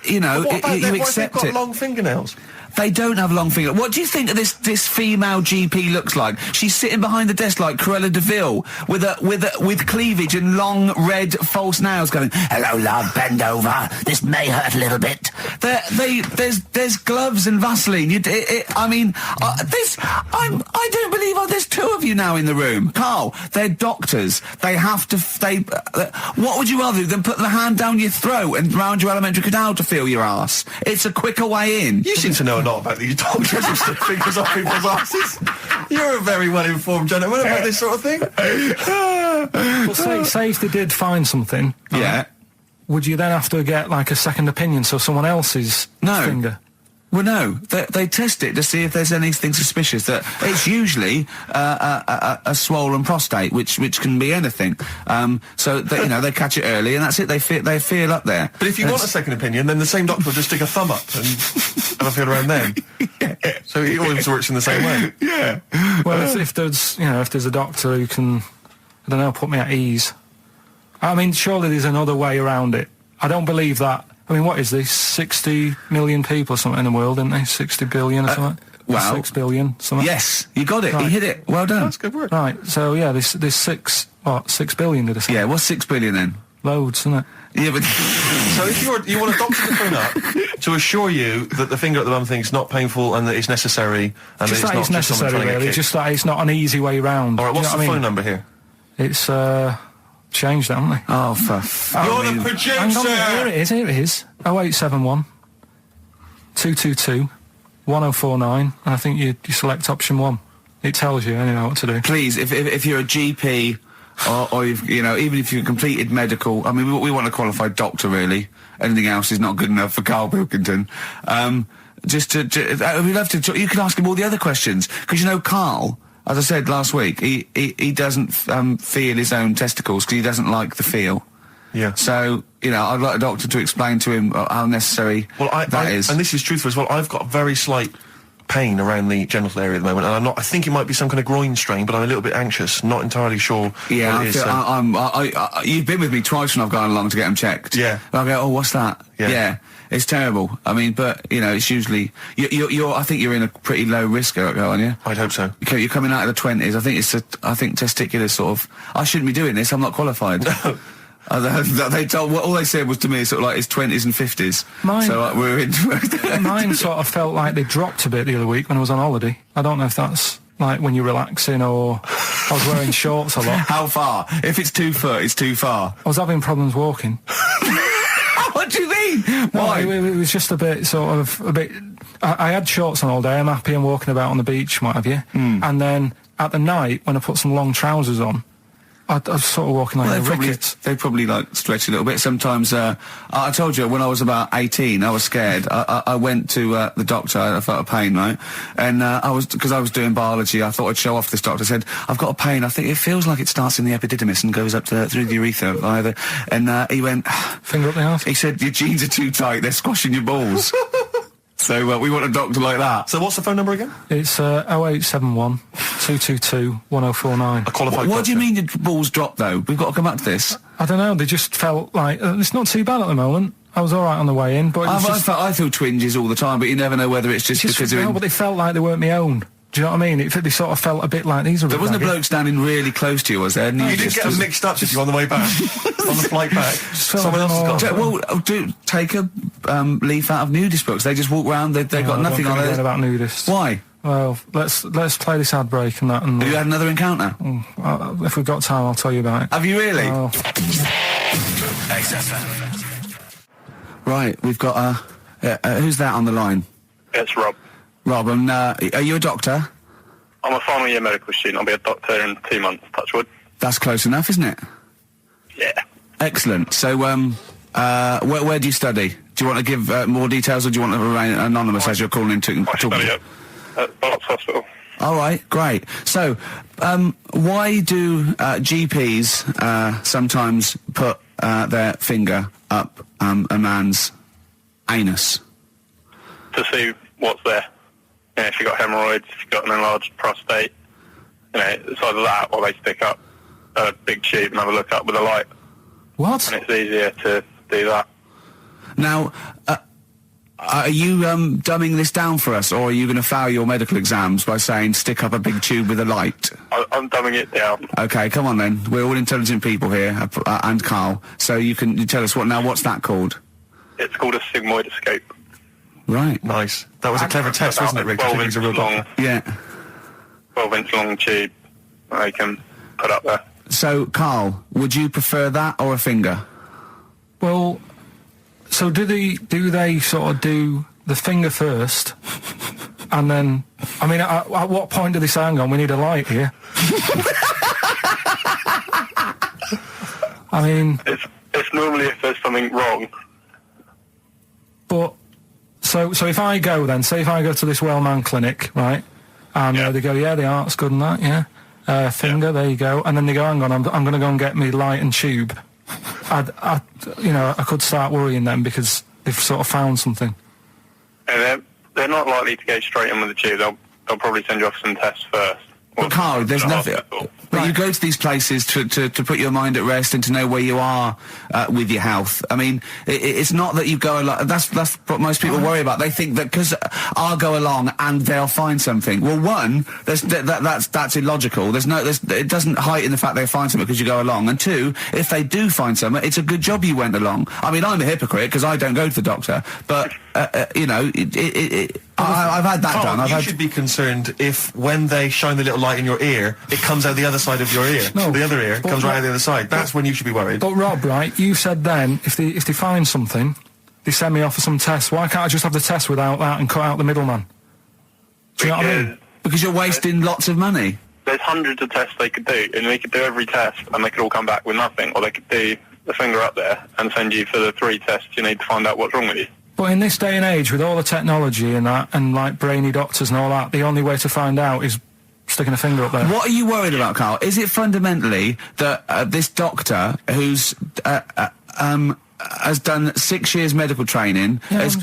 you know?
What about
you
what
accept
if they've
it.
got long fingernails?
They don't have long fingers. What do you think this female GP looks like? She's sitting behind the desk like Cruella de Vil with cleavage and long red false nails, going, "Hello, love, bend over. This may hurt a little bit." There's gloves and Vaseline. I don't believe there's 2 of you now in the room, Carl. They're doctors. They have to. What would you rather do than put the hand down your throat and round your alimentary canal to feel your arse? It's a quicker way in.
You seem to know a lot about these doctors who stick fingers up people's asses. You're a very well-informed gentleman about this sort of thing.
Well, say if they did find something,
yeah,
would you then have to get like a second opinion, so someone else's finger?
Well, no. They test it to see if there's anything suspicious. That it's usually a swollen prostate, which can be anything. So they, you know, they catch it early, and that's it. They feel up there.
But if you want a second opinion, then the same doctor will just stick a thumb up and have a feel around them. Yeah. So it always works in the same way.
Yeah.
Well, if there's a doctor who can, I don't know, put me at ease. I mean, surely there's another way around it. I don't believe that. I mean, what is this? 60 million people or something in the world, isn't there? 60 billion or something?
Well,
6 billion, something.
Yes, you got it.
Right.
You hit it. Well done.
That's good work.
Right, so yeah, there's 6 billion, did I say?
Yeah, what's 6 billion then?
Loads, isn't it?
Yeah, but...
So if you want a doctor to phone up to assure you that the finger at the bum thing's not painful and that it's necessary, and
Just
that
that
it's
it's
not just someone
necessary,
trying to get
really.
kicked.
Just that it's not an easy way round.
All right, what's the phone number here?
It's, changed, haven't they?
Oh,
You're the producer!
Hang on, here it is. 0871 222 1049, and I think you select option 1. It tells you anyway what to do.
Please, if you're a GP, or you've, you know, even if you've completed medical, I mean, we want a qualified doctor, really. Anything else is not good enough for Karl Pilkington. We'd love to, you can ask him all the other questions, because, you know, Karl, as I said last week, he doesn't feel his own testicles because he doesn't like the feel.
Yeah.
So, you know, I'd like a doctor to explain to him how necessary that is.
And this is truthful as well. I've got very slight pain around the genital area at the moment, and I think it might be some kind of groin strain, but I'm a little bit anxious, not entirely sure
Yeah,
what it is.
you've been with me twice when I've gone along to get them checked.
Yeah.
And I go, oh, what's that?
Yeah.
It's terrible. I mean, but, you know, it's usually... I think you're in a pretty low risk, aren't you?
I'd hope so.
You're coming out of the 20s. I think testicular sort of... I shouldn't be doing this. I'm not qualified. No. All they said was to me sort of like his 20s and 50s. We're in...
Mine sort of felt like they dropped a bit the other week when I was on holiday. I don't know if that's like when you're relaxing or I was wearing shorts a lot.
How far? If it's 2 foot, it's too far.
I was having problems walking.
What do you mean? Why?
No, it was just a bit. I had shorts on all day. I'm happy and walking about on the beach, what have you. And then at the night, when I put some long trousers on, I was sort of walking like a ricket.
They probably like stretch a little bit. Sometimes, I told you when I was about 18, I was scared. I went to the doctor. I felt a pain, right? And because I was doing biology, I thought I'd show off this doctor. I said, I've got a pain. I think it feels like it starts in the epididymis and goes up through the urethra either. And he went,
finger up the arse.
He said, your jeans are too tight. They're squashing your balls. So we want a doctor like that.
So what's the phone number again?
It's 0871 222 1049.
A qualified doctor.
What do you mean your balls drop, though? We've got to come back to this.
I don't know, they just felt like... it's not too bad at the moment. I was all right on the way in, but it was just,
I feel twinges all the time, but you never know whether it's just because they're
no,
in...
but they felt like they weren't my own. Do you know what I mean? They sort of felt a bit like these are.
There wasn't a bloke standing really close to you, was there?
You didn't get them mixed up, did you, on the way back? On the flight back? Someone else has got
Well, take a leaf out of nudist books. They just walk around, they've got nothing on it.
About nudists.
Why?
Well, let's play this ad break and that. And
have you had another encounter?
If we've got time, I'll tell you about it.
Have you really?
Oh.
XFM.
Right, we've got who's that on the line?
It's Rob.
Rob, and are you a doctor?
I'm a final year medical student. I'll be a doctor in 2 months, touch wood.
That's close enough, isn't it?
Yeah.
Excellent. So, where do you study? Do you want to give more details, or do you want to remain anonymous as you're calling in to
I study at Barts Hospital.
All right, great. So, why do GPs sometimes put their finger up a man's anus?
To see what's there. You know, if you've got hemorrhoids, if you've got an enlarged prostate, you know, it's either that or they stick up a big tube and have a look up with a light.
What?
And it's easier to do that.
Now, are you dumbing this down for us, or are you going to fail your medical exams by saying stick up a big tube with a light?
I'm dumbing it down.
Okay, come on then. We're all intelligent people here, and Karl. So you tell us what's that called?
It's called a sigmoidoscope.
Right.
Nice. That was a clever test, wasn't it, Rick?
12 inch long.
Yeah.
12-inch long tube they can put up there.
So, Karl, would you prefer that or a finger?
Well, so do they sort of do the finger first, and then, I mean, at what point do they say, hang on, we need a light here? I mean...
It's normally if there's something wrong.
But, so if I go then, say if I go to this Wellman clinic, right, and they go, yeah, the art's good and that, yeah, finger, there you go, and then they go, hang on, I'm going to go and get me light and tube. I could start worrying then because they've sort of found something.
And they're not likely to go straight in with the tube. They'll probably send you off some tests first.
But Karl, there's nothing. But you go to these places to put your mind at rest and to know where you are with your health. I mean, it's not that you go along. That's what most people worry about. They think that because I'll go along and they'll find something. Well, one, that's illogical. It doesn't heighten the fact they find something because you go along. And two, if they do find something, it's a good job you went along. I mean, I'm a hypocrite because I don't go to the doctor, but I've had that done.
You should be concerned if when they shine the little light in your ear, it comes out the other side of your ear.
No,
the other ear comes right out the other side. That's when you should be worried.
But Rob, right, you said then, if they find something, they send me off for some tests. Why can't I just have the test without that and cut out the middleman? Do you know what I mean?
Because you're wasting lots of money.
There's hundreds of tests they could do, and they could do every test, and they could all come back with nothing, or they could do the finger up there and send you for the 3 tests you need to find out what's wrong with you.
But in this day and age, with all the technology and that, and like brainy doctors and all that, the only way to find out is sticking a finger up there.
What are you worried about, Karl? Is it fundamentally that this doctor who's has done 6 years medical training, is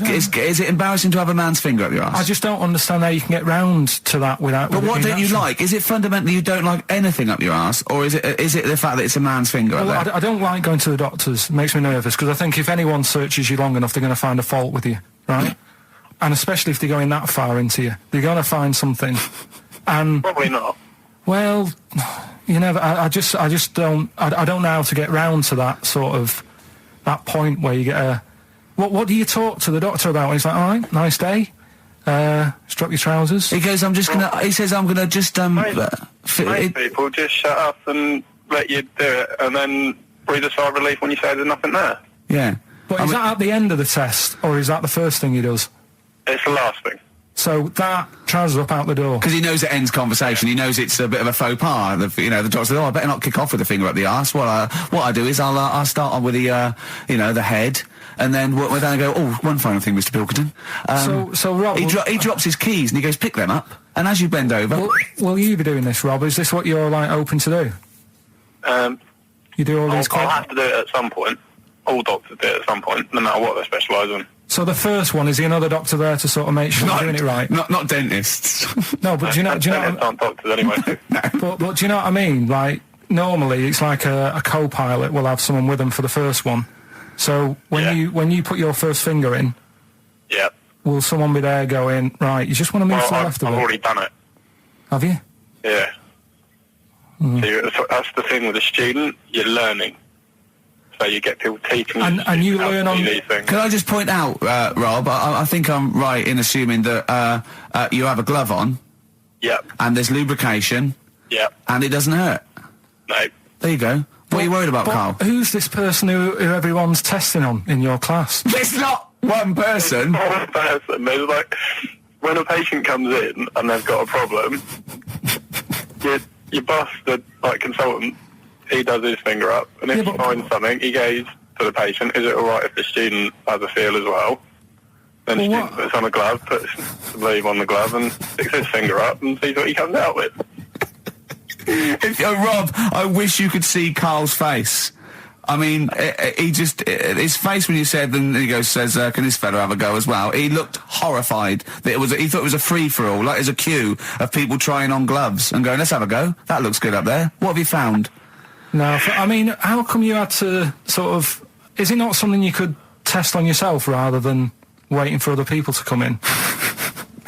it embarrassing to have a man's finger up your ass?
I just don't understand how you can get round to that without...
But what don't you like? Is it fundamentally you don't like anything up your ass, or is it the fact that it's a man's finger up there?
I don't like going to the doctors. It makes me nervous, because I think if anyone searches you long enough, they're going to find a fault with you, right? And especially if they're going that far into you. They're going to find something. And
probably not.
Well, you never... I just don't... I don't know how to get round to that sort of... that point where you get a... What do you talk to the doctor about? And he's like, all right, nice day. Strap your trousers.
He goes, he says, I'm gonna just,
Most people just shut up and let you do it, and then breathe a sigh of relief when you say there's nothing there.
Yeah.
But is that at the end of the test, or is that the first thing he does?
It's the last thing.
So that trousers up out the door.
Because he knows it ends conversation. He knows it's a bit of a faux pas. The doctor says, "Oh, I better not kick off with the finger up the arse." Well, what I do is I'll start on with the the head, and then we're down and go. Oh, one final thing, Mr. Pilkington.
So Rob,
he drops his keys and he goes, "Pick them up." And as you bend over,
will you be doing this, Rob? Is this what you're like open to do? You do all these.
I'll have to do it at some point. All doctors do it at some point, no matter what they specialise in.
So the first one, is another doctor there to sort of make sure you're doing it right?
Not dentists.
No, but do you know?
Dentists aren't doctors anyway.
No.
But do you know what I mean? Like normally, it's like a co-pilot will have someone with them for the first one, So when you put your first finger in,
Yeah.
will someone be there going, right, you just want to move to the left
I've
of it?
already done it.
Have you?
Yeah. So that's the thing with a student, you're learning. So you get people teaching
And you
how
learn
to
on...
do these things.
Can I just point out, Rob, I think I'm right in assuming that you have a glove on,
Yep.
and there's lubrication,
Yep.
and it doesn't hurt.
No.
There you go. What are you worried about,
But
Carl?
who's this person who everyone's testing on in your class?
It's not one person.
One person. There's like, when a patient comes in and they've got a problem, your boss, the consultant, he does his finger up, and if he finds something, he goes to the patient, is it alright if the student has a feel as well? Then the student puts on a glove, puts the bleed on the glove, and sticks his finger up and sees what he comes out with.
Rob, I wish you could see Carl's face. I mean, his face when you said, and he says, can this fella have a go as well? He looked horrified. That he thought it was a free-for-all, like there's a queue of people trying on gloves and going, let's have a go. That looks good up there. What have you found?
No, I mean, how come you had to sort of... Is it not something you could test on yourself rather than waiting for other people to come in?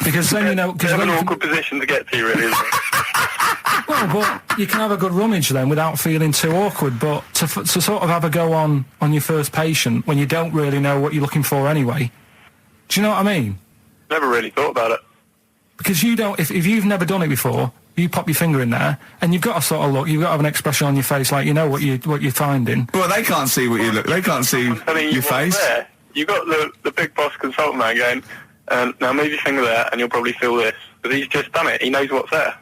Because then, you know...
It's an awkward position to get to, really, isn't it?
Well, but you can have a good rummage then without feeling too awkward, but to sort of have a go on your first patient when you don't really know what you're looking for anyway, do you know what I mean?
Never really thought about it.
Because you don't... If you've never done it before... You pop your finger in there, and you've got to sort of look. You've got to have an expression on your face, like you know what you're finding.
Well, they can't see what you look. They can't see your face.
There. You've got the big boss consultant man going, now move your finger there, and you'll probably feel this. But he's just done it. He knows what's there.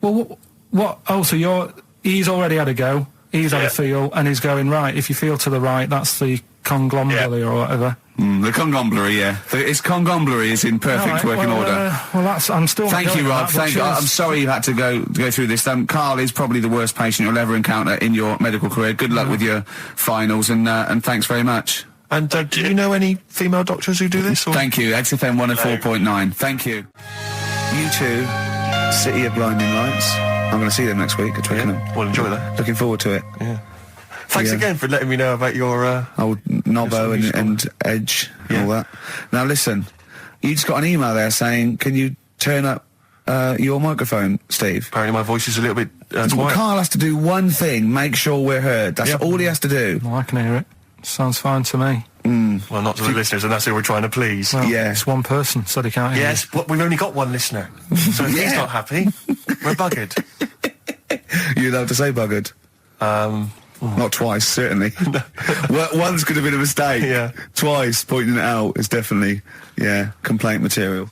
Well, what? Oh, so he's already had a go. He's had a feel, and he's going right. If you feel to the right, that's the conglomeracy or whatever.
The congomblery, yeah. Its congomblery is in perfect working order.
I'm still...
Thank you, Rob. I'm sorry you had to go through this. Carl is probably the worst patient you'll ever encounter in your medical career. Good luck with your finals, and thanks very much.
And do you know any female doctors who do this? Or?
Thank you. XFM 104.9. Thank you. U2, City of Blinding Lights. I'm going to see them next week at Twickenham.
Yeah, well, enjoy that.
Looking forward to it.
Yeah. Thanks again for letting me know about your...
old Nobbo and Edge and all that. Now listen, you just got an email there saying, can you turn up your microphone, Steve?
Apparently my voice is a little bit quiet.
Carl has to do one thing, make sure we're heard. That's all he has to do.
Well, I can hear it. Sounds fine to me.
Well, not to the listeners, and that's who we're trying to please.
Well, it's one person, so they can't hear
Yes, but we've only got one listener. So if he's not happy, we're buggered.
You're allowed to say buggered? Not twice, certainly. Once could have been a mistake.
Yeah.
Twice, pointing it out is definitely, complaint material.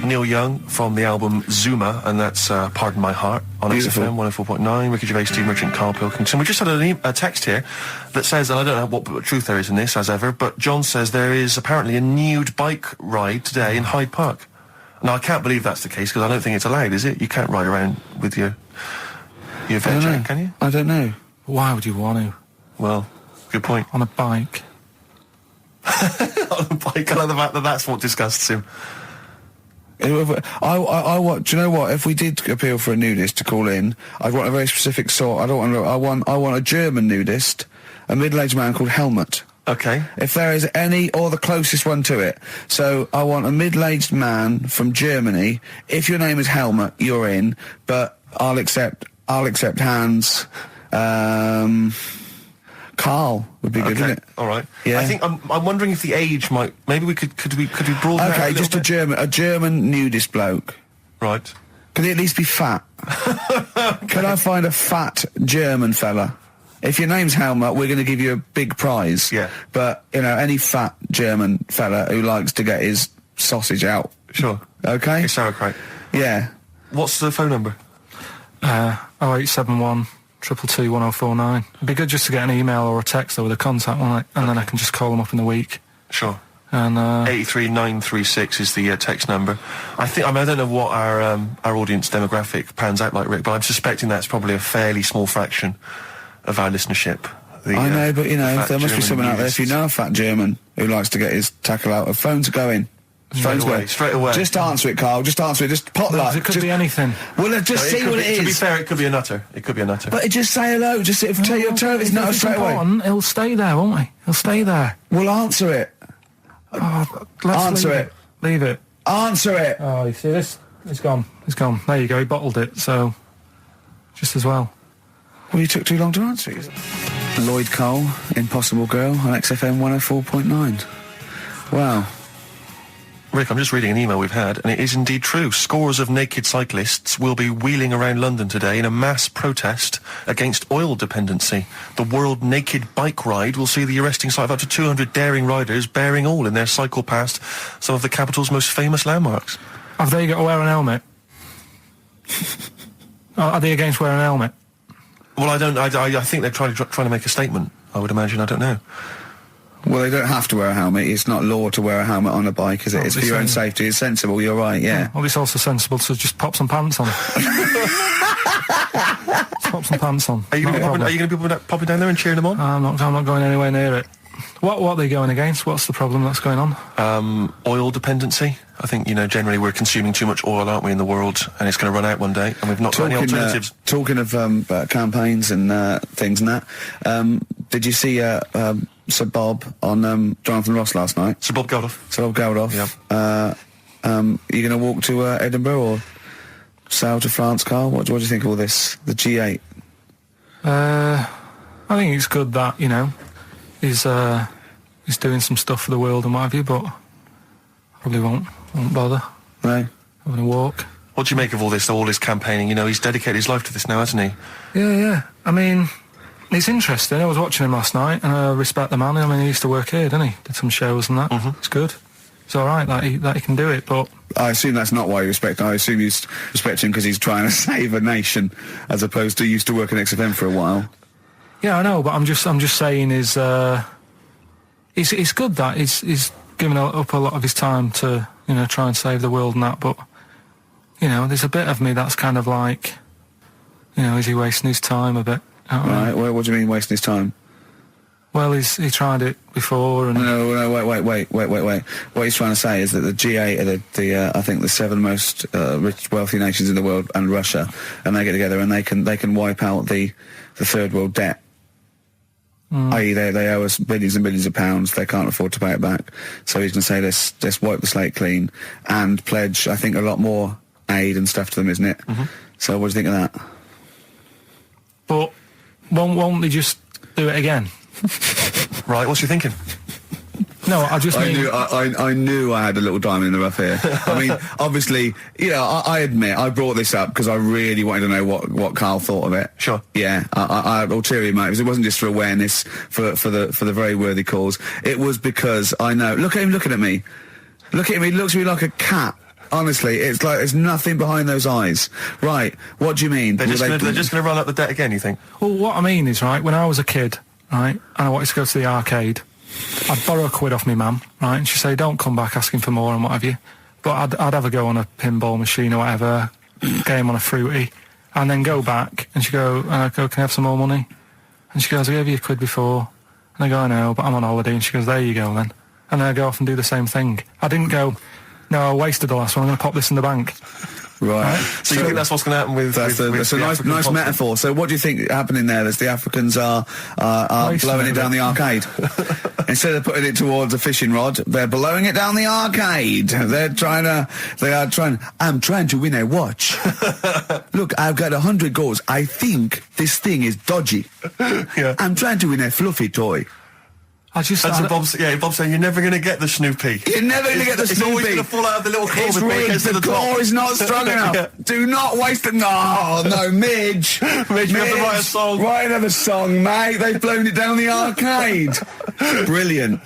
Neil Young from the album Zuma, and that's Pardon My Heart on XFM 104.9. Ricky Gervais, Steve Merchant, Karl Pilkington. We just had a text here that says, and I don't know what truth there is in this, as ever, but John says there is apparently a nude bike ride today in Hyde Park. Now, I can't believe that's the case, because I don't think it's allowed, is it? You can't ride around with your veg, can you?
I don't know.
Why would you want to?
Well, good point.
On a bike.
On a bike, I like the fact that that's what disgusts him.
Do you know what? If we did appeal for a nudist to call in, I'd want a very specific sort. I want a German nudist, a middle-aged man called Helmut.
Okay.
If there is any, or the closest one to it. So I want a middle-aged man from Germany. If your name is Helmut, you're in. But I'll accept hands. Carl would be good, wouldn't it?
All right.
Yeah.
I think I'm wondering if the age might. Maybe we could we broaden that
Okay,
a
just
little bit?
a German nudist bloke.
Right.
Can he at least be fat? Can I find a fat German fella? If your name's Helmut, we're going to give you a big prize.
Yeah.
But any fat German fella who likes to get his sausage out.
Sure.
Okay.
It's sauerkraut.
Yeah.
What's the phone number?
0871 222 1049. It'd be good just to get an email or a text with a contact on it, and then I can just call them up in the week.
Sure.
And
83936 is the text number. I don't know what our audience demographic pans out like, Rick, but I'm suspecting that's probably a fairly small fraction of our listenership.
I know, but
there
must be someone out there. If you know a fat German who likes to get his tackle out, phones are going.
Straight away.
Just answer it, Carl. Just answer it. Just pop that.
It could be anything.
Well, just see what it is.
To be fair, it could be a nutter. But
just say hello. Just tell your turn. It's nutter straight away.
He'll stay there, won't he? He'll stay there.
Well, answer it. Answer it.
Leave it.
Answer it.
Oh, you see this? It's gone. It's gone. There you go. He bottled it. So, just as well.
Well, you took too long to answer it. Lloyd Cole, Impossible Girl on XFM 104.9. Wow.
Rick, I'm just reading an email we've had, and it is indeed true. Scores of naked cyclists will be wheeling around London today in a mass protest against oil dependency. The World Naked Bike Ride will see the arresting sight of up to 200 daring riders bearing all in their cycle past some of the capital's most famous landmarks.
Have they got to wear an helmet? Are they against wearing a helmet?
Well, I think they're trying to make a statement, I would imagine. I don't know.
Well, they don't have to wear a helmet. It's not law to wear a helmet on a bike, is it? It's for your own safety. It's sensible. You're right, yeah.
Well, it's also sensible to just pop some pants on. Pop some pants on.
Are you going to be popping down there and cheering them on?
I'm not going anywhere near it. What are they going against? What's the problem that's going on?
Oil dependency. I think, generally we're consuming too much oil, aren't we, in the world, and it's going to run out one day, and we've not got any alternatives.
Talking of campaigns and things and that, did you see Sir Bob on Jonathan Ross last night?
Sir Bob Geldof.
Yeah. You going to walk to Edinburgh or sail to France, Carl? What do you think of all this? The G8?
I think it's good that, he's doing some stuff for the world and what have you, but probably won't bother.
No.
I'm going to walk.
What do you make of all this campaigning? He's dedicated his life to this now, hasn't he?
Yeah. I mean, it's interesting. I was watching him last night, and I respect the man. I mean, he used to work here, didn't he? Did some shows and that. Mm-hmm. It's good. It's all right that he can do it, but...
I assume that's not why you respect him. I assume you respect him because he's trying to save a nation, as opposed to used to work in XFM for a while.
Yeah, I know, but I'm just saying it's good that he's given up a lot of his time to, try and save the world and that, but, there's a bit of me that's kind of like, is he wasting his time a bit?
Right, well, what do you mean wasting his time?
Well, he tried it before and...
No, wait. What he's trying to say is that the G8 are I think the 7 most rich, wealthy nations in the world, and Russia, and they get together and they can wipe out the third world debt. I.e. they owe us billions and billions of pounds. They can't afford to pay it back. So he's going to say, let's wipe the slate clean and pledge, I think, a lot more aid and stuff to them, isn't it? Mm-hmm. So what do you think of that?
But won't they just do it again?
Right, what's you thinking?
No, I
knew I had a little diamond in the rough here. I mean, obviously, I admit I brought this up because I really wanted to know what Karl thought of it.
Sure.
Yeah, I had ulterior motives. It wasn't just for awareness, for the very worthy cause. It was because I know. Look at him looking at me. Look at him. He looks at me like a cat. Honestly, it's like there's nothing behind those eyes. Right, what do you mean?
They're just going to run up the debt again, you think?
Well, what I mean is, right, when I was a kid, right, and I wanted to go to the arcade, I'd borrow £1 off my mum, right, and she'd say, don't come back asking for more and what have you. But I'd have a go on a pinball machine or whatever, game on a fruity, and then go back, and she'd go, can I have some more money? And she goes, I gave you £1 before. And I go, I know, but I'm on holiday. And she goes, there you go then. And then I go off and do the same thing. I didn't go, no, I wasted the last one, I'm going to pop this in the bank.
Right.
So you think that's what's going to happen with...
That's a nice metaphor. So what do you think happening there? Is the Africans are blowing it down the arcade? Instead of putting it towards a fishing rod, they're blowing it down the arcade. I'm trying to win a watch. Look, I've got 100 goals. I think this thing is dodgy.
Yeah.
I'm trying to win a fluffy toy.
Bob's saying you're never going to get the Snoopy.
You're never going to get the Snoopy. It's always going to fall out of the little claw.
It's
rigged. The claw is not strong enough. Yeah. Do not waste it. No, Midge.
Midge, you have to write a song.
Write another song, mate. They've blown it down the arcade. Brilliant.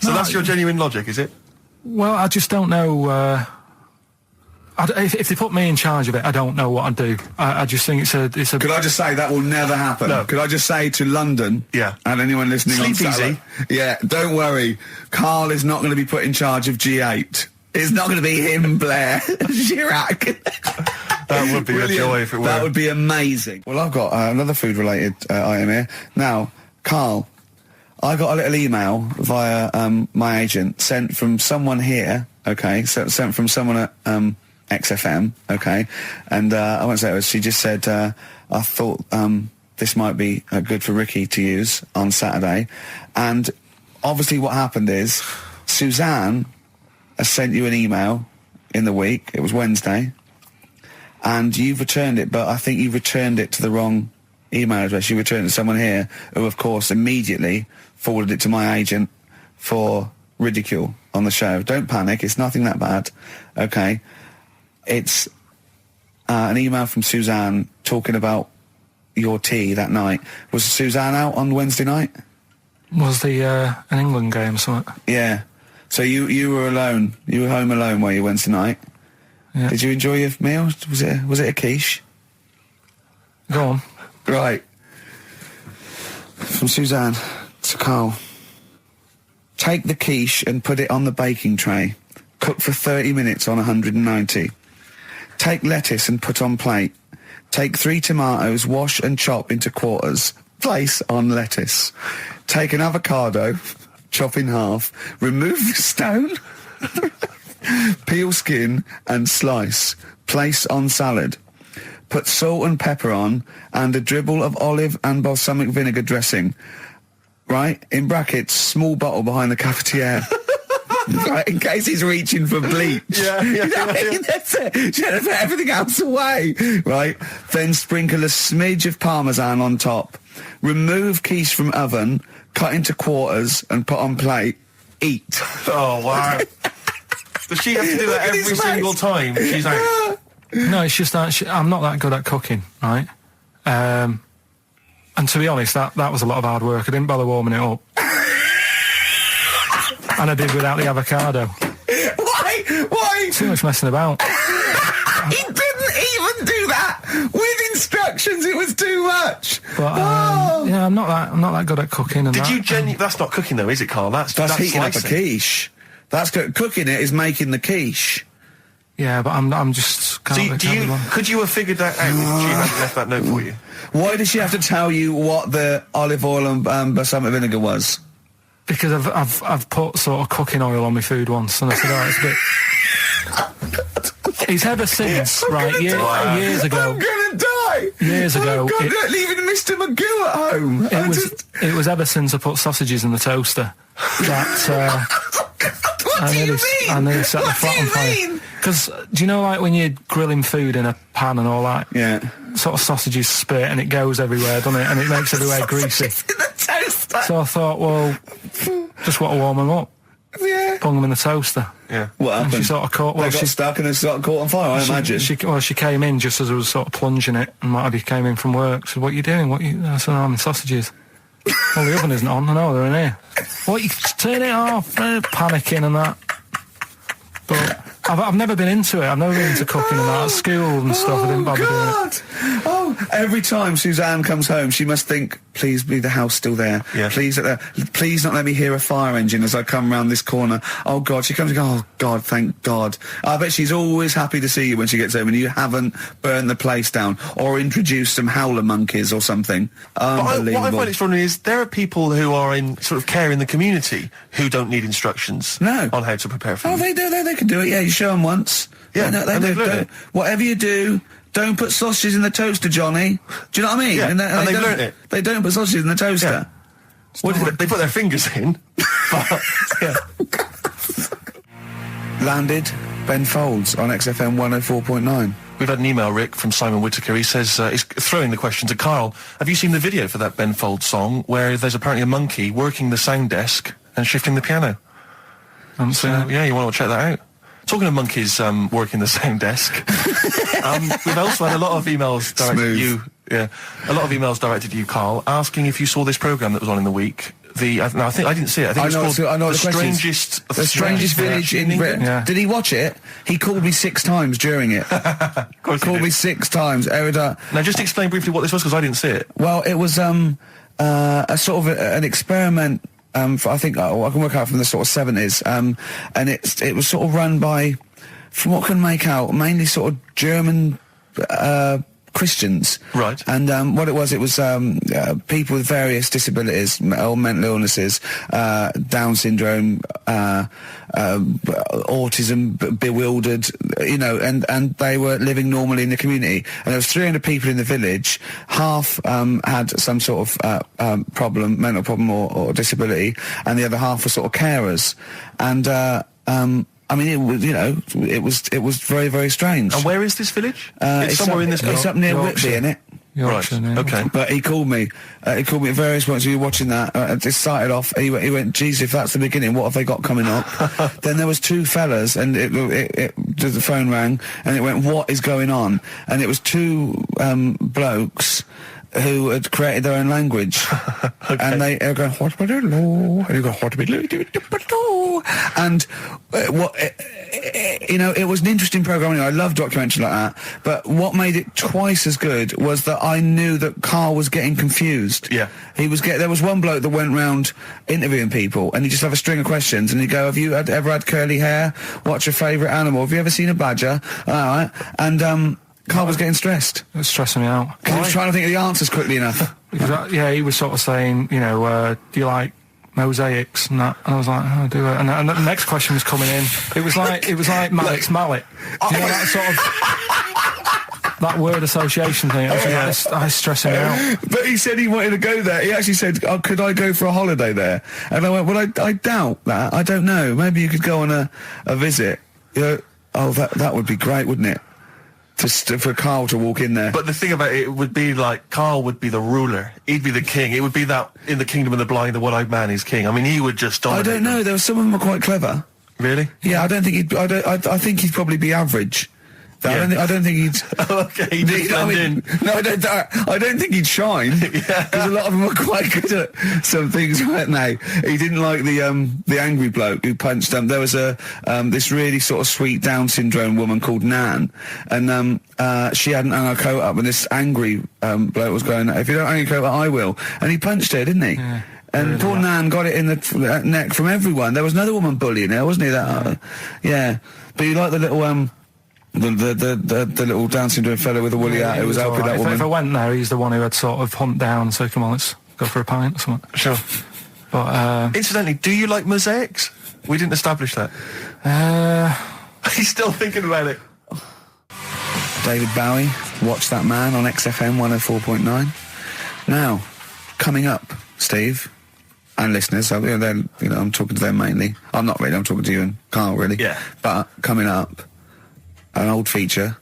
So that's your genuine logic, is it?
Well, I just don't know... if they put me in charge of it, I don't know what I'd do. I just think it's a...
Could I just say that will never happen?
No.
Could I just say to London, and anyone listening
Sleep
on Saturday,
easy.
Don't worry, Karl is not going to be put in charge of G8. It's not going to be him, Blair Chirac.
That would be a joy if it were.
That would be amazing. Well, I've got another food-related item here. Now, Karl, I got a little email via my agent sent from someone here okay, so it was sent from someone at XFM, okay, and I won't say it was, she just said, I thought this might be good for Ricky to use on Saturday, and obviously what happened is Suzanne has sent you an email in the week, it was Wednesday, and you've returned it, but I think you've returned it to the wrong email address. You returned it to someone here who, of course, immediately forwarded it to my agent for ridicule on the show. Don't panic, it's nothing that bad, okay? It's an email from Suzanne talking about your tea that night. Was Suzanne out on Wednesday night?
Was the an England game or something?
Yeah. So you were alone. You were home alone, were you, Wednesday night?
Yeah.
Did you enjoy your meal? Was it a quiche?
Go on.
Right. From Suzanne to Karl. Take the quiche and put it on the baking tray. Cook for 30 minutes on 190. Take lettuce and put on plate. Take 3 tomatoes, wash and chop into quarters. Place on lettuce. Take an avocado, chop in half. Remove the stone. Peel skin and slice. Place on salad. Put salt and pepper on and a dribble of olive and balsamic vinegar dressing. Right? In brackets, small bottle behind the cafetiere. Right, in case he's reaching for bleach.
Yeah.
That's it. She had to put everything else away. Right? Then sprinkle a smidge of parmesan on top. Remove quiche from oven, cut into quarters and put on plate. Eat.
Oh, wow. Does she have to do that every single time she's out?
No, it's just that I'm not that good at cooking, right? And to be honest, that was a lot of hard work. I didn't bother warming it up. And I did without the avocado.
Why?
Too much messing about.
He didn't even do that with instructions. It was too much.
But yeah, I'm not that good at cooking. And
Did you that's not cooking though, is it, Karl? That's
heating up a
slicing.
quiche. That's cooking it is making the quiche.
Yeah, but I'm just.
Could you have figured that out if she hadn't left that note for you?
Why did she have to tell you what the olive oil and balsamic vinegar was?
Because I've put sort of cooking oil on my food once, and I said, oh, it's a bit. He's ever since, right? Years ago.
I'm gonna die.
Years ago,
leaving Mr. Magoo at home.
It was ever since I put sausages in the toaster that.
What do you mean?
I nearly set the flat on fire. Because do you know, like when you're grilling food in a pan and all that?
Yeah.
Sort of sausages spit and it goes everywhere, doesn't it? And it makes everywhere greasy.
In the toaster.
So I thought, well, just want to warm them up.
Yeah.
Bung them in the toaster.
Yeah.
What happened?
And she sort of caught. Well,
they got stuck and they sort of caught on fire. I imagine.
She came in just as I was sort of plunging it, and might have came in from work. She said, "What are you doing? I said, I'm in sausages." Well, the oven isn't on. I know they're in here. What? You turn it off? Panicking and that. But I've never been into it. I've never been into cooking and that. At school and stuff, I didn't bother doing it.
Oh, every time Suzanne comes home, she must think, please be the house still there.
Yeah.
Please not let me hear a fire engine as I come round this corner. Oh, God. She comes and goes, oh, God, thank God. I bet she's always happy to see you when she gets home and you haven't burned the place down or introduced some howler monkeys or something. Unbelievable.
What I find extraordinary is there are people who are in sort of care in the community who don't need instructions on how to prepare food.
Oh, they do. They can do it. Yeah, you show them once.
Yeah,
they do. Whatever you do, don't put sausages in the toaster, Johnny. Do you know what I mean?
Yeah, and they've learnt it.
They don't put sausages in the toaster.
Yeah. They put their fingers in. But, yeah.
Landed Ben Folds on XFM 104.9.
We've had an email, Rick, from Simon Whittaker. He says, he's throwing the question to Karl. Have you seen the video for that Ben Folds song where there's apparently a monkey working the sound desk and shifting the piano? Yeah, you want to check that out? Talking of monkeys working the sound desk, we've also had a lot of emails directed at you. Yeah, a lot of emails directed at you, Karl, asking if you saw this programme that was on in the week. I think I didn't see it. I think it's called The Strangest Village in Britain.
Yeah. Did he watch it? He called me 6 times during it.
Of course
called me 6 times.
Now, just explain briefly what this was, because I didn't see it.
Well, it was a sort of an experiment. I think I can work out from the sort of 70s, and it was sort of run by, from what I can make out, mainly sort of German Christians.
Right.
And what it was people with various disabilities or mental illnesses, Down syndrome, autism, bewildered, and they were living normally in the community. And there was 300 people in the village. Half had some sort of problem, mental problem or disability, and the other half were sort of carers. And I mean, it was very, very strange.
And where is this village? It's somewhere in this.
It's up near Whitby, isn't it?
Right. Okay.
But he called me. At various points. We were watching that. It started off. He went, "Geez, if that's the beginning, what have they got coming up?" Then there was two fellas, and the phone rang, and it went, "What is going on?" And it was two blokes who had created their own language. Okay. And they were going, and you go, and it was an interesting programme. I love documentaries like that, but what made it twice as good was that I knew that Karl was getting confused.
Yeah.
There was one bloke that went round interviewing people, and he'd just have a string of questions, and he'd go, "Have you ever had curly hair? What's your favourite animal? Have you ever seen a badger?" All right. And Karl was getting stressed.
It was stressing me out.
Because he was trying to think of the answers quickly enough.
He was sort of saying, do you like mosaics and that? And I was like, oh, I do it. And the next question was coming in. It was like Mallet's mallet. That sort of that word association thing. I was stressing me out.
But he said he wanted to go there. He actually said, "Oh, could I go for a holiday there?" And I went, "Well, I doubt that. I don't know. Maybe you could go on a visit." That would be great, wouldn't it? For Karl to walk in there.
But the thing about it would be like, Karl would be the ruler. He'd be the king. It would be that in the kingdom of the blind, the one-eyed man is king. I mean, he would just dominate.
I don't know. There were some of them were quite clever.
Really?
Yeah, I don't think he'd. I think he'd probably be average. Yeah. I don't think he'd.
Okay, he'd blend in.
No, I don't think he'd shine. Because a lot of them were quite good at some things, weren't they? He didn't like the angry bloke who punched them. There was this really sort of sweet Down syndrome woman called Nan, and she hadn't hung her coat up, and this angry bloke was going, "If you don't hang your coat up, I will." And he punched her, didn't he? Yeah. And really poor Nan got it in the neck from everyone. There was another woman bullying her, wasn't he? Yeah. But you like the little the little Down syndrome fellow with the woolly hat who was helping that woman.
If I went there, he's the one who had sort of hunt down, so come on, let's go for a pint or something.
Sure.
But
incidentally, do you like mosaics? We didn't establish that. He's still thinking about it.
David Bowie, Watch That Man on XFM 104.9. Now, coming up, Steve, and listeners, I'm talking to them mainly. I'm not really, I'm talking to you and Karl, really.
Yeah.
But coming up, an old feature,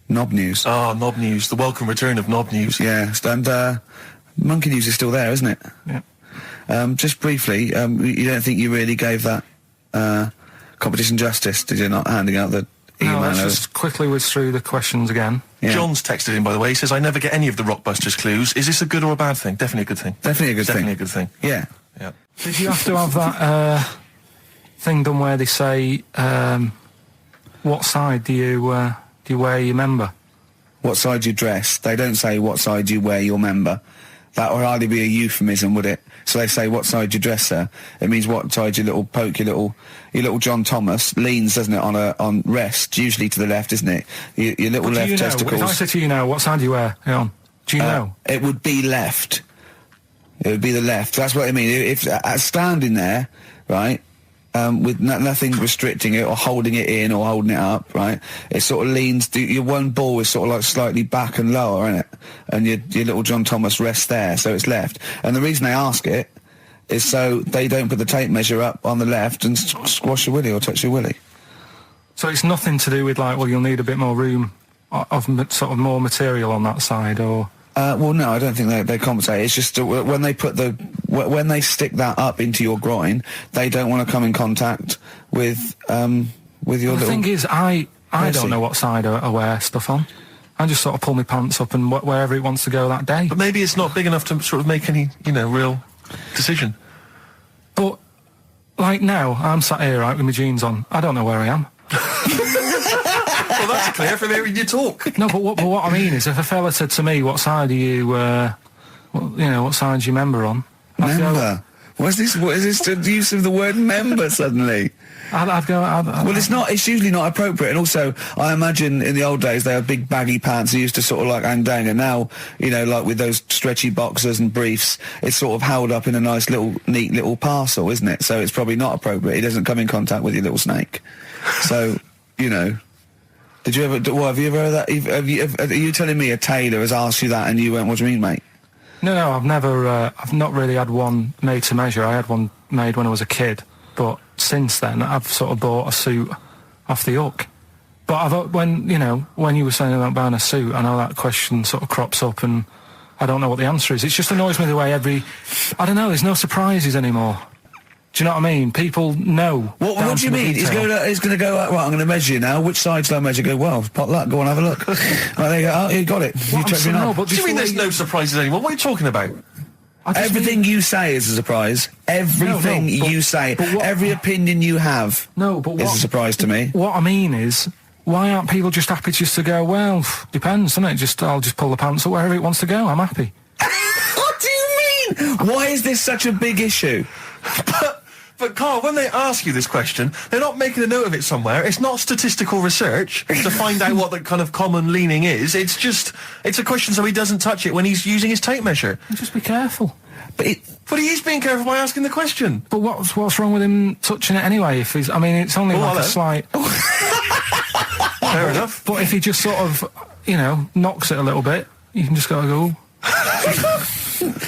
Knob News.
Oh, Knob News, the welcome return of Knob News.
Yeah, and Monkey News is still there, isn't it?
Yeah.
Just briefly, you don't think you really gave that competition justice, did you, not handing out the email?
No, let's just quickly whiz through the questions again.
Yeah.
John's texted in, by the way. He says, "I never get any of the Rockbusters clues. Is this a good or a bad thing?" Definitely a good thing.
Definitely a good thing.
Definitely a good thing.
Yeah.
Yeah.
Did you have to have that thing done where they say, what side do you wear your member?
What side you dress? They don't say what side you wear your member. That would hardly be a euphemism, would it? So they say what side you dress, sir. It means what side your little John Thomas leans, doesn't it, on rest, usually to the left, isn't it? Your little left testicles.
If I said to you now, what side do you wear? Hang on. Do you know?
It would be left. It would be the left. That's what I mean. If standing there, right, with nothing restricting it or holding it in or holding it up, right, it sort of leans, your one ball is sort of like slightly back and lower, isn't it? And your little John Thomas rests there, so it's left. And the reason they ask it is so they don't put the tape measure up on the left and squash your willy or touch your willy.
So it's nothing to do with, like, well, you'll need a bit more room of sort of more material on that side, or...
Well, no, I don't think they compensate. It's just when they when they stick that up into your groin, they don't want to come in contact with your little...
The thing is, I don't know what side I wear stuff on. I just sort of pull my pants up and wherever it wants to go that day.
But maybe it's not big enough to sort of make any, real decision.
But, like now, I'm sat here, right, with my jeans on. I don't know where I am.
Well, that's clear from hearing you talk.
No, but what I mean is, if a fella said to me, what side are you, what side's your member on?
Member? What is this the use of the word member suddenly?
I'd go.
Well, it's usually not appropriate. And also, I imagine in the old days they had big baggy pants that used to sort of like hang down. And now, like with those stretchy boxers and briefs, it's sort of held up in a nice little, neat little parcel, isn't it? So it's probably not appropriate. It doesn't come in contact with your little snake. So, did you ever? Have you ever heard that? Are you telling me a tailor has asked you that and you went, "What do you mean, mate?"
No, I've never. I've not really had one made to measure. I had one made when I was a kid, but since then I've sort of bought a suit off the hook. But when you were saying about buying a suit, I know that question sort of crops up, and I don't know what the answer is. It just annoys me the way I don't know. There's no surprises anymore. Do you know what I mean? People know.
What do you mean? He's going to go, right, I'm going to measure you now. Which side shall I measure? Go, well, pot luck, go on, have a look. Right, there you go. Oh, you got it. You check me out.
What do you mean there's no surprises anymore? What are you talking about?
Everything you say is a surprise. Everything you say, every opinion you have is a surprise to me.
What I mean is, why aren't people just happy just to go, well, depends, doesn't it? I'll just pull the pants up wherever it wants to go. I'm happy.
What do you mean? Why is this such a big issue?
But Carl, when they ask you this question, they're not making a note of it somewhere. It's not statistical research to find out what the kind of common leaning is. It's a question so he doesn't touch it when he's using his tape measure.
Just be careful.
But he is being careful by asking the question.
But what's wrong with him touching it anyway? It's only a slight...
Fair enough.
But if he just sort of, knocks it a little bit, you can just go...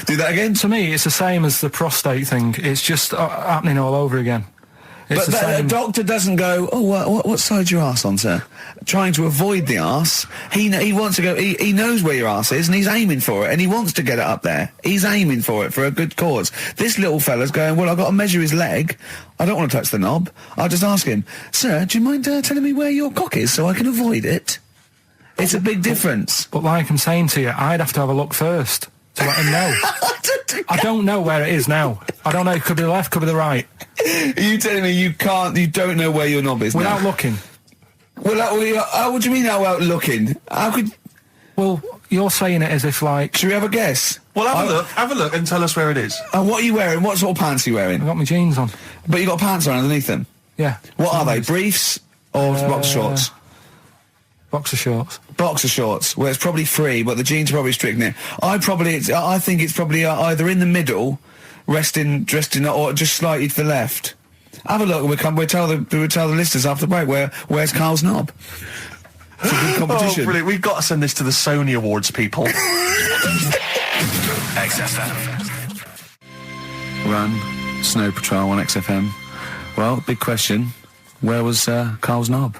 Do that again?
To me, it's the same as the prostate thing. It's just happening all over again. It's
but a doctor doesn't go, what side's your arse on, sir? Trying to avoid the arse. He wants to go, he knows where your arse is and he's aiming for it and he wants to get it up there. He's aiming for it for a good cause. This little fella's going, well, I've got to measure his leg. I don't want to touch the knob. I'll just ask him, sir, do you mind telling me where your cock is so I can avoid it? It's a big difference.
But like I'm saying to you, I'd have to have a look first to let him know. I don't know where it is now. I don't know. It could be the left, could be the right.
Are you telling me you don't know where your knob is
without looking?
Well, what do you mean without looking? How could...
Well, you're saying it as if like...
Should we have a guess?
Well, have a look and tell us where it is.
What are you wearing? What sort of pants are you wearing?
I've got my jeans on.
But you got pants on underneath them?
Yeah.
What are they? Briefs or boxer shorts?
Boxer shorts.
Boxer shorts. Well, it's probably free, but the jeans are probably strict. I think it's probably either in the middle, dressed in, or just slightly to the left. Have a look, and we'll tell the listeners after the break where's Carl's knob. It's a good competition.
Oh, brilliant! We've got to send this to the Sony Awards people.
XFM. Run, Snow Patrol on XFM. Well, big question. Where was Carl's knob?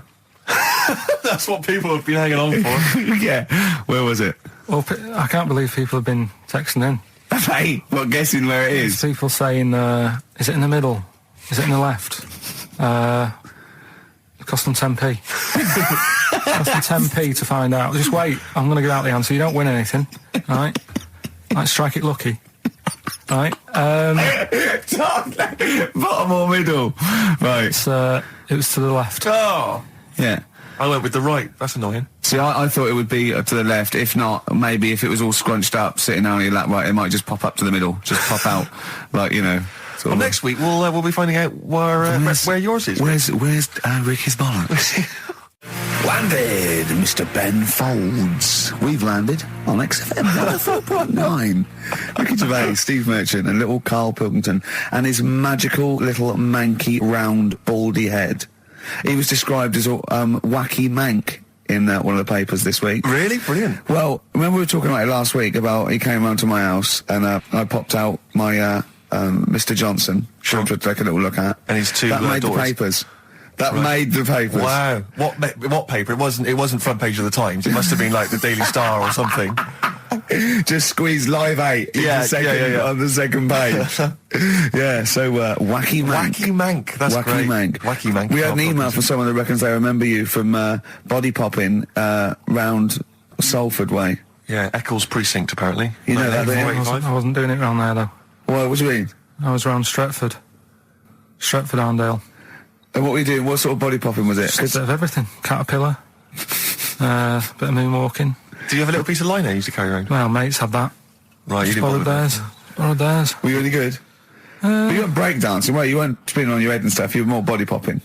That's what people have been hanging on for.
Yeah. Where was it?
Well, I can't believe people have been texting in.
Hey, guessing where it is?
People saying, is it in the middle? Is it in the left? It cost them 10p. It cost them 10p to find out. Just wait, I'm going to give out the answer. You don't win anything, right? Like, strike it lucky. Right?
Bottom or middle? Right.
It was to the left.
Oh!
Yeah.
I went with the right. That's annoying.
See, I thought it would be to the left. If not, maybe if it was all scrunched up, sitting down on your lap, right, it might just pop up to the middle. Just pop out, like,
Well, next week we'll be finding out where yours is.
Where's Ricky's bollocks? Landed, Mr. Ben Folds. We've landed on XFM 104.9. Ricky Gervais, Steve Merchant, and little Karl Pilkington, and his magical little manky round baldy head. He was described as wacky mank in one of the papers this week.
Really? Brilliant.
Well, remember we were talking about it last week about he came round to my house and I popped out my Mr. Johnson, sure, to take a little look at.
And his two
that made
daughters.
The papers. That made the papers.
Wow. What paper? It wasn't front page of the Times. It must have been like the Daily Star or something.
Just squeeze Live 8 on the second page. Yeah, so Wacky Mank.
Wacky Mank, that's
Wacky
great.
Mank.
Wacky Mank.
We had an email from someone that reckons they remember you from body popping round Salford Way.
Yeah, Eccles Precinct, apparently.
You know that,
I wasn't doing it round there, though.
Well, what do you mean?
I was round Stretford. Arndale.
And what were you doing? What sort of body popping was it?
Just a bit of everything. Caterpillar. Bit of moonwalking.
Do you have a little piece of lino you used to carry around?
Well, mates had that.
Right, you didn't
borrowed theirs. Borrowed theirs.
Were you any good? But you weren't breakdancing, well, you weren't spinning on your head and stuff, you were more body popping.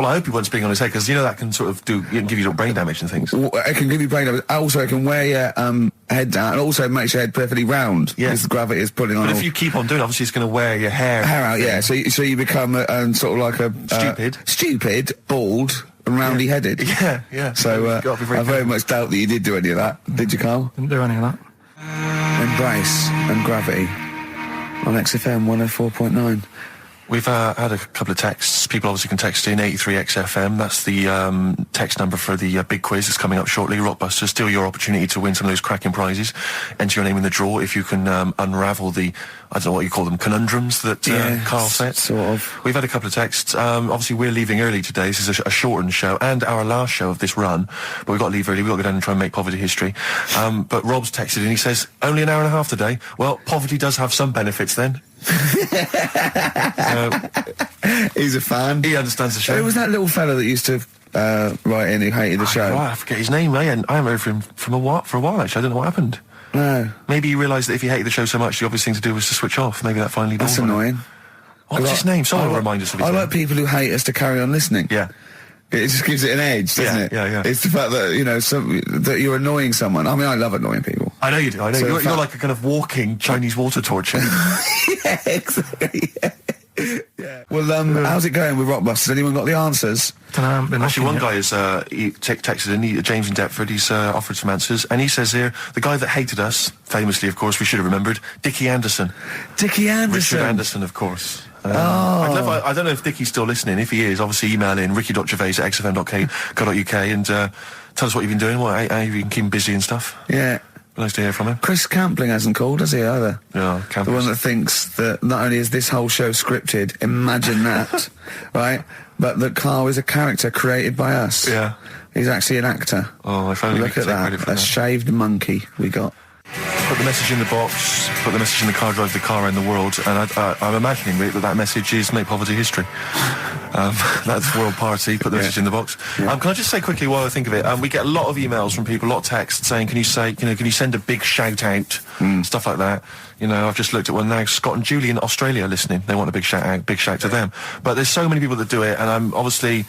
Well, I hope he wasn't being on his head, because you know that can sort of it can give you brain damage and things.
It can give you brain damage. Also, it can wear your head down, and also makes your head perfectly round.
Yeah.
Because the gravity is pulling on.
But if you keep on doing it, obviously it's going to wear your hair
out, yeah. So you become sort of like a stupid, bald, and roundy headed.
Yeah, yeah.
So I very much doubt that you did do any of that. Did you, Carl?
Didn't do any of that.
Embrace and Gravity on XFM 104.9.
We've had a couple of texts. People obviously can text in 83XFM. That's the text number for the big quiz that's coming up shortly. Rockbusters, still your opportunity to win some of those cracking prizes. Enter your name in the draw if you can unravel the, I don't know what you call them, conundrums that Karl set.
Sort of.
We've had a couple of texts. Obviously, we're leaving early today. This is a shortened show and our last show of this run. But we've got to leave early. We've got to go down and try and make poverty history. But Rob's texted and he says, only an hour and a half today. Well, poverty does have some benefits then.
He's a fan.
He understands the show.
Who was that little fella that used to write in who hated the show?
I forget his name. I haven't heard from him for a while, actually. I don't know what happened.
No.
Maybe he realised that if he hated the show so much, the obvious thing to do was to switch off. Maybe that finally dawned
That's
on him.
annoying.
What's his name? Someone will remind us of his name.
I like people who hate us to carry on listening.
Yeah.
It just gives it an edge, doesn't it?
Yeah.
It's the fact that, that you're annoying someone. I mean, I love annoying people.
I know you do. I know. So you're like a kind of walking Chinese water torch.
Yeah, exactly. Yeah. Well, how's it going with Rockbusters? Anyone got the answers?
Actually, one guy has texted in, James in Deptford, he's offered some answers, and he says here, the guy that hated us, famously, of course, we should have remembered, Dickie Anderson.
Dickie Anderson?
Richard Anderson, of course. I don't know if Dickie's still listening. If he is, obviously email in ricky.gervais@xfm.co.uk and tell us what you've been doing, how you've been keeping busy and stuff.
Yeah.
Nice to hear from him.
Chris Campling hasn't called, has he, either?
No, Campling.
The one that thinks that not only is this whole show scripted, imagine that, right? But that Karl is a character created by us.
Yeah.
He's actually an actor.
Oh, if only
Look at that. A shaved monkey we got.
Put the message in the box, put the message in the car, drive the car around the world, and I'm imagining that message is make poverty history. That's World Party, put the message in the box.
Yeah.
Can I just say quickly while I think of it, we get a lot of emails from people, a lot of texts saying, can you send a big shout out, stuff like that. I've just looked at one now, Scott and Julie in Australia listening, they want a big shout out, big shout to them. But there's so many people that do it, and I'm obviously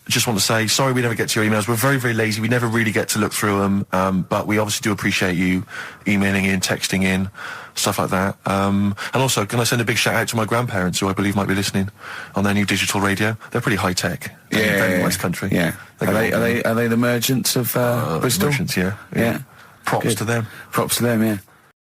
just want to say, sorry we never get to your emails. We're very, very lazy. We never really get to look through them. But we obviously do appreciate you emailing in, texting in, stuff like that. And also, can I send a big shout out to my grandparents, who I believe might be listening on their new digital radio? They're pretty high tech. Very West Country.
Yeah. Are they the merchants of Bristol?
Merchants, yeah. Props to them.
Props to them, yeah.